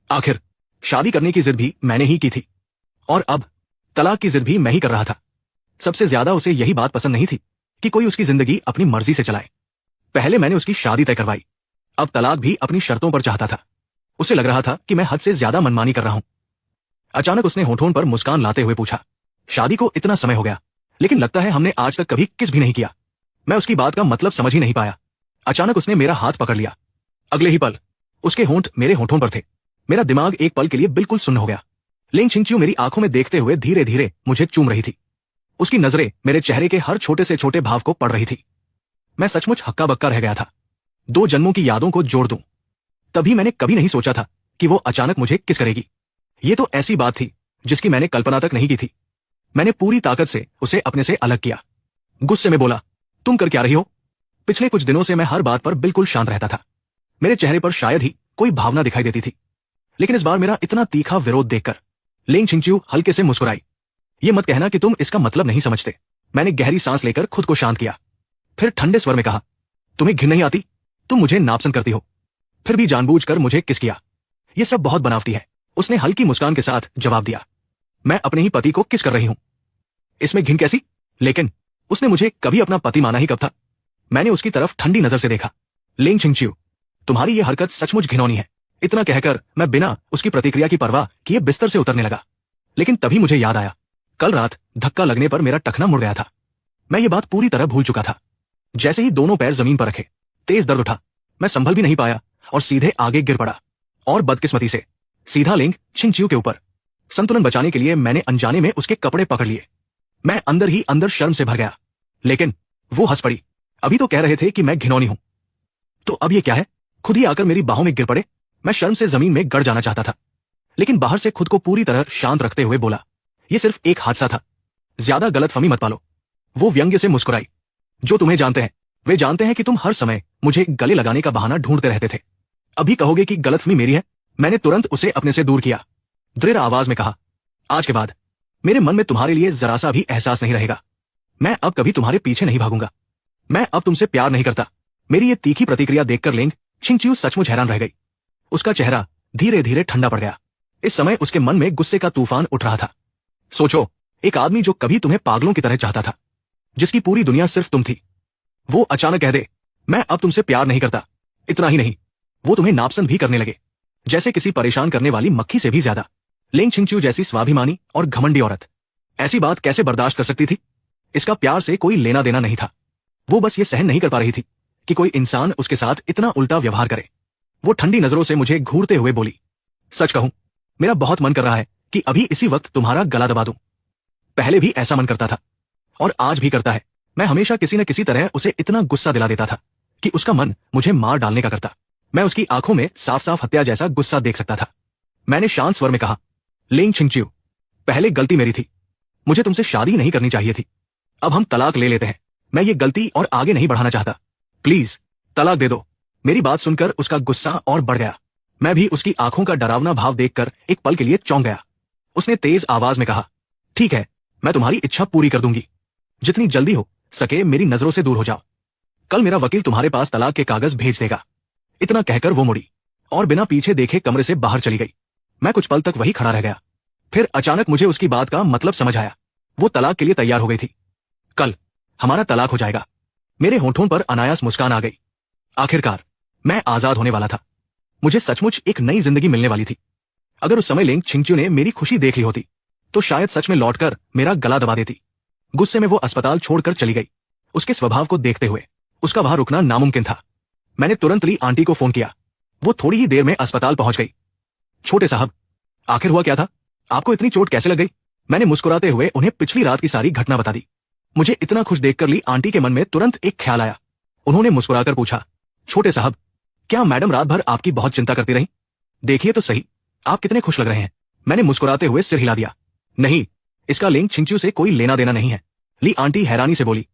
[SPEAKER 1] आखिर शादी करने की जिद भी मैंने ही की थी और अब तलाक की जिद भी मैं ही कर रहा था। सबसे ज्यादा उसे यही बात पसंद नहीं थी कि कोई उसकी जिंदगी अपनी मर्जी से चलाए। पहले मैंने उसकी शादी तय करवाई, अब तलाक भी अपनी शर्तों पर चाहता था। उसे लग रहा था कि मैं हद से ज्यादा मनमानी कर रहा हूं। अचानक उसने होठों पर मुस्कान लाते हुए पूछा, शादी को इतना समय हो गया, लेकिन लगता है हमने आज तक कभी किस भी नहीं किया। मैं उसकी बात का मतलब समझ ही नहीं पाया। अचानक उसने मेरा हाथ पकड़ लिया। अगले ही पल उसके होंठ मेरे होठों पर थे। मेरा दिमाग एक पल के लिए बिल्कुल सुन्न हो गया। लिंग छिंगच्यू मेरी आंखों में देखते हुए धीरे धीरे मुझे चूम रही थी। उसकी नजरें मेरे चेहरे के हर छोटे से छोटे भाव को पढ़ रही थी। मैं सचमुच हक्का बक्का रह गया था। 2 जन्मों की यादों को जोड़ दूं, तभी मैंने कभी नहीं सोचा था कि वो अचानक मुझे किस करेगी। ये तो ऐसी बात थी जिसकी मैंने कल्पना तक नहीं की थी। मैंने पूरी ताकत से उसे अपने से अलग किया। गुस्से में बोला, तुम कर क्या रही हो? पिछले कुछ दिनों से मैं हर बात पर बिल्कुल शांत रहता था। मेरे चेहरे पर शायद ही कोई भावना दिखाई देती थी, लेकिन इस बार मेरा इतना तीखा विरोध देखकर लिंग छिंगच्यू हल्के से मुस्कुराई। ये मत कहना कि तुम इसका मतलब नहीं समझते। मैंने गहरी सांस लेकर खुद को शांत किया, फिर ठंडे स्वर में कहा, तुम्हें घिन नहीं आती? तुम मुझे नापसंद करती हो, फिर भी जानबूझकर मुझे किस किया। ये सब बहुत बनावटी है। उसने हल्की मुस्कान के साथ जवाब दिया, मैं अपने ही पति को किस कर रही हूं, इसमें घिन कैसी? लेकिन उसने मुझे कभी अपना पति माना ही कब था? मैंने उसकी तरफ ठंडी नजर से देखा। लिंग छिंगच्यू, तुम्हारी ये हरकत सचमुच घिनौनी है। इतना कहकर मैं बिना उसकी प्रतिक्रिया की परवाह किए बिस्तर से उतरने लगा। लेकिन तभी मुझे याद आया, कल रात धक्का लगने पर मेरा टखना मुड़ गया था। मैं ये बात पूरी तरह भूल चुका था। जैसे ही दोनों पैर जमीन पर रखे, तेज दर्द उठा। मैं संभल भी नहीं पाया और सीधे आगे गिर पड़ा, और बदकिस्मती से सीधा लिंग छिंगच्यू के ऊपर। संतुलन बचाने के लिए मैंने अनजाने में उसके कपड़े पकड़ लिए। मैं अंदर ही अंदर शर्म से भर गया, लेकिन वो हंस पड़ी। अभी तो कह रहे थे कि मैं घिनौनी हूं, तो अब ये क्या है? खुद ही आकर मेरी बाहों में गिर पड़े। मैं शर्म से जमीन में गड़ जाना चाहता था, लेकिन बाहर से खुद को पूरी तरह शांत रखते हुए बोला, ये सिर्फ एक हादसा था, ज्यादा गलतफहमी मत पालो। वो व्यंग्य से मुस्कुराई, जो तुम्हें जानते हैं वे जानते हैं कि तुम हर समय मुझे गले लगाने का बहाना ढूंढते रहते थे। अभी कहोगे कि गलतफहमी मेरी है? मैंने तुरंत उसे अपने से दूर किया। दृढ़ आवाज में कहा, आज के बाद मेरे मन में तुम्हारे लिए जरा सा भी एहसास नहीं रहेगा। मैं अब कभी तुम्हारे पीछे नहीं भागूंगा। मैं अब तुमसे प्यार नहीं करता। मेरी ये तीखी प्रतिक्रिया देखकर लिंग छिंगच्यू सचमुच हैरान रह गई। उसका चेहरा धीरे धीरे ठंडा पड़ गया। इस समय उसके मन में गुस्से का तूफान उठ रहा था। सोचो, एक आदमी जो कभी तुम्हें पागलों की तरह चाहता था, जिसकी पूरी दुनिया सिर्फ तुम थी, वो अचानक कह दे, मैं अब तुमसे प्यार नहीं करता। इतना ही नहीं, वो तुम्हें नापसंद भी करने लगे, जैसे किसी परेशान करने वाली मक्खी से भी ज्यादा। लिंग छिंगच्यू जैसी स्वाभिमानी और घमंडी औरत ऐसी बात कैसे बर्दाश्त कर सकती थी? इसका प्यार से कोई लेना देना नहीं था। वो बस ये सहन नहीं कर पा रही थी कि कोई इंसान उसके साथ इतना उल्टा व्यवहार करे। वो ठंडी नजरों से मुझे घूरते हुए बोली, सच कहूं, मेरा बहुत मन कर रहा है कि अभी इसी वक्त तुम्हारा गला दबा दूं। पहले भी ऐसा मन करता था और आज भी करता है। मैं हमेशा किसी न किसी तरह उसे इतना गुस्सा दिला देता था कि उसका मन मुझे मार डालने का करता। मैं उसकी आंखों में साफ साफ हत्या जैसा गुस्सा देख सकता था। मैंने शांत स्वर में कहा, लिंग छिंगच्यू, पहले गलती मेरी थी। मुझे तुमसे शादी नहीं करनी चाहिए थी। अब हम तलाक ले लेते हैं। मैं ये गलती और आगे नहीं बढ़ाना चाहता। प्लीज तलाक दे दो। मेरी बात सुनकर उसका गुस्सा और बढ़ गया। मैं भी उसकी आंखों का डरावना भाव देखकर एक पल के लिए चौंक गया। उसने तेज आवाज में कहा, ठीक है, मैं तुम्हारी इच्छा पूरी कर दूंगी। जितनी जल्दी हो सके मेरी नजरों से दूर हो जाओ। कल मेरा वकील तुम्हारे पास तलाक के कागज भेज देगा। इतना कहकर वो मुड़ी और बिना पीछे देखे कमरे से बाहर चली गई। मैं कुछ पल तक वही खड़ा रह गया। फिर अचानक मुझे उसकी बात का मतलब समझ आया। वो तलाक के लिए तैयार हो गई थी। कल हमारा तलाक हो जाएगा। मेरे होंठों पर अनायास मुस्कान आ गई। आखिरकार मैं आजाद होने वाला था। मुझे सचमुच एक नई जिंदगी मिलने वाली थी। अगर उस समय लेंग छिंगच्यू ने मेरी खुशी देख ली होती तो शायद सच में लौटकर मेरा गला दबा देती। गुस्से में वो अस्पताल छोड़कर चली गई। उसके स्वभाव को देखते हुए उसका वहां रुकना नामुमकिन था। मैंने तुरंत ली आंटी को फोन किया। वो थोड़ी ही देर में अस्पताल पहुंच गई। छोटे साहब, आखिर हुआ क्या था? आपको इतनी चोट कैसे लग गई? मैंने मुस्कुराते हुए उन्हें पिछली रात की सारी घटना बता दी। मुझे इतना खुश देखकर ली आंटी के मन में तुरंत एक ख्याल आया। उन्होंने मुस्कुराकर पूछा, छोटे साहब, क्या मैडम रात भर आपकी बहुत चिंता करती रही? देखिए तो सही, आप कितने खुश लग रहे हैं। मैंने मुस्कुराते हुए सिर हिला दिया। नहीं, इसका लेंग छिंगच्यू से कोई लेना देना नहीं है। ली आंटी हैरानी से बोली।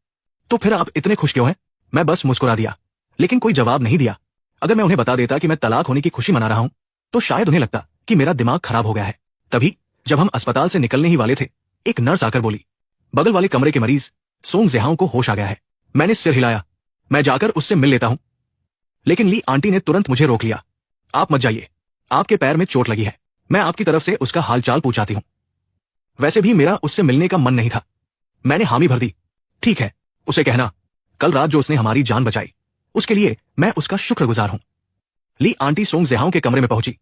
[SPEAKER 1] तो फिर आप इतने खुश क्यों हैं? मैं बस मुस्कुरा दिया, लेकिन कोई जवाब नहीं दिया। अगर मैं उन्हें बता देता कि मैं तलाक होने की खुशी मना रहा हूं तो शायद उन्हें लगता कि मेरा दिमाग खराब हो गया है। तभी जब हम अस्पताल से निकलने ही वाले थे, एक नर्स आकर बोली, बगल वाले कमरे के मरीज सोंग ज़िहाओ को होश आ गया है। मैंने सिर हिलाया। मैं जाकर उससे मिल लेता हूं। लेकिन ली आंटी ने तुरंत मुझे रोक लिया। आप मत जाइए, आपके पैर में चोट लगी है। मैं आपकी तरफ से उसका हालचाल पूछाती हूं। वैसे भी मेरा उससे मिलने का मन नहीं था। मैंने हामी भर दी। ठीक है, उसे कहना कल रात जो उसने हमारी जान बचाई उसके लिए मैं उसका शुक्रगुजार हूं। ली आंटी सोंग ज़िहाओ के कमरे में पहुंची।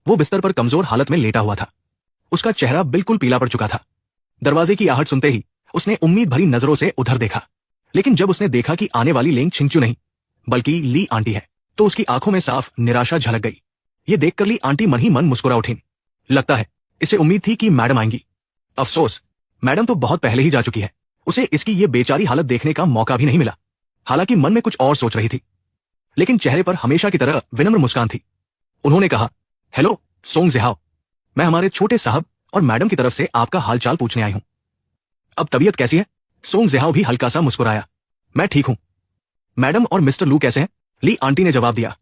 [SPEAKER 1] वो बिस्तर पर कमजोर हालत में लेटा हुआ था। उसका चेहरा बिल्कुल पीला पड़ चुका था। दरवाजे की आहट सुनते ही उसने उम्मीद भरी नजरों से उधर देखा, लेकिन जब उसने देखा कि आने वाली लेंग छिंगच्यू नहीं बल्कि ली आंटी है तो उसकी आंखों में साफ निराशा झलक गई। ये देखकर ली आंटी मन ही मन मुस्कुरा उठी। लगता है इसे उम्मीद थी कि मैडम आएंगी। अफसोस, मैडम तो बहुत पहले ही जा चुकी है। उसे इसकी ये बेचारी हालत देखने का मौका भी नहीं मिला। हालांकि मन में कुछ और सोच रही थी, लेकिन चेहरे पर हमेशा की तरह विनम्र मुस्कान थी। उन्होंने कहा, हेलो सोंग ज़िहाओ, मैं हमारे छोटे साहब और मैडम की तरफ से आपका हालचाल पूछने आई हूं। अब तबीयत कैसी है? सोंग ज़िहाओ भी हल्का सा मुस्कुराया। मैं ठीक हूं। मैडम और मिस्टर लू कैसे हैं? ली आंटी ने जवाब दिया।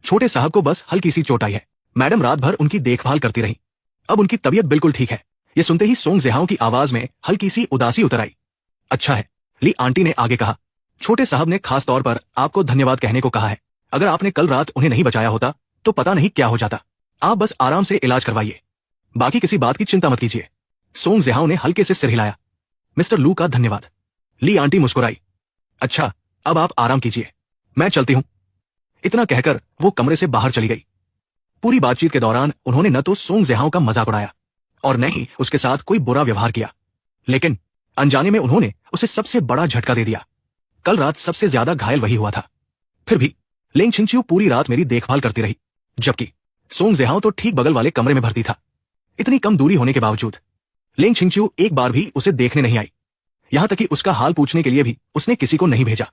[SPEAKER 1] छोटे साहब को बस हल्की सी चोट आई है। मैडम रात भर उनकी देखभाल करती रही। अब उनकी तबीयत बिल्कुल ठीक है। ये सुनते ही सोंग ज़िहाओ की आवाज में हल्की सी उदासी उतर आई। अच्छा है, ली आंटी ने आगे कहा। छोटे साहब ने खास तौर पर आपको धन्यवाद कहने को कहा है। अगर आपने कल रात उन्हें नहीं बचाया होता तो पता नहीं क्या हो जाता। आप बस आराम से इलाज करवाइए, बाकी किसी बात की चिंता मत कीजिए। सोंग ज़िहाओ ने हल्के से सिर हिलाया। मिस्टर लू का धन्यवाद। ली आंटी मुस्कुराई। अच्छा, अब आप आराम कीजिए, मैं चलती हूं। इतना कहकर वो कमरे से बाहर चली गई। पूरी बातचीत के दौरान उन्होंने न तो सोंग ज़िहाओ का मजाक उड़ाया और न ही उसके साथ कोई बुरा व्यवहार किया, लेकिन अनजाने में उन्होंने उसे सबसे बड़ा झटका दे दिया। कल रात सबसे ज्यादा घायल वही हुआ था। फिर भी लेंग छिंगच्यू पूरी रात मेरी देखभाल करती रही, जबकि सोंग ज़िहाओ तो ठीक बगल वाले कमरे में भर्ती था। इतनी कम दूरी होने के बावजूद लेंग छिंगच्यू एक बार भी उसे देखने नहीं आई। यहां तक कि उसका हाल पूछने के लिए भी उसने किसी को नहीं भेजा।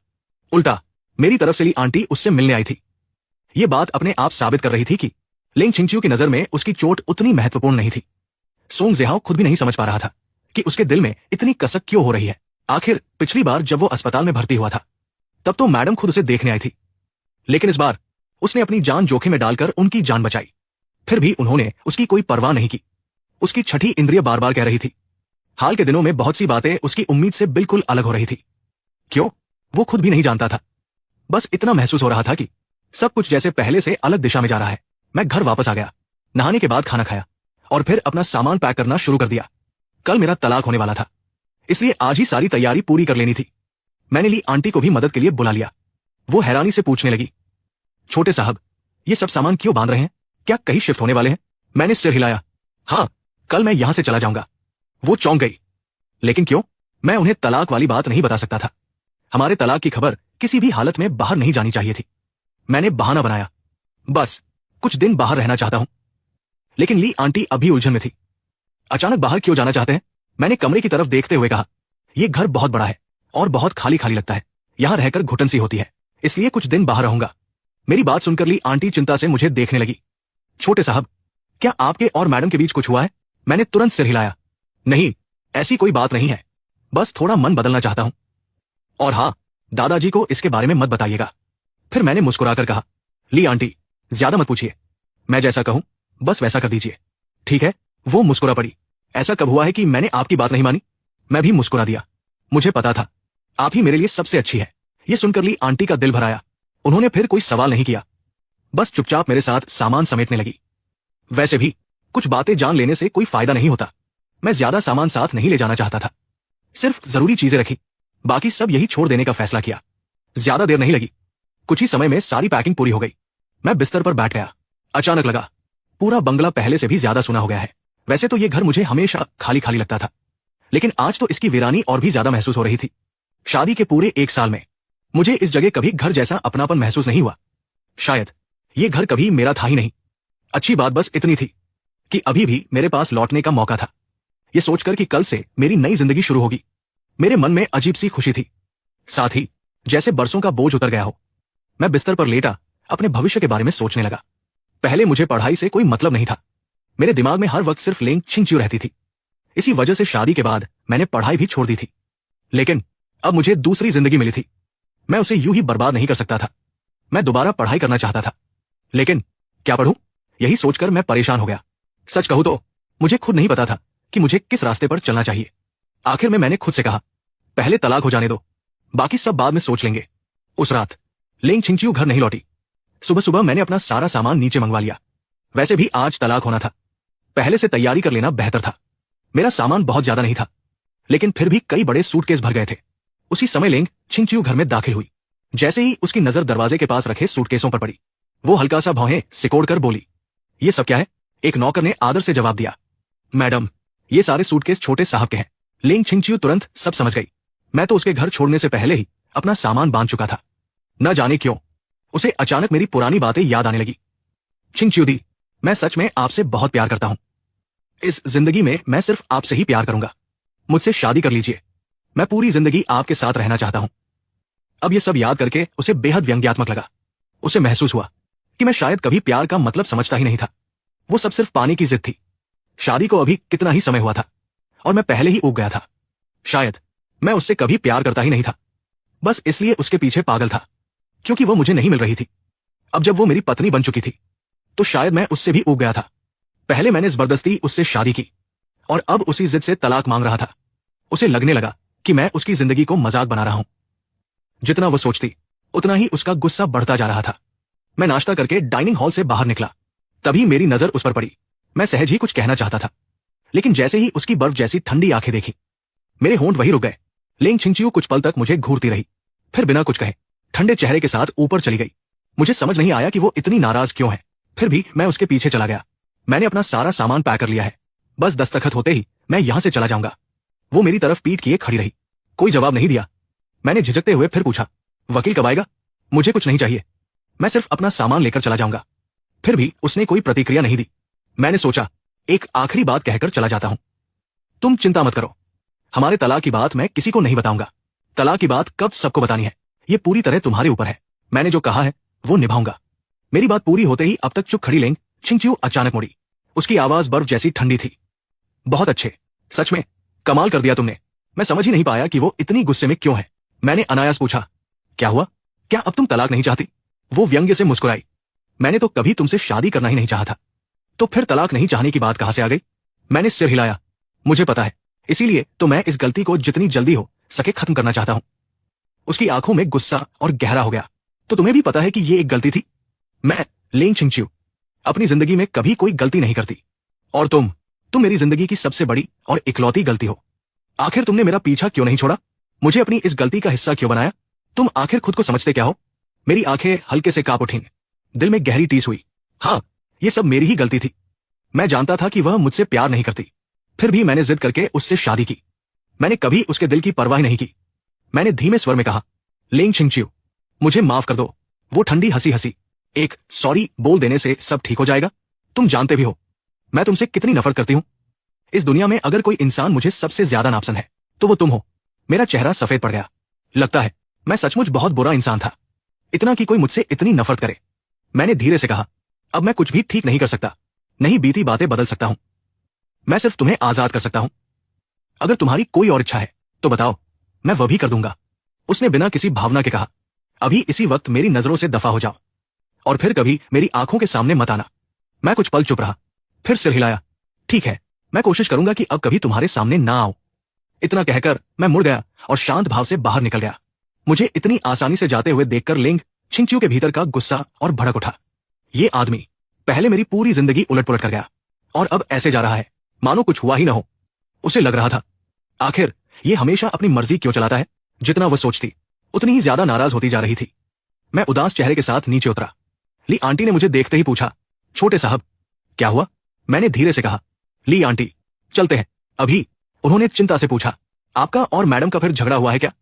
[SPEAKER 1] उल्टा मेरी तरफ से ली आंटी उससे मिलने आई थी। ये बात अपने आप साबित कर रही थी कि लेंग छिंगच्यू की नजर में उसकी चोट उतनी महत्वपूर्ण नहीं थी। सोंग ज़िहाओ खुद भी नहीं समझ पा रहा था कि उसके दिल में इतनी कसक क्यों हो रही है। आखिर पिछली बार जब वो अस्पताल में भर्ती हुआ था तब तो मैडम खुद उसे देखने आई थी, लेकिन इस बार उसने अपनी जान जोखिम में डालकर उनकी जान बचाई। फिर भी उन्होंने उसकी कोई परवाह नहीं की। उसकी छठी इंद्रिय बार बार कह रही थी। हाल के दिनों में बहुत सी बातें उसकी उम्मीद से बिल्कुल अलग हो रही थी। क्यों, वो खुद भी नहीं जानता था। बस इतना महसूस हो रहा था कि सब कुछ जैसे पहले से अलग दिशा में जा रहा है। मैं घर वापस आ गया, नहाने के बाद खाना खाया और फिर अपना सामान पैक करना शुरू कर दिया। कल मेरा तलाक होने वाला था, इसलिए आज ही सारी तैयारी पूरी कर लेनी थी। मैंने ली आंटी को भी मदद के लिए बुला लिया। वो हैरानी से पूछने लगी, छोटे साहब, ये सब सामान क्यों बांध रहे हैं? क्या कहीं शिफ्ट होने वाले हैं? मैंने सिर हिलाया। हाँ, कल मैं यहां से चला जाऊंगा। वो चौंक गई। लेकिन क्यों? मैं उन्हें तलाक वाली बात नहीं बता सकता था। हमारे तलाक की खबर किसी भी हालत में बाहर नहीं जानी चाहिए थी। मैंने बहाना बनाया, बस कुछ दिन बाहर रहना चाहता हूं। लेकिन ली आंटी अभी उलझन में थी। अचानक बाहर क्यों जाना चाहते हैं? मैंने कमरे की तरफ देखते हुए कहा। यह घर बहुत बड़ा है और बहुत खाली खाली लगता है। यहां रहकर घुटन सी होती है, इसलिए कुछ दिन बाहर रहूंगा। मेरी बात सुनकर ली आंटी चिंता से मुझे देखने लगी। छोटे साहब, क्या आपके और मैडम के बीच कुछ हुआ है? मैंने तुरंत सिर हिलाया। नहीं, ऐसी कोई बात नहीं है, बस थोड़ा मन बदलना चाहता हूं। और हाँ, दादाजी को इसके बारे में मत बताइएगा। फिर मैंने मुस्कुराकर कहा, ली आंटी, ज्यादा मत पूछिए, मैं जैसा कहूं बस वैसा कर दीजिए, ठीक है? वो मुस्कुरा पड़ी। ऐसा कब हुआ है कि मैंने आपकी बात नहीं मानी? मैं भी मुस्कुरा दिया। मुझे पता था आप ही मेरे लिए सबसे अच्छी है। ये सुनकर ली आंटी का दिल भर आया। उन्होंने फिर कोई सवाल नहीं किया, बस चुपचाप मेरे साथ सामान समेटने लगी। वैसे भी कुछ बातें जान लेने से कोई फायदा नहीं होता। मैं ज्यादा सामान साथ नहीं ले जाना चाहता था, सिर्फ जरूरी चीजें रखी, बाकी सब यही छोड़ देने का फैसला किया। ज्यादा देर नहीं लगी, कुछ ही समय में सारी पैकिंग पूरी हो गई। मैं बिस्तर पर बैठ गया। अचानक लगा पूरा बंगला पहले से भी ज्यादा सुना हो गया है। वैसे तो ये घर मुझे हमेशा खाली खाली लगता था, लेकिन आज तो इसकी वीरानी और भी ज्यादा महसूस हो रही थी। शादी के पूरे 1 साल में मुझे इस जगह कभी घर जैसा अपनापन महसूस नहीं हुआ। शायद ये घर कभी मेरा था ही नहीं। अच्छी बात बस इतनी थी कि अभी भी मेरे पास लौटने का मौका था। ये सोचकर कि कल से मेरी नई जिंदगी शुरू होगी, मेरे मन में अजीब सी खुशी थी, साथ ही जैसे बरसों का बोझ उतर गया हो। मैं बिस्तर पर लेटा अपने भविष्य के बारे में सोचने लगा। पहले मुझे पढ़ाई से कोई मतलब नहीं था, मेरे दिमाग में हर वक्त सिर्फ लेंग छिंगचियो रहती थी। इसी वजह से शादी के बाद मैंने पढ़ाई भी छोड़ दी थी। लेकिन अब मुझे दूसरी जिंदगी मिली थी, मैं उसे यूं ही बर्बाद नहीं कर सकता था। मैं दोबारा पढ़ाई करना चाहता था, लेकिन क्या पढ़ूं, यही सोचकर मैं परेशान हो गया। सच कहूं तो मुझे खुद नहीं पता था कि मुझे किस रास्ते पर चलना चाहिए। आखिर में मैंने खुद से कहा, पहले तलाक हो जाने दो, बाकी सब बाद में सोच लेंगे। उस रात लेंग छिंगचियो घर नहीं लौटी। सुबह सुबह मैंने अपना सारा सामान नीचे मंगवा लिया। वैसे भी आज तलाक होना था, पहले से तैयारी कर लेना बेहतर था। मेरा सामान बहुत ज्यादा नहीं था, लेकिन फिर भी कई बड़े सूटकेस भर गए थे। उसी समय लेंग छिंगचियो घर में दाखिल हुई। जैसे ही उसकी नजर दरवाजे के पास रखे सूटकेसों पर पड़ी, वो हल्का सा भौहें सिकोड़कर बोली, ये सब क्या है? एक नौकर ने आदर से जवाब दिया, मैडम, ये सारे सूटकेस छोटे साहब के हैं। लेंग छिंगचियो तुरंत सब समझ गई। मैं तो उसके घर छोड़ने से पहले ही अपना सामान बांध चुका था। न जाने क्यों उसे अचानक मेरी पुरानी बातें याद आने लगी। छिंगचियो दी, मैं सच में आपसे बहुत प्यार करता हूं। इस जिंदगी में मैं सिर्फ आपसे ही प्यार करूंगा। मुझसे शादी कर लीजिए, मैं पूरी जिंदगी आपके साथ रहना चाहता हूं। अब ये सब याद करके उसे बेहद व्यंग्यात्मक लगा। उसे महसूस हुआ कि मैं शायद कभी प्यार का मतलब समझता ही नहीं था। वो सब सिर्फ पाने की जिद थी। शादी को अभी कितना ही समय हुआ था और मैं पहले ही उग गया था। शायद मैं उससे कभी प्यार करता ही नहीं था, बस इसलिए उसके पीछे पागल था, क्योंकि वो मुझे नहीं मिल रही थी। अब जब वो मेरी पत्नी बन चुकी थी, तो शायद मैं उससे भी उग गया था। पहले मैंने जबरदस्ती उससे शादी की और अब उसी जिद से तलाक मांग रहा था। उसे लगने लगा कि मैं उसकी जिंदगी को मजाक बना रहा हूं। जितना वो सोचती, उतना ही उसका गुस्सा बढ़ता जा रहा था। मैं नाश्ता करके डाइनिंग हॉल से बाहर निकला, तभी मेरी नजर उस पर पड़ी। मैं सहज ही कुछ कहना चाहता था, लेकिन जैसे ही उसकी बर्फ जैसी ठंडी आंखें देखी, मेरे होंठ वहीं रुक गए। लेंग छिंगचियो कुछ पल तक मुझे घूरती रही, फिर बिना कुछ कहे ठंडे चेहरे के साथ ऊपर चली गई। मुझे समझ नहीं आया कि वो इतनी नाराज क्यों है, फिर भी मैं उसके पीछे चला गया। मैंने अपना सारा सामान पैक कर लिया है, बस दस्तखत होते ही मैं यहां से चला जाऊंगा। वो मेरी तरफ पीठ किए खड़ी रही, कोई जवाब नहीं दिया। मैंने झिझकते हुए फिर पूछा, वकील कब आएगा? मुझे कुछ नहीं चाहिए, मैं सिर्फ अपना सामान लेकर चला जाऊंगा। फिर भी उसने कोई प्रतिक्रिया नहीं दी। मैंने सोचा, एक आखिरी बात कहकर चला जाता हूं। तुम चिंता मत करो, हमारे तलाक की बात मैं किसी को नहीं बताऊंगा। तलाक की बात कब सबको बतानी है, ये पूरी तरह तुम्हारे ऊपर है। मैंने जो कहा है वो निभाऊंगा। मेरी बात पूरी होते ही अब तक चुप खड़ी लेंग छिंगचियो अचानक मुड़ी। उसकी आवाज बर्फ जैसी ठंडी थी। बहुत अच्छे, सच में कमाल कर दिया तुमने। मैं समझ ही नहीं पाया कि वो इतनी गुस्से में क्यों है। मैंने अनायास पूछा, क्या हुआ? क्या अब तुम तलाक नहीं चाहती? वो व्यंग्य से मुस्कुराई। मैंने तो कभी तुमसे शादी करना ही नहीं चाहा था, तो फिर तलाक नहीं चाहने की बात कहां से आ गई? मैंने सिर हिलाया। मुझे पता है, इसीलिए तो मैं इस गलती को जितनी जल्दी हो सके खत्म करना चाहता हूं। उसकी आंखों में गुस्सा और गहरा हो गया। तो तुम्हें भी पता है कि ये एक गलती थी? मैं लेंग छिंगचियो अपनी जिंदगी में कभी कोई गलती नहीं करती, और तुम मेरी जिंदगी की सबसे बड़ी और इकलौती गलती हो। आखिर तुमने मेरा पीछा क्यों नहीं छोड़ा? मुझे अपनी इस गलती का हिस्सा क्यों बनाया? तुम आखिर खुद को समझते क्या हो? मेरी आंखें हल्के से कांप उठीं, दिल में गहरी टीस हुई। हाँ, ये सब मेरी ही गलती थी। मैं जानता था कि वह मुझसे प्यार नहीं करती, फिर भी मैंने जिद करके उससे शादी की। मैंने कभी उसके दिल की परवाह नहीं की। मैंने धीमे स्वर में कहा, लेंग छिंगचियो, मुझे माफ कर दो। वो ठंडी हंसी हंसी, एक सॉरी बोल देने से सब ठीक हो जाएगा। तुम जानते भी हो मैं तुमसे कितनी नफरत करती हूं। इस दुनिया में अगर कोई इंसान मुझे सबसे ज्यादा नापसंद है तो वो तुम हो। मेरा चेहरा सफेद पड़ गया। लगता है मैं सचमुच बहुत बुरा इंसान था, इतना कि कोई मुझसे इतनी नफरत करे। मैंने धीरे से कहा, अब मैं कुछ भी ठीक नहीं कर सकता, नहीं बीती बातें बदल सकता हूं। मैं सिर्फ तुम्हें आजाद कर सकता हूं। अगर तुम्हारी कोई और इच्छा है तो बताओ, मैं वह भी कर दूंगा। उसने बिना किसी भावना के कहा, अभी इसी वक्त मेरी नजरों से दफा हो जाओ और फिर कभी मेरी आंखों के सामने मत आना। मैं कुछ पल चुप रहा, फिर सिर हिलाया। ठीक है, मैं कोशिश करूंगा कि अब कभी तुम्हारे सामने ना आऊं। इतना कहकर मैं मुड़ गया और शांत भाव से बाहर निकल गया। मुझे इतनी आसानी से जाते हुए देखकर लिंग छिंगच्यू के भीतर का गुस्सा और भड़क उठा। ये आदमी पहले मेरी पूरी जिंदगी उलट-पुलट कर गया और अब ऐसे जा रहा है मानो कुछ हुआ ही ना हो। उसे लग रहा था आखिर ये हमेशा अपनी मर्जी क्यों चलाता है। जितना वो सोचती उतनी ही ज्यादा नाराज होती जा रही थी। मैं उदास चेहरे के साथ नीचे उतरा। ली आंटी ने मुझे देखते ही पूछा, छोटे साहब क्या हुआ? मैंने धीरे से कहा, ली आंटी चलते हैं अभी। उन्होंने चिंता से पूछा, आपका और मैडम का फिर झगड़ा हुआ है क्या?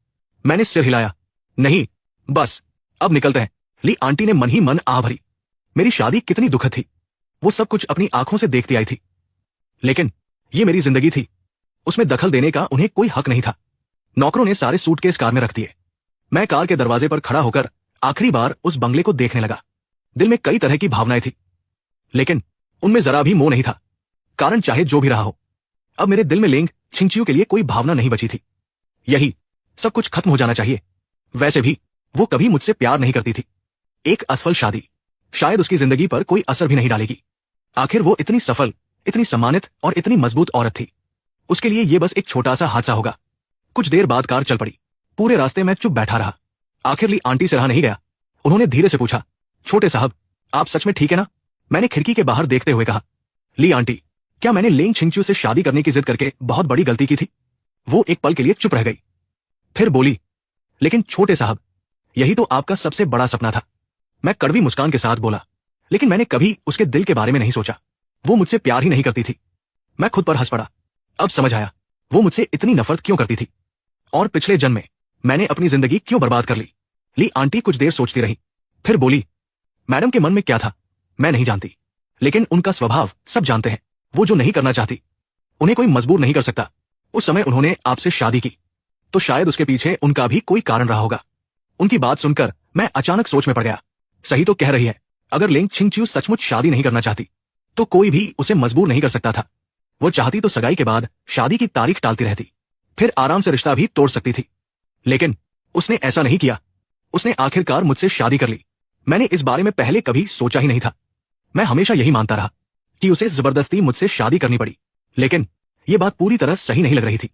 [SPEAKER 1] मैंने सिर हिलाया, नहीं बस अब निकलते हैं। ली आंटी ने मन ही मन आह भरी। मेरी शादी कितनी दुखद थी, वो सब कुछ अपनी आंखों से देखती आई थी, लेकिन ये मेरी जिंदगी थी, उसमें दखल देने का उन्हें कोई हक नहीं था। नौकरों ने सारे सूटकेस कार में रख दिए। मैं कार के दरवाजे पर खड़ा होकर आखिरी बार उस बंगले को देखने लगा। दिल में कई तरह की भावनाएं थी, लेकिन उनमें जरा भी मोह नहीं था। कारण चाहे जो भी रहा हो, अब मेरे दिल में लिंग छिंगच्यू के लिए कोई भावना नहीं बची थी। यही सब कुछ खत्म हो जाना चाहिए। वैसे भी वो कभी मुझसे प्यार नहीं करती थी। एक असफल शादी शायद उसकी जिंदगी पर कोई असर भी नहीं डालेगी। आखिर वो इतनी सफल, इतनी सम्मानित और इतनी मजबूत औरत थी। उसके लिए ये बस एक छोटा सा हादसा होगा। कुछ देर बाद कार चल पड़ी। पूरे रास्ते मैं चुप बैठा रहा। आखिर ली आंटी से रहा नहीं गया। उन्होंने धीरे से पूछा, छोटे साहब आप सच में ठीक है ना? मैंने खिड़की के बाहर देखते हुए कहा, ली आंटी क्या मैंने लिंग छिंगच्यू से शादी करने की जिद करके बहुत बड़ी गलती की थी? वो एक पल के लिए चुप रह गई, फिर बोली, लेकिन छोटे साहब यही तो आपका सबसे बड़ा सपना था। मैं कड़वी मुस्कान के साथ बोला, लेकिन मैंने कभी उसके दिल के बारे में नहीं सोचा। वो मुझसे प्यार ही नहीं करती थी। मैं खुद पर हंस पड़ा। अब समझ आया वो मुझसे इतनी नफरत क्यों करती थी और पिछले जन्म में मैंने अपनी जिंदगी क्यों बर्बाद कर ली। ली आंटी कुछ देर सोचती रही, फिर बोली, मैडम के मन में क्या था मैं नहीं जानती, लेकिन उनका स्वभाव सब जानते हैं। वो जो नहीं करना चाहती उन्हें कोई मजबूर नहीं कर सकता। उस समय उन्होंने आपसे शादी की तो शायद उसके पीछे उनका भी कोई कारण रहा होगा। उनकी बात सुनकर मैं अचानक सोच में पड़ गया। सही तो कह रही है, अगर लिंग छिंगच्यू सचमुच शादी नहीं करना चाहती तो कोई भी उसे मजबूर नहीं कर सकता था। वो चाहती तो सगाई के बाद शादी की तारीख टालती रहती, फिर आराम से रिश्ता भी तोड़ सकती थी, लेकिन उसने ऐसा नहीं किया। उसने आखिरकार मुझसे शादी कर ली। मैंने इस बारे में पहले कभी सोचा ही नहीं था। मैं हमेशा यही मानता रहा कि उसे जबरदस्ती मुझसे शादी करनी पड़ी, लेकिन यह बात पूरी तरह सही नहीं लग रही थी।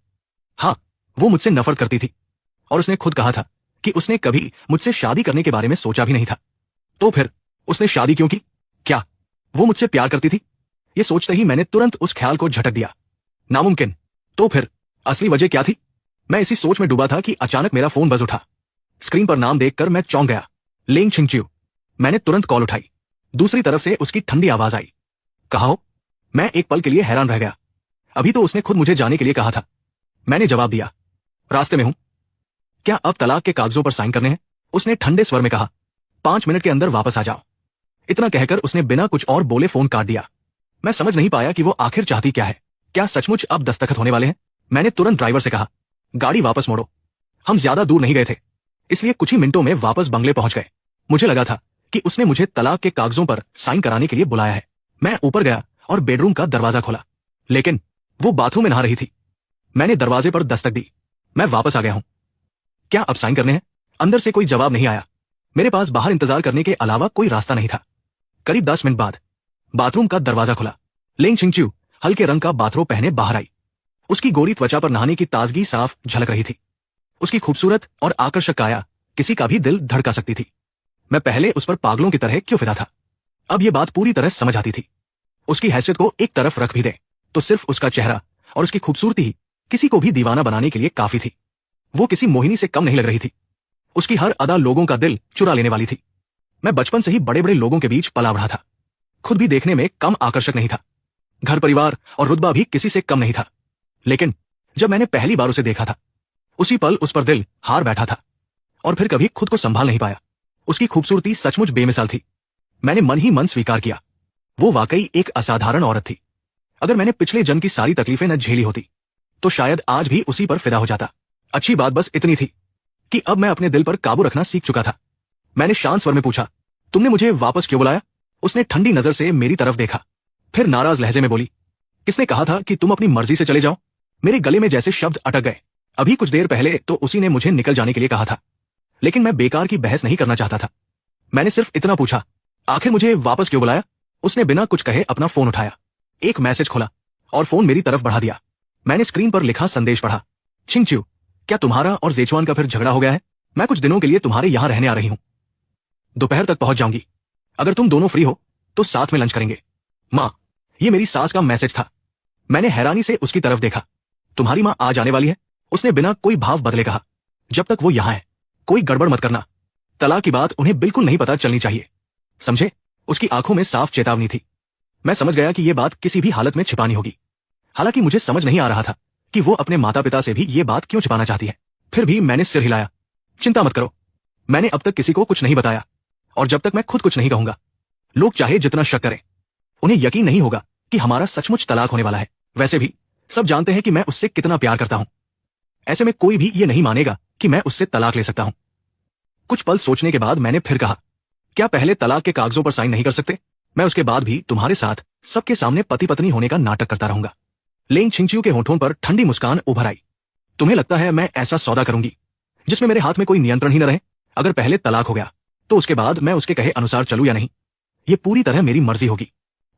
[SPEAKER 1] हाँ, वो मुझसे नफरत करती थी और उसने खुद कहा था कि उसने कभी मुझसे शादी करने के बारे में सोचा भी नहीं था। तो फिर उसने शादी क्यों की? क्या वो मुझसे प्यार करती थी? ये सोचते ही मैंने तुरंत उस ख्याल को झटक दिया। नामुमकिन। तो फिर असली वजह क्या थी? मैं इसी सोच में डूबा था कि अचानक मेरा फोन बज उठा। स्क्रीन पर नाम देखकर मैं चौंक गया, लिंग छिंगच्यू। मैंने तुरंत कॉल उठाई। दूसरी तरफ से उसकी ठंडी आवाज आई, कहा हो? मैं एक पल के लिए हैरान रह गया। अभी तो उसने खुद मुझे जाने के लिए कहा था। मैंने जवाब दिया, रास्ते में हूं। क्या अब तलाक के कागजों पर साइन करने हैं? उसने ठंडे स्वर में कहा, 5 मिनट के अंदर वापस आ जाओ। इतना कहकर उसने बिना कुछ और बोले फोन काट दिया। मैं समझ नहीं पाया कि वो आखिर चाहती क्या है। क्या सचमुच अब दस्तखत होने वाले हैं? मैंने तुरंत ड्राइवर से कहा, गाड़ी वापस मोड़ो। हम ज्यादा दूर नहीं गए थे, इसलिए कुछ ही मिनटों में वापस बंगले पहुंच गए। मुझे लगा था कि उसने मुझे तलाक के कागजों पर साइन कराने के लिए बुलाया है। मैं ऊपर गया और बेडरूम का दरवाजा खोला, लेकिन वो बाथरूम में नहा रही थी। मैंने दरवाजे पर दस्तक दी, मैं वापस आ गया हूं। क्या अब साइन करने हैं? अंदर से कोई जवाब नहीं आया। मेरे पास बाहर इंतजार करने के अलावा कोई रास्ता नहीं था। करीब 10 मिनट बाद बाथरूम का दरवाजा खुला। लिंग छिंगच्यू हल्के रंग का बाथरोब पहने बाहर आई। उसकी गोरी त्वचा पर नहाने की ताजगी साफ झलक रही थी। उसकी खूबसूरत और आकर्षक काया किसी का भी दिल धड़का सकती थी। मैं पहले उस पर पागलों की तरह क्यों फिदा था, अब यह बात पूरी तरह समझ आती थी। उसकी हैसियत को एक तरफ रख भी दे तो सिर्फ उसका चेहरा और उसकी खूबसूरती ही किसी को भी दीवाना बनाने के लिए काफी थी। वो किसी मोहिनी से कम नहीं लग रही थी। उसकी हर अदा लोगों का दिल चुरा लेने वाली थी। मैं बचपन से ही बड़े बड़े लोगों के बीच पला बढ़ा था, खुद भी देखने में कम आकर्षक नहीं था। घर परिवार और रुतबा भी किसी से कम नहीं था, लेकिन जब मैंने पहली बार उसे देखा था, उसी पल उस पर दिल हार बैठा था और फिर कभी खुद को संभाल नहीं पाया। उसकी खूबसूरती सचमुच बेमिसाल थी। मैंने मन ही मन स्वीकार किया, वो वाकई एक असाधारण औरत थी। अगर मैंने पिछले जन्म की सारी तकलीफें न झेली होती तो शायद आज भी उसी पर फिदा हो जाता। अच्छी बात बस इतनी थी कि अब मैं अपने दिल पर काबू रखना सीख चुका था। मैंने शांत स्वर में पूछा, तुमने मुझे वापस क्यों बुलाया? उसने ठंडी नजर से मेरी तरफ देखा, फिर नाराज लहजे में बोली, किसने कहा था कि तुम अपनी मर्जी से चले जाओ? मेरे गले में जैसे शब्द अटक गए। अभी कुछ देर पहले तो उसी ने मुझे निकल जाने के लिए कहा था, लेकिन मैं बेकार की बहस नहीं करना चाहता था। मैंने सिर्फ इतना पूछा, आखिर मुझे वापस क्यों बुलाया? उसने बिना कुछ कहे अपना फोन उठाया, एक मैसेज खोला और फोन मेरी तरफ बढ़ा दिया। मैंने स्क्रीन पर लिखा संदेश पढ़ा, छिंगच्यू, क्या तुम्हारा और जेचुआन का फिर झगड़ा हो गया है? मैं कुछ दिनों के लिए तुम्हारे यहां रहने आ रही हूं। दोपहर तक पहुंच जाऊंगी। अगर तुम दोनों फ्री हो तो साथ में लंच करेंगे। माँ, ये मेरी सास का मैसेज था। मैंने हैरानी से उसकी तरफ देखा। तुम्हारी माँ आ जाने वाली है, उसने बिना कोई भाव बदले कहा। जब तक वो यहां है कोई गड़बड़ मत करना। तलाक की बात उन्हें बिल्कुल नहीं पता चलनी चाहिए, समझे? उसकी आंखों में साफ चेतावनी थी। मैं समझ गया कि यह बात किसी भी हालत में छिपानी होगी। हालांकि मुझे समझ नहीं आ रहा था कि वो अपने माता पिता से भी ये बात क्यों छिपाना चाहती है। फिर भी मैंने सिर हिलाया। चिंता मत करो, मैंने अब तक किसी को कुछ नहीं बताया, और जब तक मैं खुद कुछ नहीं कहूंगा लोग चाहे जितना शक करें उन्हें यकीन नहीं होगा कि हमारा सचमुच तलाक होने वाला है। वैसे भी सब जानते हैं कि मैं उससे कितना प्यार करता हूं। ऐसे में कोई भी ये नहीं मानेगा कि मैं उससे तलाक ले सकता हूं। कुछ पल सोचने के बाद मैंने फिर कहा, क्या पहले तलाक के कागजों पर साइन नहीं कर सकते? मैं उसके बाद भी तुम्हारे साथ सबके सामने पति पत्नी होने का नाटक करता रहूंगा। लेंग छिंगच्यू के होठों पर ठंडी मुस्कान उभर आई। तुम्हें लगता है मैं ऐसा सौदा करूंगी जिसमें मेरे हाथ में कोई नियंत्रण ही न रहे? अगर पहले तलाक हो गया तो उसके बाद मैं उसके कहे अनुसार चलूं या नहीं, ये पूरी तरह मेरी मर्जी होगी।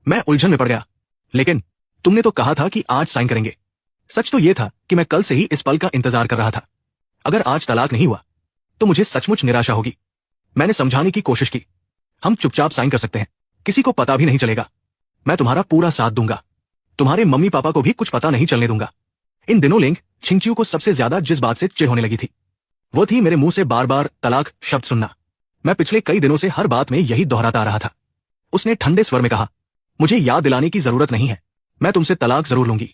[SPEAKER 1] मैं उलझन में पड़ गया। लेकिन तुमने तो कहा था कि आज साइन करेंगे। सच तो यह था कि मैं कल से ही इस पल का इंतजार कर रहा था। अगर आज तलाक नहीं हुआ तो मुझे सचमुच निराशा होगी। मैंने समझाने की कोशिश की, हम चुपचाप साइन कर सकते हैं, किसी को पता भी नहीं चलेगा। मैं तुम्हारा पूरा साथ दूंगा, तुम्हारे मम्मी पापा को भी कुछ पता नहीं चलने दूंगा। इन दिनों लेंग छिंगच्यू को सबसे ज्यादा जिस बात से चिढ़ होने लगी थी वो थी मेरे मुंह से बार बार तलाक शब्द सुनना। मैं पिछले कई दिनों से हर बात में यही दोहराता आ रहा था। उसने ठंडे स्वर में कहा, मुझे याद दिलाने की जरूरत नहीं है, मैं तुमसे तलाक जरूर लूंगी,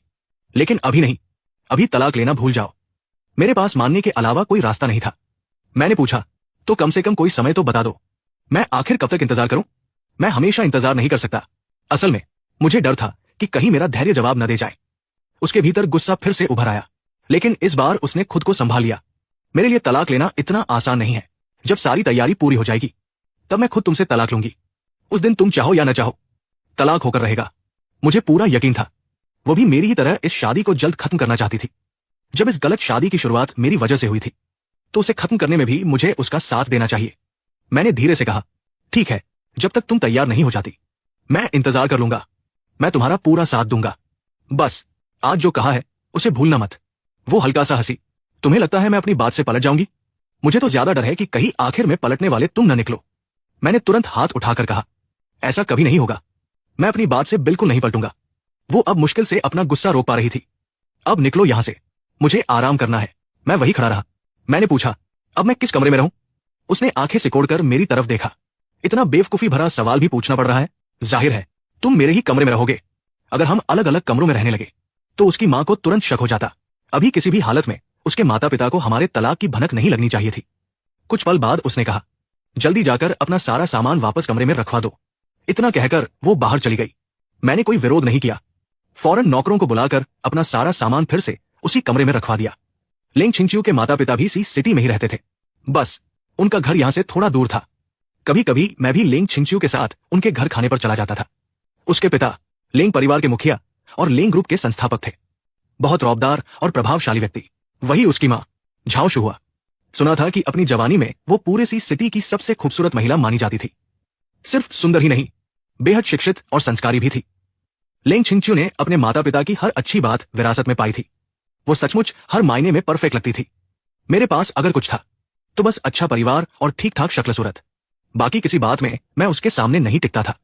[SPEAKER 1] लेकिन अभी नहीं। अभी तलाक लेना भूल जाओ। मेरे पास मानने के अलावा कोई रास्ता नहीं था। मैंने पूछा, तो कम से कम कोई समय तो बता दो। मैं आखिर कब तक इंतजार करूं? मैं हमेशा इंतजार नहीं कर सकता। असल में मुझे डर था कि कहीं मेरा धैर्य जवाब न दे जाए। उसके भीतर गुस्सा फिर से उभर आया, लेकिन इस बार उसने खुद को संभाल लिया। मेरे लिए तलाक लेना इतना आसान नहीं है। जब सारी तैयारी पूरी हो जाएगी तब मैं खुद तुमसे तलाक लूंगी। उस दिन तुम चाहो या न चाहो तलाक होकर रहेगा। मुझे पूरा यकीन था वो भी मेरी ही तरह इस शादी को जल्द खत्म करना चाहती थी। जब इस गलत शादी की शुरुआत मेरी वजह से हुई थी तो उसे खत्म करने में भी मुझे उसका साथ देना चाहिए। मैंने धीरे से कहा, ठीक है, जब तक तुम तैयार नहीं हो जाती मैं इंतजार कर लूंगा। मैं तुम्हारा पूरा साथ दूंगा। बस आज जो कहा है उसे भूलना मत। वो हल्का सा हंसी। तुम्हें लगता है मैं अपनी बात से पलट जाऊंगी? मुझे तो ज्यादा डर है कि कहीं आखिर में पलटने वाले तुम न निकलो। मैंने तुरंत हाथ उठाकर कहा, ऐसा कभी नहीं होगा। मैं अपनी बात से बिल्कुल नहीं पलटूंगा। वो अब मुश्किल से अपना गुस्सा रोक पा रही थी। अब निकलो यहां से, मुझे आराम करना है। मैं वही खड़ा रहा। मैंने पूछा, अब मैं किस कमरे में रहूं? उसने आंखें सिकोड़कर मेरी तरफ देखा। इतना बेवकूफी भरा सवाल भी पूछना पड़ रहा है? जाहिर है तुम मेरे ही कमरे में रहोगे। अगर हम अलग अलग कमरों में रहने लगे तो उसकी मां को तुरंत शक हो जाता। अभी किसी भी हालत में उसके माता पिता को हमारे तलाक की भनक नहीं लगनी चाहिए थी। कुछ पल बाद उसने कहा, जल्दी जाकर अपना सारा सामान वापस कमरे में रखवा दो। इतना कहकर वो बाहर चली गई। मैंने कोई विरोध नहीं किया। फौरन नौकरों को बुलाकर अपना सारा सामान फिर से उसी कमरे में रखवा दिया। लेंग छिंगच्यू के माता पिता भी इसी सिटी में ही रहते थे, बस उनका घर यहां से थोड़ा दूर था। कभी कभी मैं भी लेंग छिंगच्यू के साथ उनके घर खाने पर चला जाता था। उसके पिता लेंग परिवार के मुखिया और लेंग ग्रुप के संस्थापक थे। बहुत रौबदार और प्रभावशाली व्यक्ति। वही उसकी मां झाओ शुहुआ। सुना था कि अपनी जवानी में वो पूरे सी सिटी की सबसे खूबसूरत महिला मानी जाती थी। सिर्फ सुंदर ही नहीं, बेहद शिक्षित और संस्कारी भी थी। लेंग छिंगच्यू ने अपने माता पिता की हर अच्छी बात विरासत में पाई थी। वो सचमुच हर मायने में परफेक्ट लगती थी। मेरे पास अगर कुछ था तो बस अच्छा परिवार और ठीक ठाक शक्ल सूरत। बाकी किसी बात में मैं उसके सामने नहीं टिकता था।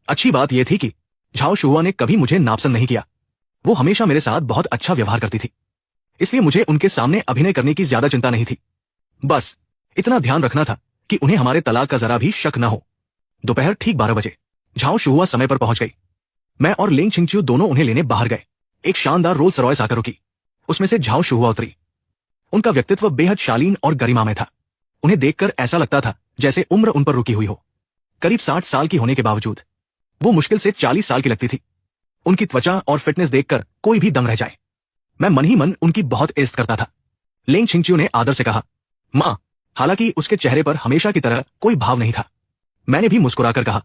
[SPEAKER 1] अच्छी बात यह थी कि झाओ शुहुआ ने कभी मुझे नापसंद नहीं किया। वो हमेशा मेरे साथ बहुत अच्छा व्यवहार करती थी, इसलिए मुझे उनके सामने अभिनय करने की ज्यादा चिंता नहीं थी। बस इतना ध्यान रखना था कि उन्हें हमारे तलाक का जरा भी शक न हो। दोपहर ठीक 12 बजे झाओ शुहुआ समय पर पहुंच गई। मैं और लेंग छिंगच्यू दोनों उन्हें लेने बाहर गए। एक शानदार रोल्स रॉयस आकर रुकी। उसमें से झाओ शुहुआ उतरी। उनका व्यक्तित्व बेहद शालीन और गरिमामय था। उन्हें देखकर ऐसा लगता था जैसे उम्र उन पर रुकी हुई हो। करीब 60 साल की होने के बावजूद वो मुश्किल से 40 साल की लगती थी। उनकी त्वचा और फिटनेस देखकर कोई भी दंग रह जाए। मैं मन ही मन उनकी बहुत इज्जत करता था। लेंग छिंगच्यू ने आदर से कहा, मां। हालांकि उसके चेहरे पर हमेशा की तरह कोई भाव नहीं था। मैंने भी मुस्कुराकर कहा,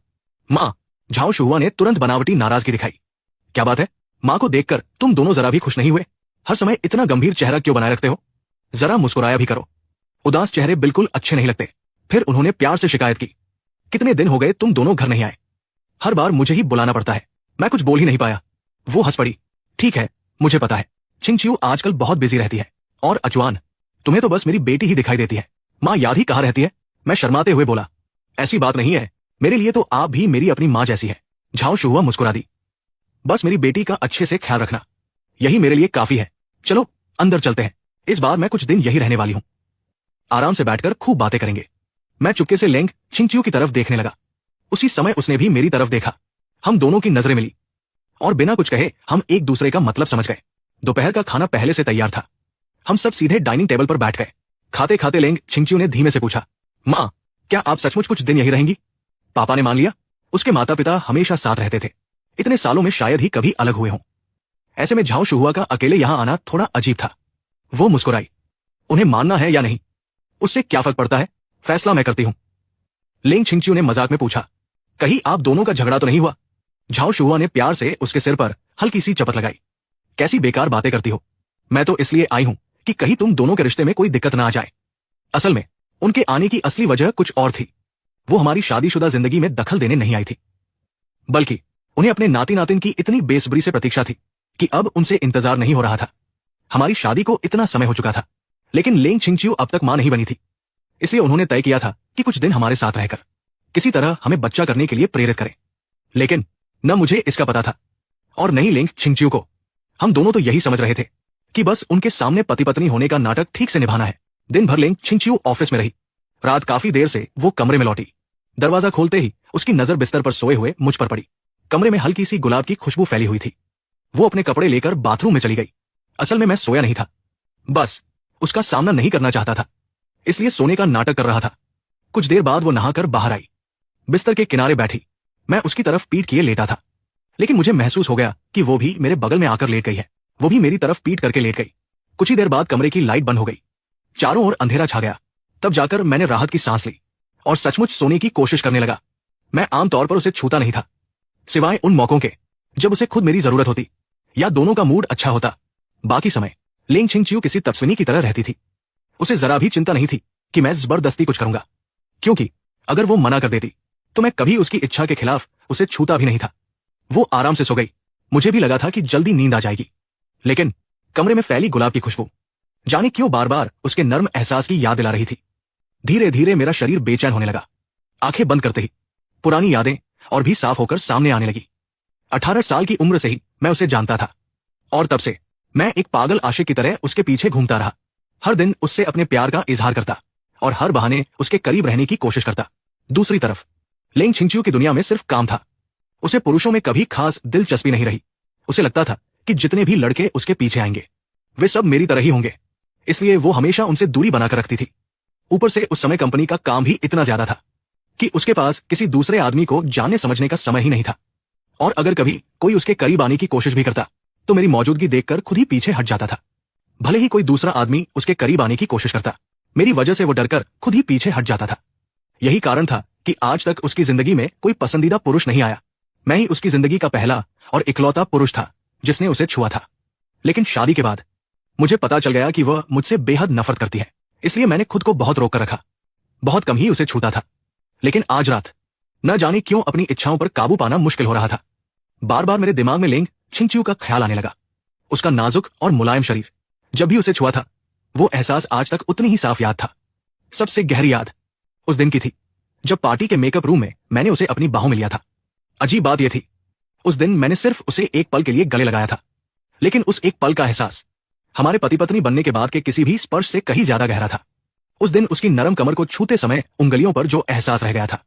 [SPEAKER 1] मां। झाओ शुहुआ ने तुरंत बनावटी नाराजगी दिखाई। क्या बात है? मां को देखकर तुम दोनों जरा भी खुश नहीं हुए? हर समय इतना गंभीर चेहरा क्यों बनाए रखते हो? जरा मुस्कुराया भी करो। उदास चेहरे बिल्कुल अच्छे नहीं लगते। फिर उन्होंने प्यार से शिकायत की, कितने दिन हो गए तुम दोनों घर नहीं आए? हर बार मुझे ही बुलाना पड़ता है। मैं कुछ बोल ही नहीं पाया। वो हंस पड़ी। ठीक है, मुझे पता है छिंगच्यू आजकल बहुत बिजी रहती है और अचवान, तुम्हें तो बस मेरी बेटी ही दिखाई देती है। माँ याद ही कहाँ रहती है? मैं शर्माते हुए बोला। ऐसी बात नहीं है, मेरे लिए तो आप भी मेरी अपनी माँ जैसी है। झाओ शुहुआ मुस्कुरा दी। बस मेरी बेटी का अच्छे से ख्याल रखना, यही मेरे लिए काफी है। चलो अंदर चलते हैं, इस बार मैं कुछ दिन यही रहने वाली हूं। आराम से बैठकर खूब बातें करेंगे। मैं चुपके से लेंग छिंगचियो की तरफ देखने लगा। उसी समय उसने भी मेरी तरफ देखा। हम दोनों की नजरें मिली और बिना कुछ कहे हम एक दूसरे का मतलब समझ गए। दोपहर का खाना पहले से तैयार था। हम सब सीधे डाइनिंग टेबल पर बैठ गए। खाते खाते लेंग छिंगचियो ने धीमे से पूछा, माँ, क्या आप सचमुच कुछ दिन यही रहेंगी? पापा ने मान लिया। उसके माता पिता हमेशा साथ रहते थे, इतने सालों में शायद ही कभी अलग हुए हों। ऐसे में झाओ शुहुआ का अकेले यहां आना थोड़ा अजीब था। वो मुस्कुराई। उन्हें मानना है या नहीं, उससे क्या फर्क पड़ता है, फैसला मैं करती हूं। लेंग छिंगचियो ने मजाक में पूछा, कहीं आप दोनों का झगड़ा तो नहीं हुआ? झाओ शुहुआ ने प्यार से उसके सिर पर हल्की सी चपत लगाई। कैसी बेकार बातें करती हो, मैं तो इसलिए आई हूं कि कहीं तुम दोनों के रिश्ते में कोई दिक्कत ना आ जाए। असल में उनके आने की असली वजह कुछ और थी। वो हमारी शादीशुदा जिंदगी में दखल देने नहीं आई थी, बल्कि उन्हें अपने नाती नातिन की इतनी बेसब्री से प्रतीक्षा थी कि अब उनसे इंतजार नहीं हो रहा था। हमारी शादी को इतना समय हो चुका था, लेकिन लेंग छिंगचियो अब तक मां नहीं बनी थी। इसलिए उन्होंने तय किया था कि कुछ दिन हमारे साथ रहकर किसी तरह हमें बच्चा करने के लिए प्रेरित करें। लेकिन न मुझे इसका पता था और नहीं लेंग छिंगचियो को। हम दोनों तो यही समझ रहे थे कि बस उनके सामने पति पत्नी होने का नाटक ठीक से निभाना है। दिन भर लेंग छिंगचियो ऑफिस में रही। रात काफी देर से वो कमरे में लौटी। दरवाजा खोलते ही उसकी नजर बिस्तर पर सोए हुए मुझ पर पड़ी। कमरे में हल्की सी गुलाब की खुशबू फैली हुई थी। वो अपने कपड़े लेकर बाथरूम में चली गई। असल में मैं सोया नहीं था, बस उसका सामना नहीं करना चाहता था, इसलिए सोने का नाटक कर रहा था। कुछ देर बाद वो नहाकर बाहर आई। बिस्तर के किनारे बैठी। मैं उसकी तरफ पीठ किए लेटा था, लेकिन मुझे महसूस हो गया कि वो भी मेरे बगल में आकर लेट गई है। वो भी मेरी तरफ पीठ करके लेट गई। कुछ ही देर बाद कमरे की लाइट बंद हो गई। चारों ओर अंधेरा छा गया। तब जाकर मैंने राहत की सांस ली और सचमुच सोने की कोशिश करने लगा। मैं आमतौर पर उसे छूता नहीं था, सिवाय उन मौकों के जब उसे खुद मेरी जरूरत होती या दोनों का मूड अच्छा होता। बाकी समय लेंग छिंगचियो किसी तत्सविनी की तरह रहती थी। उसे जरा भी चिंता नहीं थी कि मैं जबरदस्ती कुछ करूंगा, क्योंकि अगर वो मना कर देती तो मैं कभी उसकी इच्छा के खिलाफ उसे छूता भी नहीं था। वो आराम से सो गई। मुझे भी लगा था कि जल्दी नींद आ जाएगी, लेकिन कमरे में फैली गुलाब की खुशबू जाने क्यों बार बार उसके नर्म एहसास की याद दिला रही थी। धीरे धीरे मेरा शरीर बेचैन होने लगा। आंखें बंद करते ही पुरानी यादें और भी साफ होकर सामने आने लगी। 18 साल की उम्र से ही मैं उसे जानता था और तब से मैं एक पागल आशिक की तरह उसके पीछे घूमता रहा। हर दिन उससे अपने प्यार का इजहार करता और हर बहाने उसके करीब रहने की कोशिश करता। दूसरी तरफ लेंग छिंगचियो की दुनिया में सिर्फ काम था। उसे पुरुषों में कभी खास दिलचस्पी नहीं रही। उसे लगता था कि जितने भी लड़के उसके पीछे आएंगे वे सब मेरी तरह ही होंगे, इसलिए वो हमेशा उनसे दूरी बनाकर रखती थी। ऊपर से उस समय कंपनी का काम भी इतना ज्यादा था कि उसके पास किसी दूसरे आदमी को जानने समझने का समय ही नहीं था। और अगर कभी कोई उसके करीब आने की कोशिश भी करता तो मेरी मौजूदगी देखकर खुद ही पीछे हट जाता था। भले ही कोई दूसरा आदमी उसके करीब आने की कोशिश करता, मेरी वजह से वो डरकर खुद ही पीछे हट जाता था। यही कारण था कि आज तक उसकी जिंदगी में कोई पसंदीदा पुरुष नहीं आया। मैं ही उसकी जिंदगी का पहला और इकलौता पुरुष था जिसने उसे छुआ था। लेकिन शादी के बाद मुझे पता चल गया कि वह मुझसे बेहद नफरत करती है, इसलिए मैंने खुद को बहुत रोक कर रखा। बहुत कम ही उसे छूता था, लेकिन आज रात न जाने क्यों अपनी इच्छाओं पर काबू पाना मुश्किल हो रहा था। बार बार मेरे दिमाग में लेंग छिंगचियो का ख्याल आने लगा। उसका नाजुक और मुलायम शरीर, जब भी उसे छुआ था वो एहसास आज तक उतनी ही साफ याद था। सबसे गहरी याद उस दिन की थी जब पार्टी के मेकअप रूम में मैंने उसे अपनी बाहों में लिया था। अजीब बात यह थी, उस दिन मैंने सिर्फ उसे एक पल के लिए गले लगाया था, लेकिन उस एक पल का एहसास हमारे पति पत्नी बनने के बाद के किसी भी स्पर्श से कहीं ज्यादा गहरा था। उस दिन उसकी नरम कमर को छूते समय उंगलियों पर जो एहसास रह गया था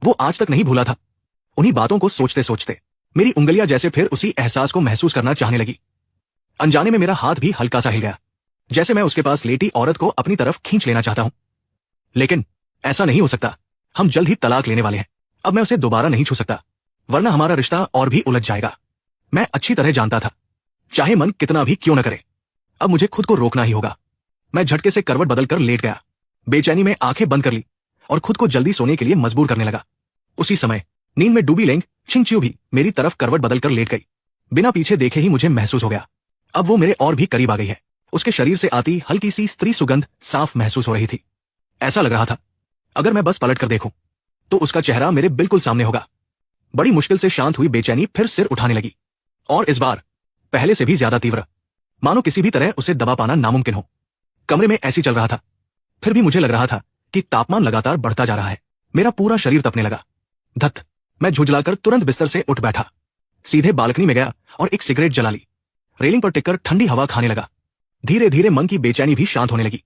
[SPEAKER 1] वो आज तक नहीं भूला था। उन्हीं बातों को सोचते सोचते मेरी उंगलियां जैसे फिर उसी एहसास को महसूस करना चाहने लगी। अनजाने में मेरा हाथ भी हल्का सा हिल गया, जैसे मैं उसके पास लेटी औरत को अपनी तरफ खींच लेना चाहता हूं। लेकिन ऐसा नहीं हो सकता, हम जल्द ही तलाक लेने वाले हैं। अब मैं उसे दोबारा नहीं छू सकता, वरना हमारा रिश्ता और भी उलझ जाएगा। मैं अच्छी तरह जानता था, चाहे मन कितना भी क्यों न करे, अब मुझे खुद को रोकना ही होगा। मैं झटके से करवट बदलकर लेट गया। बेचैनी में आंखें बंद कर ली और खुद को जल्दी सोने के लिए मजबूर करने लगा। उसी समय नींद में डूबी लेंग छिंगचियो भी मेरी तरफ करवट बदलकर लेट गई। बिना पीछे देखे ही मुझे महसूस हो गया, अब वो मेरे और भी करीब आ गई है। उसके शरीर से आती हल्की सी स्त्री सुगंध साफ महसूस हो रही थी। ऐसा लग रहा था अगर मैं बस पलट कर देखूं तो उसका चेहरा मेरे बिल्कुल सामने होगा। बड़ी मुश्किल से शांत हुई बेचैनी फिर सिर उठाने लगी, और इस बार पहले से भी ज्यादा तीव्र, मानो किसी भी तरह उसे दबा पाना नामुमकिन हो। कमरे में ऐसी चल रहा था। फिर भी मुझे लग रहा था कि तापमान लगातार बढ़ता जा रहा है। मेरा पूरा शरीर तपने लगा। धत, मैं झुंझलाकर तुरंत बिस्तर से उठ बैठा, सीधे बालकनी में गया और एक सिगरेट जला ली। रेलिंग पर टिककर ठंडी हवा खाने लगा। धीरे धीरे मन की बेचैनी भी शांत होने लगी।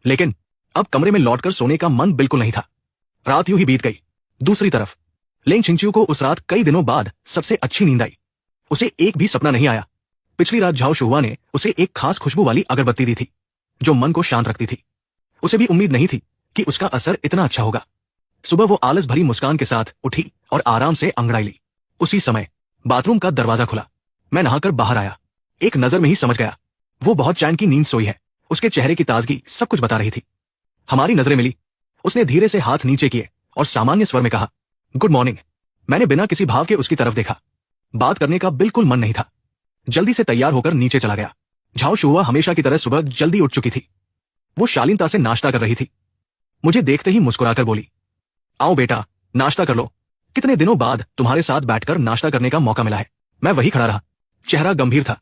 [SPEAKER 1] लेकिन अब कमरे में लौटकर सोने का मन बिल्कुल नहीं था। रात यूं ही बीत गई। दूसरी तरफ लेंग छिंगचिू को उस रात कई दिनों बाद सबसे अच्छी नींद आई। उसे एक भी सपना नहीं आया। पिछली रात झाओ शुहुआ ने उसे एक खास खुशबू वाली अगरबत्ती दी थी, जो मन को शांत रखती थी। उसे भी उम्मीद नहीं थी कि उसका असर इतना अच्छा होगा। सुबह वो आलस भरी मुस्कान के साथ उठी और आराम से अंगड़ाई ली। उसी समय बाथरूम का दरवाजा खुला। मैं नहाकर बाहर आया। एक नजर में ही समझ गया, वो बहुत चैन की नींद सोई है। उसके चेहरे की ताजगी सब कुछ बता रही थी। हमारी नजरें मिली। उसने धीरे से हाथ नीचे किए और सामान्य स्वर में कहा, गुड मॉर्निंग। मैंने बिना किसी भाव के उसकी तरफ देखा। बात करने का बिल्कुल मन नहीं था। जल्दी से तैयार होकर नीचे चला गया। झाओ शुहुआ हमेशा की तरह सुबह जल्दी उठ चुकी थी। वो शालीनता से नाश्ता कर रही थी। मुझे देखते ही मुस्कुराकर बोली, आओ बेटा, नाश्ता कर लो। कितने दिनों बाद तुम्हारे साथ बैठकर नाश्ता करने का मौका मिला है। मैं वही खड़ा रहा, चेहरा गंभीर था।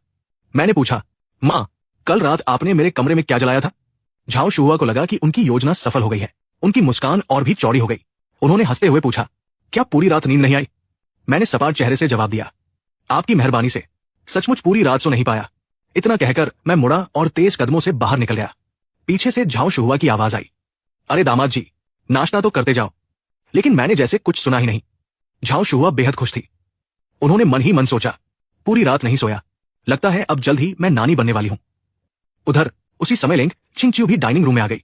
[SPEAKER 1] मैंने पूछा, माँ, कल रात आपने मेरे कमरे में क्या जलाया था? झाओ शुहुआ को लगा कि उनकी योजना सफल हो गई है। उनकी मुस्कान और भी चौड़ी हो गई। उन्होंने हंसते हुए पूछा, क्या पूरी रात नींद नहीं आई? मैंने सपाट चेहरे से जवाब दिया, आपकी मेहरबानी से सचमुच पूरी रात सो नहीं पाया। इतना कहकर मैं मुड़ा और तेज कदमों से बाहर निकल गया। पीछे से झाओ शुहुआ की आवाज आई, अरे दामाद जी, नाश्ता तो करते जाओ। लेकिन मैंने जैसे कुछ सुना ही नहीं। झाओ शुहुआ बेहद खुश थी। उन्होंने मन ही मन सोचा, पूरी रात नहीं सोया, लगता है अब जल्द ही मैं नानी बनने वाली हूं। उधर उसी समय लेंग छिंगचिू भी डाइनिंग रूम में आ गई।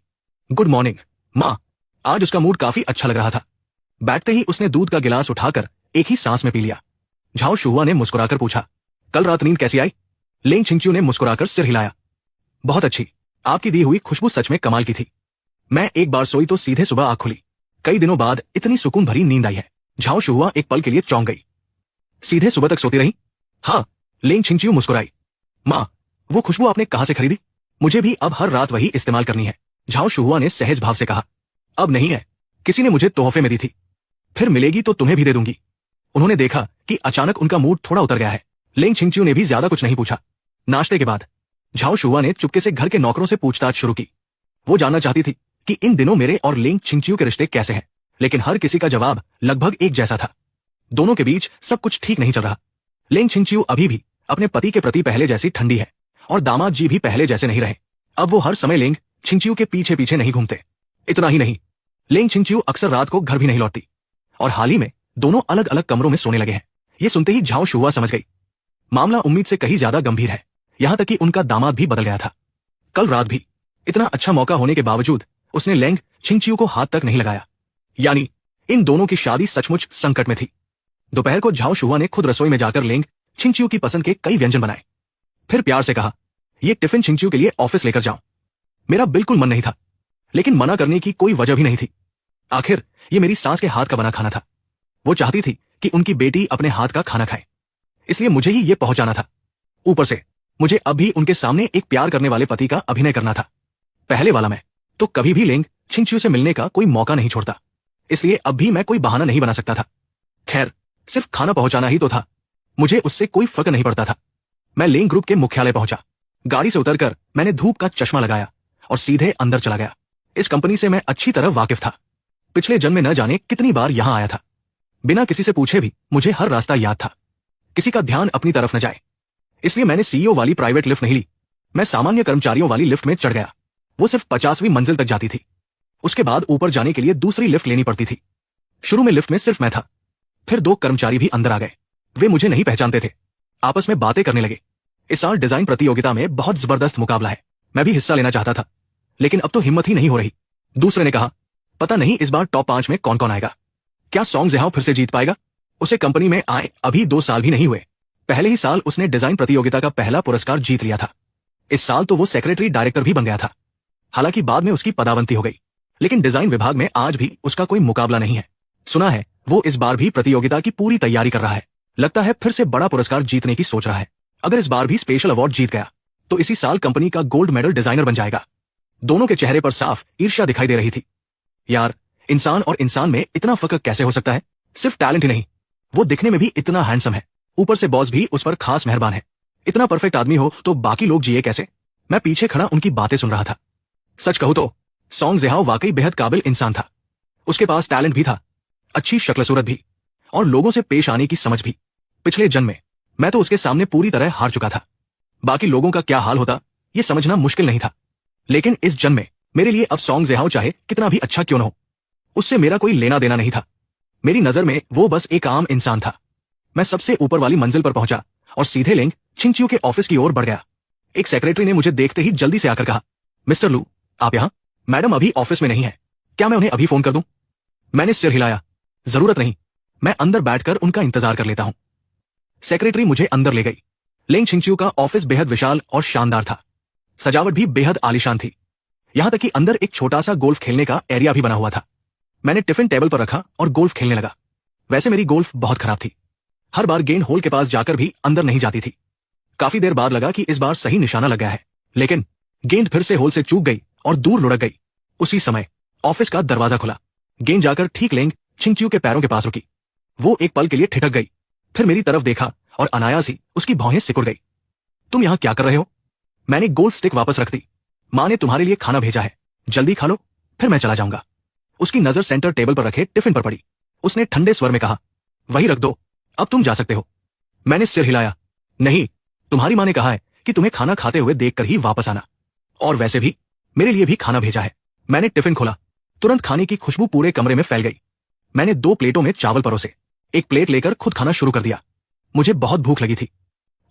[SPEAKER 1] गुड मॉर्निंग माँ। आज उसका मूड काफी अच्छा लग रहा था। बैठते ही उसने दूध का गिलास उठाकर एक ही सांस में पी लिया। झाओ शुहुआ ने मुस्कुराकर पूछा, कल रात नींद कैसी आई? लेंग छिंगचिू ने मुस्कुराकर सिर हिलाया, बहुत अच्छी। आपकी दी हुई खुशबू सच में कमाल की थी। मैं एक बार सोई तो सीधे सुबह आंख खुली। कई दिनों बाद इतनी सुकून भरी नींद आई है। झाओ शुहुआ एक पल के लिए चौंक गई। सीधे सुबह तक सोती रही? हाँ, लेंग छिंगचिू मुस्कुराई। माँ, वो खुशबू आपने कहां से खरीदी? मुझे भी अब हर रात वही इस्तेमाल करनी है। झाओ शुहुआ ने सहज भाव से कहा, अब नहीं है, किसी ने मुझे तोहफे में दी थी। फिर मिलेगी तो तुम्हें भी दे दूंगी। उन्होंने देखा कि अचानक उनका मूड थोड़ा उतर गया है। लेंग छिंगचिू ने भी ज्यादा कुछ नहीं पूछा। नाश्ते के बाद झाओ शुहुआ ने चुपके से घर के नौकरों से पूछताछ शुरू की। वो जानना चाहती थी कि इन दिनों मेरे और लेंग छिंगचिू के रिश्ते कैसे हैं। लेकिन हर किसी का जवाब लगभग एक जैसा था, दोनों के बीच सब कुछ ठीक नहीं चल रहा। लेंग छिंगचिू अभी भी अपने पति के प्रति पहले जैसी ठंडी है और दामाद जी भी पहले जैसे नहीं रहे। अब वो हर समय लेंग छिंगचिू के पीछे पीछे नहीं घूमते। इतना ही नहीं, लेंग छिंगचिू अक्सर रात को घर भी नहीं लौटती और हाल ही में दोनों अलग अलग कमरों में सोने लगे हैं। ये सुनते ही झाओ शुहुआ समझ गई, मामला उम्मीद से कहीं ज्यादा गंभीर है। यहां तक कि उनका दामाद भी बदल गया था। कल रात भी इतना अच्छा मौका होने के बावजूद उसने लेंग छिंगचिू को हाथ तक नहीं लगाया। यानी इन दोनों की शादी सचमुच संकट में थी। दोपहर को झाओ शुहुआ ने खुद रसोई में जाकर लेंग छिंगचिू की पसंद के कई व्यंजन बनाए। फिर प्यार से कहा, ये टिफिन छिंगचिू के लिए ऑफिस लेकर जाऊं। मेरा बिल्कुल मन नहीं था, लेकिन मना करने की कोई वजह भी नहीं थी। आखिर ये मेरी सास के हाथ का बना खाना था। वो चाहती थी कि उनकी बेटी अपने हाथ का खाना खाए, इसलिए मुझे ही ये पहुंचाना था। ऊपर से मुझे अब भी उनके सामने एक प्यार करने वाले पति का अभिनय करना था। पहले वाला मैं तो कभी भी लेंग छिंगचिू से मिलने का कोई मौका नहीं छोड़ता, इसलिए अब भी मैं कोई बहाना नहीं बना सकता था। खैर, सिर्फ खाना पहुंचाना ही तो था, मुझे उससे कोई फर्क नहीं पड़ता था। मैं लेंग ग्रुप के मुख्यालय पहुंचा। गाड़ी से उतरकर मैंने धूप का चश्मा लगाया और सीधे अंदर चला गया। इस कंपनी से मैं अच्छी तरह वाकिफ था। पिछले जन्म में न जाने कितनी बार यहां आया था। बिना किसी से पूछे भी मुझे हर रास्ता याद था। किसी का ध्यान अपनी तरफ न जाए, इसलिए मैंने सीईओ वाली प्राइवेट लिफ्ट नहीं ली। मैं सामान्य कर्मचारियों वाली लिफ्ट में चढ़ गया। वो सिर्फ 50वीं मंजिल तक जाती थी। उसके बाद ऊपर जाने के लिए दूसरी लिफ्ट लेनी पड़ती थी। शुरू में लिफ्ट में सिर्फ मैं था। फिर 2 कर्मचारी भी अंदर आ गए। वे मुझे नहीं पहचानते थे। आपस में बातें करने लगे। इस साल डिजाइन प्रतियोगिता में बहुत जबरदस्त मुकाबला है। मैं भी हिस्सा लेना चाहता था, लेकिन अब तो हिम्मत ही नहीं हो रही। दूसरे ने कहा, पता नहीं इस बार टॉप 5 में कौन कौन आएगा। क्या सॉन्ग ज़ेहाओ फिर से जीत पाएगा? उसे कंपनी में आए अभी 2 साल भी नहीं हुए। पहले ही साल उसने डिजाइन प्रतियोगिता का पहला पुरस्कार जीत लिया था। इस साल तो वो सेक्रेटरी डायरेक्टर भी बन गया था। हालांकि बाद में उसकी पदावंती हो गई, लेकिन डिजाइन विभाग में आज भी उसका कोई मुकाबला नहीं है। सुना है वो इस बार भी प्रतियोगिता की पूरी तैयारी कर रहा है। लगता है फिर से बड़ा पुरस्कार जीतने की सोच रहा है। अगर इस बार भी स्पेशल अवार्ड जीत गया तो इसी साल कंपनी का गोल्ड मेडल डिजाइनर बन जाएगा। दोनों के चेहरे पर साफ ईर्ष्या दिखाई दे रही थी। यार, इंसान और इंसान में इतना फर्क कैसे हो सकता है? सिर्फ टैलेंट ही नहीं, वो दिखने में भी इतना हैंडसम है। ऊपर से बॉस भी उस पर खास मेहरबान है। इतना परफेक्ट आदमी हो तो बाकी लोग जिए कैसे? मैं पीछे खड़ा उनकी बातें सुन रहा था। सच कहूं तो सॉन्ग ज़िहाओ वाकई बेहद काबिल इंसान था। उसके पास टैलेंट भी था, अच्छी शक्ल सूरत भी, और लोगों से पेश आने की समझ भी। पिछले जन्म में मैं तो उसके सामने पूरी तरह हार चुका था। बाकी लोगों का क्या हाल होता ये समझना मुश्किल नहीं था, लेकिन इस जन्म में मेरे लिए अब सॉन्ग ज़िहाओ चाहे कितना भी अच्छा क्यों न हो, उससे मेरा कोई लेना देना नहीं था। मेरी नजर में वो बस एक आम इंसान था। मैं सबसे ऊपर वाली मंजिल पर पहुंचा और सीधे लिंग छिंगचियो के ऑफिस की ओर बढ़ गया। एक सेक्रेटरी ने मुझे देखते ही जल्दी से आकर कहा, मिस्टर लू, आप यहां? मैडम अभी ऑफिस में नहीं है, क्या मैं उन्हें अभी फोन कर दूं? मैंने सिर हिलाया, जरूरत नहीं, मैं अंदर बैठकर उनका इंतजार कर लेता हूं। सेक्रेटरी मुझे अंदर ले गई। लिंग छिंगचियो का ऑफिस बेहद विशाल और शानदार था। सजावट भी बेहद आलीशान थी, यहां तक कि अंदर एक छोटा सा गोल्फ खेलने का एरिया भी बना हुआ था। मैंने टिफिन टेबल पर रखा और गोल्फ खेलने लगा। वैसे मेरी गोल्फ बहुत खराब थी, हर बार गेंद होल के पास जाकर भी अंदर नहीं जाती थी। काफी देर बाद लगा कि इस बार सही निशाना लग गया है, लेकिन गेंद फिर से होल से चूक गई और दूर लुढ़क गई। उसी समय ऑफिस का दरवाजा खुला। गेंद जाकर ठीक लिंग छिंगचियो के पैरों के पास रुकी। वो एक पल के लिए ठिठक गई, फिर मेरी तरफ देखा और अनायास ही उसकी भौहें सिकुड़ गई। तुम यहां क्या कर रहे हो? मैंने गोल्फ स्टिक वापस रख दी। मां ने तुम्हारे लिए खाना भेजा है, जल्दी खा लो, फिर मैं चला जाऊंगा। उसकी नजर सेंटर टेबल पर रखे टिफिन पर पड़ी। उसने ठंडे स्वर में कहा, वही रख दो, अब तुम जा सकते हो। मैंने सिर हिलाया, नहीं, तुम्हारी मां ने कहा है कि तुम्हें खाना खाते हुए देखकर ही वापस आना, और वैसे भी मेरे लिए भी खाना भेजा है। मैंने टिफिन खोला, तुरंत खाने की खुशबू पूरे कमरे में फैल गई। मैंने 2 प्लेटों में चावल परोसे, एक प्लेट लेकर खुद खाना शुरू कर दिया। मुझे बहुत भूख लगी थी,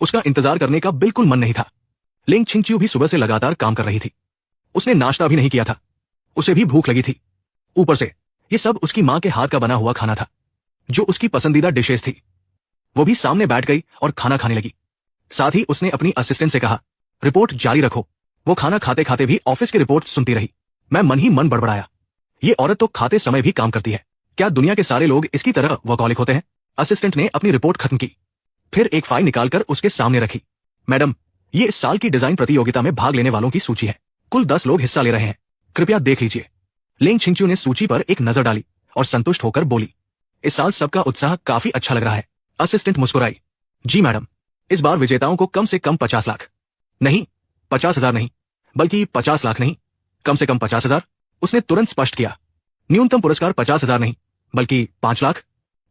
[SPEAKER 1] उसका इंतजार करने का बिल्कुल मन नहीं था। लिंग छिंगचियो भी सुबह से लगातार काम कर रही थी, उसने नाश्ता भी नहीं किया था, उसे भी भूख लगी थी। ऊपर से ये सब उसकी मां के हाथ का बना हुआ खाना था, जो उसकी पसंदीदा डिशेस थी। वो भी सामने बैठ गई और खाना खाने लगी। साथ ही उसने अपनी असिस्टेंट से कहा, रिपोर्ट जारी रखो। वो खाना खाते खाते भी ऑफिस की रिपोर्ट सुनती रही। मैं मन ही मन बड़बड़ाया, ये औरत तो खाते समय भी काम करती है, क्या दुनिया के सारे लोग इसकी तरह वर्कहॉलिक होते हैं? असिस्टेंट ने अपनी रिपोर्ट खत्म की, फिर एक फाइल निकालकर उसके सामने रखी। मैडम, ये इस साल की डिजाइन प्रतियोगिता में भाग लेने वालों की सूची है, कुल 10 लोग हिस्सा ले रहे हैं, कृपया देख लीजिए। लिंग छिंगचियो ने सूची पर एक नजर डाली और संतुष्ट होकर बोली, इस साल सबका उत्साह काफी अच्छा लग रहा है। असिस्टेंट मुस्कुराई, जी मैडम, इस बार विजेताओं को कम से कम 50 लाख, नहीं 50,000 नहीं, बल्कि 50 लाख नहीं, कम से कम 50,000। उसने तुरंत स्पष्ट किया, न्यूनतम पुरस्कार 50,000 नहीं, बल्कि 5 लाख।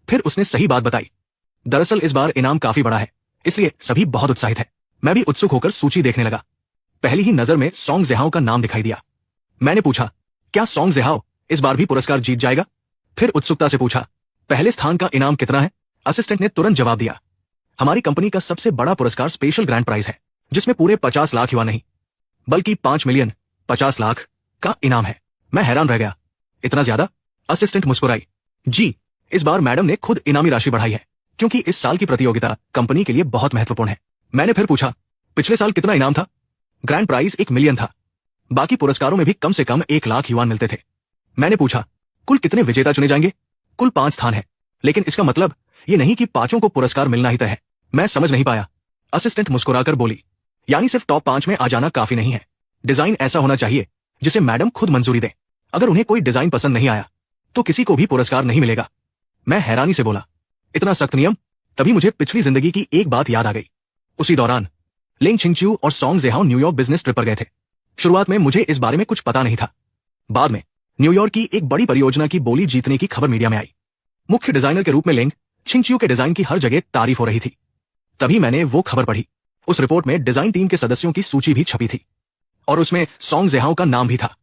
[SPEAKER 1] फिर उसने सही बात बताई, दरअसल इस बार इनाम काफी बड़ा है, इसलिए सभी बहुत उत्साहित है। मैं भी उत्सुक होकर सूची देखने लगा। पहली ही नजर में सॉन्ग ज़िहाओ का नाम दिखाई दिया। मैंने पूछा, क्या सॉन्ग ज़िहाओ इस बार भी पुरस्कार जीत जाएगा? फिर उत्सुकता से पूछा, पहले स्थान का इनाम कितना है? असिस्टेंट ने तुरंत जवाब दिया, हमारी कंपनी का सबसे बड़ा पुरस्कार स्पेशल ग्रैंड प्राइज है, जिसमें पूरे 50 लाख युवा नहीं, बल्कि 5 मिलियन 50 लाख का इनाम है। मैं हैरान रह गया, इतना ज्यादा? असिस्टेंट मुस्कुराई, जी, इस बार मैडम ने खुद इनामी राशि बढ़ाई है, क्योंकि इस साल की प्रतियोगिता कंपनी के लिए बहुत महत्वपूर्ण है। मैंने फिर पूछा, पिछले साल कितना इनाम था? ग्रैंड प्राइज 1 मिलियन था, बाकी पुरस्कारों में भी कम से कम 1 लाख युवान मिलते थे। मैंने पूछा, कुल कितने विजेता चुने जाएंगे? कुल 5 स्थान है, लेकिन इसका मतलब ये नहीं कि 5 को पुरस्कार मिलना ही तय है। मैं समझ नहीं पाया। असिस्टेंट मुस्कुराकर बोली, यानी सिर्फ टॉप 5 में आ जाना काफी नहीं है, डिजाइन ऐसा होना चाहिए जिसे मैडम खुद मंजूरी दें। अगर उन्हें कोई डिजाइन पसंद नहीं आया तो किसी को भी पुरस्कार नहीं मिलेगा। मैं हैरानी से बोला, इतना सख्त नियम? तभी मुझे पिछली जिंदगी की एक बात याद आ गई। उसी दौरान लिंग छिंगचियो और सॉन्ग ज़िहाओ न्यूयॉर्क बिजनेस ट्रिप पर गए थे। शुरुआत में मुझे इस बारे में कुछ पता नहीं था। बाद में न्यूयॉर्क की एक बड़ी परियोजना की बोली जीतने की खबर मीडिया में आई। मुख्य डिजाइनर के रूप में लिंग छिंगचियो के डिजाइन की हर जगह तारीफ हो रही थी। तभी मैंने वो खबर पढ़ी। उस रिपोर्ट में डिजाइन टीम के सदस्यों की सूची भी छपी थी और उसमें सॉन्ग ज़िहाओ का नाम भी था।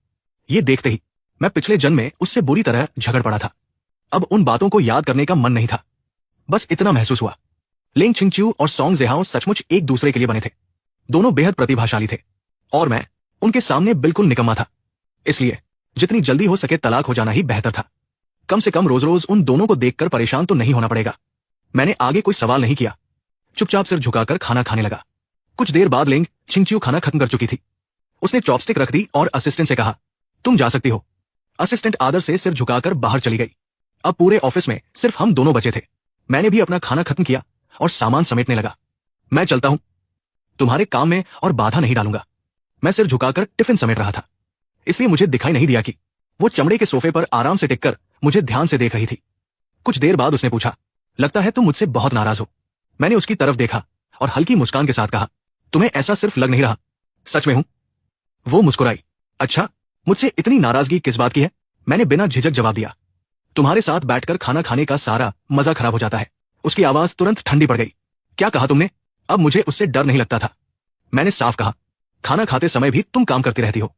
[SPEAKER 1] ये देखते ही मैं पिछले जन्म में उससे बुरी तरह झगड़ पड़ा था। अब उन बातों को याद करने का मन नहीं था। बस इतना महसूस हुआ, लिंग छिंगचियो और सॉन्ग ज़िहाओ सचमुच एक दूसरे के लिए बने थे। दोनों बेहद प्रतिभाशाली थे और मैं उनके सामने बिल्कुल निकम्मा था। इसलिए जितनी जल्दी हो सके तलाक हो जाना ही बेहतर था। कम से कम रोज रोज उन दोनों को देखकर परेशान तो नहीं होना पड़ेगा। मैंने आगे कोई सवाल नहीं किया, चुपचाप सिर झुकाकर खाना खाने लगा। कुछ देर बाद लिंग छिंगचियो खाना खत्म कर चुकी थी। उसने चॉपस्टिक रख दी और असिस्टेंट से कहा, तुम जा सकती हो। असिस्टेंट आदर से सिर झुकाकर बाहर चली गई। अब पूरे ऑफिस में सिर्फ हम दोनों बचे थे। मैंने भी अपना खाना खत्म किया और सामान समेटने लगा। मैं चलता हूं, तुम्हारे काम में और बाधा नहीं डालूंगा। मैं सिर झुकाकर टिफिन समेट रहा था, इसलिए मुझे दिखाई नहीं दिया कि वो चमड़े के सोफे पर आराम से टिककर मुझे ध्यान से देख रही थी। कुछ देर बाद उसने पूछा, लगता है तुम मुझसे बहुत नाराज हो। मैंने उसकी तरफ देखा और हल्की मुस्कान के साथ कहा, तुम्हें ऐसा सिर्फ लग नहीं रहा, सच में हूं। वो मुस्कुराई, अच्छा, मुझसे इतनी नाराजगी किस बात की है? मैंने बिना झिझक जवाब दिया। तुम्हारे साथ बैठकर खाना खाने का सारा मजा खराब हो जाता है। उसकी आवाज तुरंत ठंडी पड़ गई। क्या कहा तुमने? अब मुझे उससे डर नहीं लगता था। मैंने साफ कहा, खाना खाते समय भी तुम काम करती रहती हो।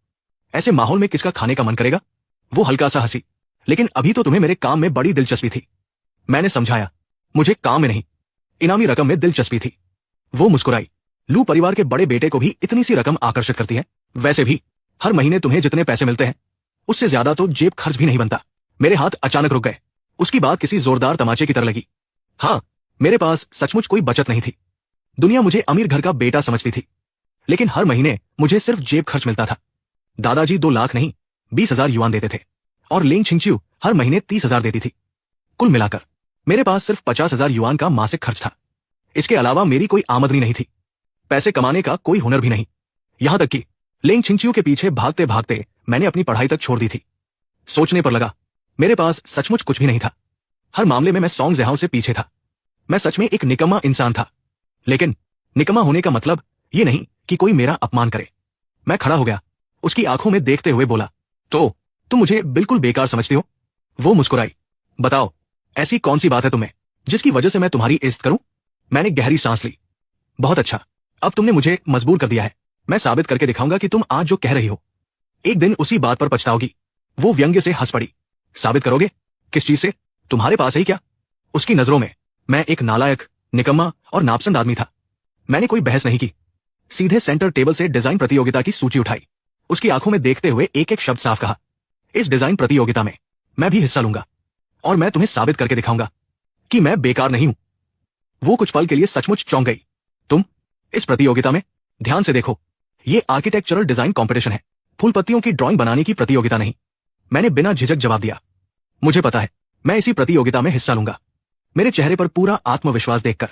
[SPEAKER 1] ऐसे माहौल में किसका खाने का मन करेगा? वो हल्का सा हंसी। लेकिन अभी तो तुम्हें मेरे काम में बड़ी दिलचस्पी थी। मैंने समझाया, मुझे काम में नहीं, इनामी रकम में दिलचस्पी थी। वो मुस्कुराई। लू परिवार के बड़े बेटे को भी इतनी सी रकम आकर्षित करती है? वैसे भी हर महीने तुम्हें जितने पैसे मिलते हैं उससे ज्यादा तो जेब खर्च भी नहीं बनता। मेरे हाथ अचानक रुक गए। उसकी बात किसी जोरदार तमाचे की तरह लगी। हाँ, मेरे पास सचमुच कोई बचत नहीं थी। दुनिया मुझे अमीर घर का बेटा समझती थी, लेकिन हर महीने मुझे सिर्फ जेब खर्च मिलता था। दादाजी 2 लाख नहीं 20,000 युआन देते थे और लेंग छिंगच्यू हर महीने 30,000 देती थी। कुल मिलाकर मेरे पास सिर्फ 50,000 युआन का मासिक खर्च था। इसके अलावा मेरी कोई आमदनी नहीं थी। पैसे कमाने का कोई हुनर भी नहीं। यहां तक कि लेंग छिंगच्यू के पीछे भागते भागते मैंने अपनी पढ़ाई तक छोड़ दी थी। सोचने पर लगा, मेरे पास सचमुच कुछ भी नहीं था। हर मामले में मैं सॉन्ग जहां से पीछे था। मैं सच में एक निकम्मा इंसान था। लेकिन निकम्मा होने का मतलब ये नहीं कि कोई मेरा अपमान करे। मैं खड़ा हो गया, उसकी आंखों में देखते हुए बोला, तो तुम मुझे बिल्कुल बेकार समझती हो? वो मुस्कुराई। बताओ, ऐसी कौन सी बात है तुम्हें जिसकी वजह से मैं तुम्हारी इज्जत करूं? मैंने गहरी सांस ली। बहुत अच्छा, अब तुमने मुझे मजबूर कर दिया है। मैं साबित करके दिखाऊंगा कि तुम आज जो कह रही हो एक दिन उसी बात पर पछताओगी। वो व्यंग्य से हंस पड़ी। साबित करोगे? किस चीज से? तुम्हारे पास है ही क्या? उसकी नजरों में मैं एक नालायक, निकम्मा और नापसंद आदमी था। मैंने कोई बहस नहीं की। सीधे सेंटर टेबल से डिजाइन प्रतियोगिता की सूची उठाई। उसकी आंखों में देखते हुए एक एक शब्द साफ कहा, इस डिजाइन प्रतियोगिता में मैं भी हिस्सा लूंगा और मैं तुम्हें साबित करके दिखाऊंगा कि मैं बेकार नहीं हूं। वो कुछ पल के लिए सचमुच चौंक गई। तुम इस प्रतियोगिता में? ध्यान से देखो, ये आर्किटेक्चरल डिजाइन कॉम्पिटिशन है, फूल पत्तियों की ड्राइंग बनाने की प्रतियोगिता नहीं। मैंने बिना झिझक जवाब दिया, मुझे पता है, मैं इसी प्रतियोगिता में हिस्सा लूंगा। मेरे चेहरे पर पूरा आत्मविश्वास देखकर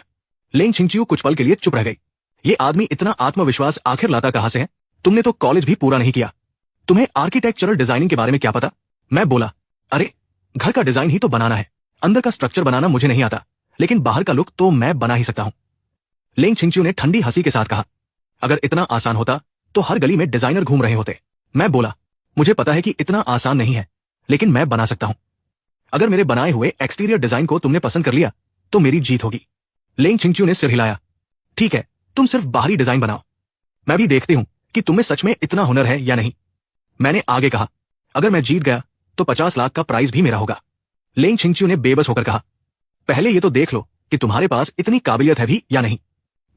[SPEAKER 1] लेंग छिंगच्यू कुछ पल के लिए चुप रह गई। ये आदमी इतना आत्मविश्वास आखिर लाता कहां से है? तुमने तो कॉलेज भी पूरा नहीं किया, तुम्हें आर्किटेक्चरल डिजाइनिंग के बारे में क्या पता? मैं बोला, अरे घर का डिजाइन ही तो बनाना है, अंदर का स्ट्रक्चर बनाना मुझे नहीं आता, लेकिन बाहर का लुक तो मैं बना ही सकता हूं। लेंग छिंगच्यू ने ठंडी हंसी के साथ कहा, अगर इतना आसान होता तो हर गली में डिजाइनर घूम रहे होते। मैं बोला, मुझे पता है कि इतना आसान नहीं है, लेकिन मैं बना सकता हूं। अगर मेरे बनाए हुए एक्सटीरियर डिजाइन को तुमने पसंद कर लिया तो मेरी जीत होगी। लेंग छिंगच्यू ने सिर हिलाया। ठीक है, तुम सिर्फ बाहरी डिजाइन बनाओ, मैं भी देखती हूं कि तुम्हें सच में इतना हुनर है या नहीं। मैंने आगे कहा, अगर मैं जीत गया तो 50 लाख का प्राइज भी मेरा होगा। लेंग छिंगच्यू ने बेबस होकर कहा, पहले ये तो देख लो कि तुम्हारे पास इतनी काबिलियत है भी या नहीं।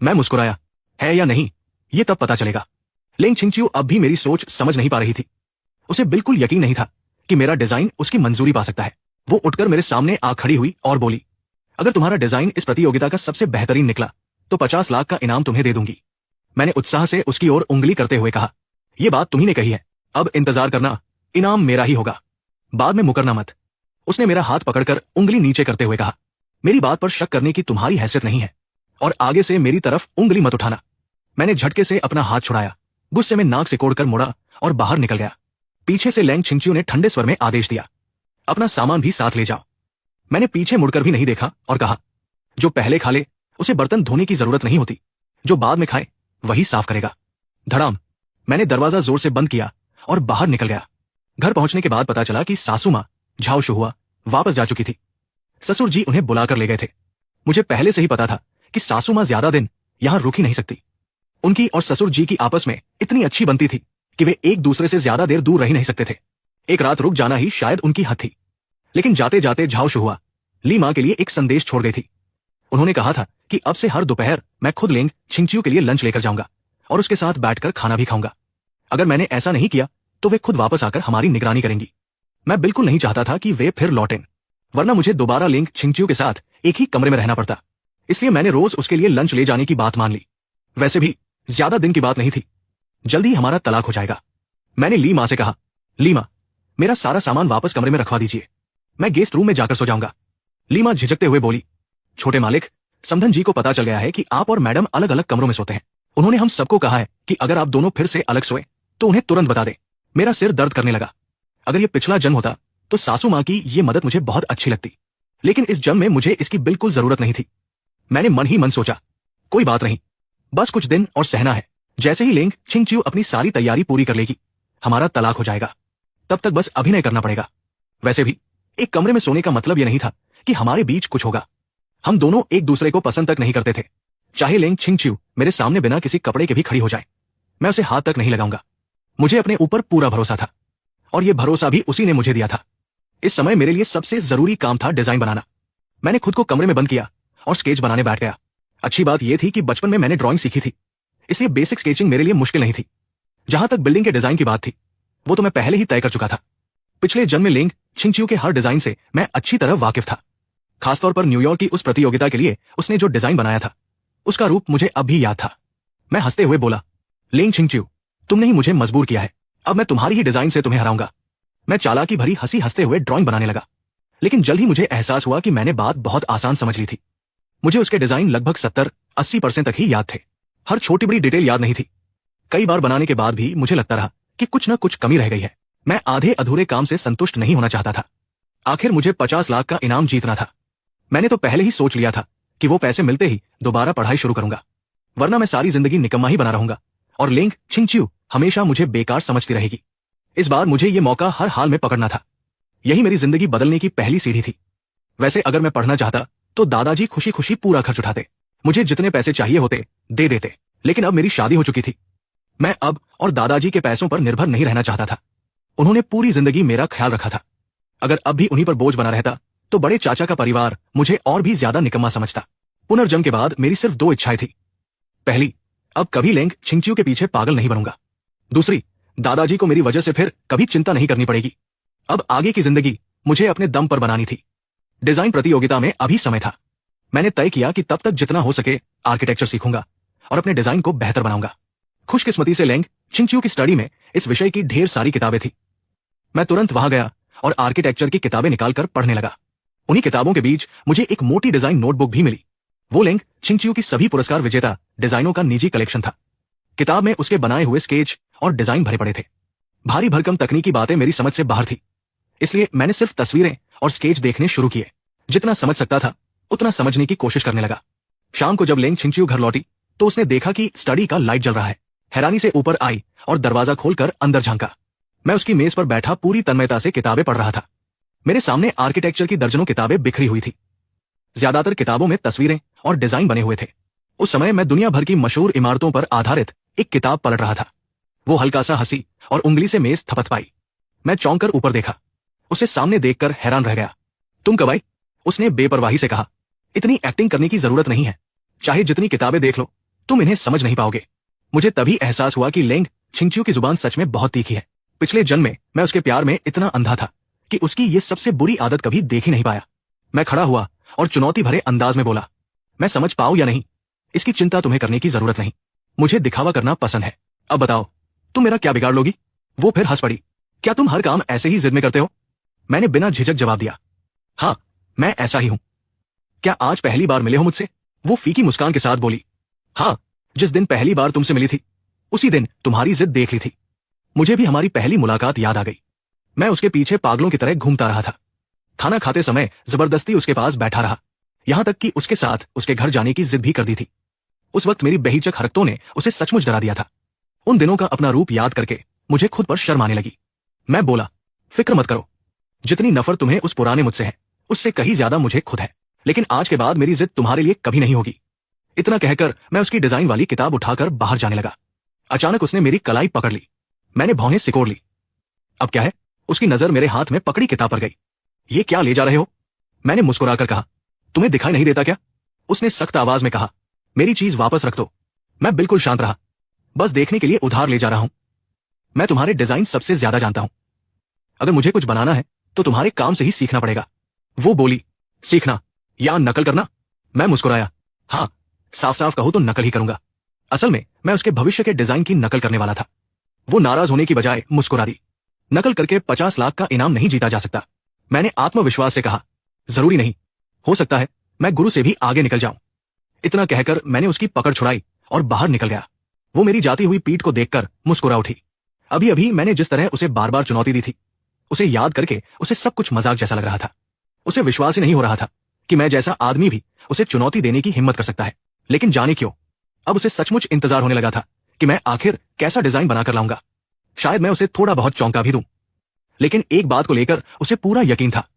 [SPEAKER 1] मैं मुस्कुराया, है या नहीं ये तब पता चलेगा। लेंग छिंगच्यू अब भी मेरी सोच समझ नहीं पा रही थी। उसे बिल्कुल यकीन नहीं था कि मेरा डिजाइन उसकी मंजूरी पा सकता है। वो उठकर मेरे सामने आ खड़ी हुई और बोली, अगर तुम्हारा डिजाइन इस प्रतियोगिता का सबसे बेहतरीन निकला तो 50 लाख का इनाम तुम्हें दे दूंगी। मैंने उत्साह से उसकी ओर उंगली करते हुए कहा, यह बात तुम्ही ने कही है, अब इंतजार करना, इनाम मेरा ही होगा, बाद में मुकरना मत। उसने मेरा हाथ पकड़कर उंगली नीचे करते हुए कहा, मेरी बात पर शक करने की तुम्हारी हैसियत नहीं है और आगे से मेरी तरफ उंगली मत उठाना। मैंने झटके से अपना हाथ छुड़ाया, गुस्से में नाक सिकोड़कर मुड़ा और बाहर निकल गया। पीछे से लेंग छिंगच्यू ने ठंडे स्वर में आदेश दिया, अपना सामान भी साथ ले जाओ। मैंने पीछे मुड़कर भी नहीं देखा और कहा, जो पहले खा ले उसे बर्तन धोने की जरूरत नहीं होती, जो बाद में खाए वही साफ करेगा। धड़ाम, मैंने दरवाजा जोर से बंद किया और बाहर निकल गया। घर पहुंचने के बाद पता चला कि सासू मां झाओ शुहुआ वापस जा चुकी थी। ससुर जी उन्हें बुलाकर ले गए थे। मुझे पहले से ही पता था कि सासू मां ज्यादा दिन यहां रुक ही नहीं सकती। उनकी और ससुर जी की आपस में इतनी अच्छी बनती थी कि वे एक दूसरे से ज्यादा देर दूर रह ही नहीं सकते थे। एक रात रुक जाना ही शायद उनकी हद थी। लेकिन जाते जाते झाओ शुहुआ ली मां के लिए एक संदेश छोड़ गई थी। उन्होंने कहा था कि अब से हर दोपहर मैं खुद लेंग छिंगच्यू के लिए लंच लेकर जाऊंगा और उसके साथ बैठकर खाना भी खाऊंगा। अगर मैंने ऐसा नहीं किया तो वे खुद वापस आकर हमारी निगरानी करेंगी। मैं बिल्कुल नहीं चाहता था कि वे फिर लौटें, वरना मुझे दोबारा लेंग छिंगच्यू के साथ एक ही कमरे में रहना पड़ता। इसलिए मैंने रोज उसके लिए लंच ले जाने की बात मान ली। वैसे भी ज्यादा दिन की बात नहीं थी, जल्दी ही हमारा तलाक हो जाएगा। मैंने ली मां से कहा, ली मां, मेरा सारा सामान वापस कमरे में रखवा दीजिए, मैं गेस्ट रूम में जाकर सो जाऊंगा। ली मां झिझकते हुए बोली, छोटे मालिक, समधन जी को पता चल गया है कि आप और मैडम अलग अलग कमरों में सोते हैं। उन्होंने हम सबको कहा है कि अगर आप दोनों फिर से अलग सोए तो उन्हें तुरंत बता दे। मेरा सिर दर्द करने लगा। अगर ये पिछला जन्म होता तो सासू मां की ये मदद मुझे बहुत अच्छी लगती, लेकिन इस जन्म में मुझे इसकी बिल्कुल जरूरत नहीं थी। मैंने मन ही मन सोचा, कोई बात नहीं, बस कुछ दिन और सहना है। जैसे ही लेंग छिंगच्यू अपनी सारी तैयारी पूरी कर लेगी, हमारा तलाक हो जाएगा। तब तक बस अभिनय करना पड़ेगा। वैसे भी एक कमरे में सोने का मतलब यह नहीं था कि हमारे बीच कुछ होगा। हम दोनों एक दूसरे को पसंद तक नहीं करते थे। चाहे लेंग छिंगच्यू मेरे सामने बिना किसी कपड़े के भी खड़ी हो जाए, मैं उसे हाथ तक नहीं लगाऊंगा। मुझे अपने ऊपर पूरा भरोसा था और यह भरोसा भी उसी ने मुझे दिया था। इस समय मेरे लिए सबसे जरूरी काम था डिजाइन बनाना। मैंने खुद को कमरे में बंद किया और स्केच बनाने बैठ गया। अच्छी बात यह थी कि बचपन में मैंने ड्राइंग सीखी थी, इसलिए बेसिक स्केचिंग मेरे लिए मुश्किल नहीं थी। जहां तक बिल्डिंग के डिजाइन की बात थी, वो तो मैं पहले ही तय कर चुका था। पिछले जन्म में लेंग छिंगच्यू के हर डिजाइन से मैं अच्छी तरह वाकिफ था। खासतौर पर न्यूयॉर्क की उस प्रतियोगिता के लिए उसने जो डिजाइन बनाया था, उसका रूप मुझे अब भी याद था। मैं हंसते हुए बोला, लेंग छिंगच्यू, तुमने ही मुझे मजबूर किया है। अब मैं तुम्हारी ही डिजाइन से तुम्हें हराऊंगा। मैं चालाकी भरी हंसी हंसते हुए ड्राइंग बनाने लगा, लेकिन जल्द ही मुझे एहसास हुआ कि मैंने बात बहुत आसान समझ ली थी। मुझे उसके डिजाइन लगभग 70-80% तक ही याद थे। हर छोटी बड़ी डिटेल याद नहीं थी। कई बार बनाने के बाद भी मुझे लगता रहा कि कुछ न कुछ कमी रह गई है। मैं आधे अधूरे काम से संतुष्ट नहीं होना चाहता था। आखिर मुझे 50 लाख का इनाम जीतना था। मैंने तो पहले ही सोच लिया था कि वो पैसे मिलते ही दोबारा पढ़ाई शुरू करूंगा, वरना मैं सारी जिंदगी निकम्मा ही बना रहूंगा और लेंग छिंगच्यू हमेशा मुझे बेकार समझती रहेगी। इस बार मुझे ये मौका हर हाल में पकड़ना था। यही मेरी जिंदगी बदलने की पहली सीढ़ी थी। वैसे अगर मैं पढ़ना चाहता तो दादाजी खुशी खुशी पूरा खर्च उठाते, मुझे जितने पैसे चाहिए होते दे देते। लेकिन अब मेरी शादी हो चुकी थी। मैं अब और दादाजी के पैसों पर निर्भर नहीं रहना चाहता था। उन्होंने पूरी जिंदगी मेरा ख्याल रखा था। अगर अब भी उन्हीं पर बोझ बना रहता तो बड़े चाचा का परिवार मुझे और भी ज्यादा निकम्मा समझता। पुनर्जन्म के बाद मेरी सिर्फ 2 इच्छाएं थी। पहली, अब कभी लेंग छिंगच्यू के पीछे पागल नहीं बनूंगा। दूसरी, दादाजी को मेरी वजह से फिर कभी चिंता नहीं करनी पड़ेगी। अब आगे की जिंदगी मुझे अपने दम पर बनानी थी। डिजाइन प्रतियोगिता में अभी समय था। मैंने तय किया कि तब तक जितना हो सके आर्किटेक्चर सीखूंगा और अपने डिजाइन को बेहतर बनाऊंगा। खुशकिस्मती से लेंग छिंगच्यू की स्टडी में इस विषय की ढेर सारी किताबें थी। मैं तुरंत वहां गया और आर्किटेक्चर की किताबें निकालकर पढ़ने लगा। उन्हीं किताबों के बीच मुझे एक मोटी डिजाइन नोटबुक भी मिली। वो लेंग छिंगच्यू की सभी पुरस्कार विजेता डिजाइनों का निजी कलेक्शन था। किताब में उसके बनाए हुए स्केच और डिजाइन भरे पड़े थे। भारी भरकम तकनीकी बातें मेरी समझ से बाहर थी, इसलिए मैंने सिर्फ तस्वीरें और स्केच देखने शुरू किए। जितना समझ सकता था उतना समझने की कोशिश करने लगा। शाम को जब लेंग छिंगच्यू घर लौटी तो उसने देखा कि स्टडी का लाइट जल रहा है। हैरानी से ऊपर आई और दरवाजा खोलकर अंदर झांका। मैं उसकी मेज पर बैठा पूरी तन्मयता से किताबें पढ़ रहा था। मेरे सामने आर्किटेक्चर की दर्जनों किताबें बिखरी हुई थी। ज्यादातर किताबों में तस्वीरें और डिजाइन बने हुए थे। उस समय मैं दुनिया भर की मशहूर इमारतों पर आधारित एक किताब पलट रहा था। वो हल्का सा हंसी और उंगली से मेज थपथपाई। मैं चौंक कर ऊपर देखा। उसे सामने देखकर हैरान रह गया। तुम कब आई? उसने बेपरवाही से कहा। इतनी एक्टिंग करने की जरूरत नहीं है। चाहे जितनी किताबें देख लो, तुम इन्हें समझ नहीं पाओगे। मुझे तभी एहसास हुआ कि लेंग छिंगच्यू की जुबान सच में बहुत तीखी है। पिछले जन्म में मैं उसके प्यार में इतना अंधा था कि उसकी ये सबसे बुरी आदत कभी देख ही नहीं पाया। मैं खड़ा हुआ और चुनौती भरे अंदाज में बोला, मैं समझ पाऊं या नहीं, इसकी चिंता तुम्हें करने की जरूरत नहीं। मुझे दिखावा करना पसंद है। अब बताओ, तुम मेरा क्या बिगाड़ लोगी? वो फिर हंस पड़ी। क्या तुम हर काम ऐसे ही जिद में करते हो? मैंने बिना झिझक जवाब दिया, हाँ, मैं ऐसा ही हूं। क्या आज पहली बार मिले हो मुझसे? वो फीकी मुस्कान के साथ बोली, हाँ, जिस दिन पहली बार तुमसे मिली थी उसी दिन तुम्हारी जिद देख ली थी। मुझे भी हमारी पहली मुलाकात याद आ गई। मैं उसके पीछे पागलों की तरह घूमता रहा था। खाना खाते समय जबरदस्ती उसके पास बैठा रहा, यहां तक कि उसके साथ उसके घर जाने की जिद भी कर दी थी। उस वक्त मेरी बेहिचक हरकतों ने उसे सचमुच डरा दिया था। उन दिनों का अपना रूप याद करके मुझे खुद पर शर्म आने लगी। मैं बोला, फिक्र मत करो, जितनी नफरत तुम्हें उस पुराने मुझसे है उससे कहीं ज्यादा मुझे खुद है। लेकिन आज के बाद मेरी जिद तुम्हारे लिए कभी नहीं होगी। इतना कहकर मैं उसकी डिजाइन वाली किताब उठाकर बाहर जाने लगा। अचानक उसने मेरी कलाई पकड़ ली। मैंने भौहें सिकोड़ ली। अब क्या है? उसकी नजर मेरे हाथ में पकड़ी किताब पर गई। ये क्या ले जा रहे हो? मैंने मुस्कुराकर कहा, तुम्हें दिखाई नहीं देता क्या? उसने सख्त आवाज में कहा, मेरी चीज वापस रख दो। मैं बिल्कुल शांत रहा। बस देखने के लिए उधार ले जा रहा हूं। मैं तुम्हारे डिजाइन सबसे ज्यादा जानता हूं। अगर मुझे कुछ बनाना है तो तुम्हारे काम से ही सीखना पड़ेगा। वो बोली, सीखना या नकल करना? मैं मुस्कुराया, हाँ, साफ साफ कहो तो नकल ही करूंगा। असल में मैं उसके भविष्य के डिजाइन की नकल करने वाला था। वो नाराज होने की बजाय मुस्कुरा दी। नकल करके 50 लाख का इनाम नहीं जीता जा सकता। मैंने आत्मविश्वास से कहा, जरूरी नहीं, हो सकता है मैं गुरु से भी आगे निकल जाऊं। इतना कहकर मैंने उसकी पकड़ छुड़ाई और बाहर निकल गया। वो मेरी जाती हुई पीठ को देखकर मुस्कुरा उठी। अभी अभी मैंने जिस तरह उसे बार बार चुनौती दी थी, उसे याद करके उसे सब कुछ मजाक जैसा लग रहा था। उसे विश्वास ही नहीं हो रहा था कि मैं जैसा आदमी भी उसे चुनौती देने की हिम्मत कर सकता है। लेकिन जाने क्यों, अब उसे सचमुच इंतजार होने लगा था कि मैं आखिर कैसा डिजाइन बनाकर लाऊंगा। शायद मैं उसे थोड़ा बहुत चौंका भी दूं। लेकिन एक बात को लेकर उसे पूरा यकीन था,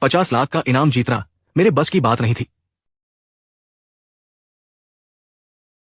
[SPEAKER 1] 50 लाख का इनाम जीतना मेरे बस की बात नहीं थी।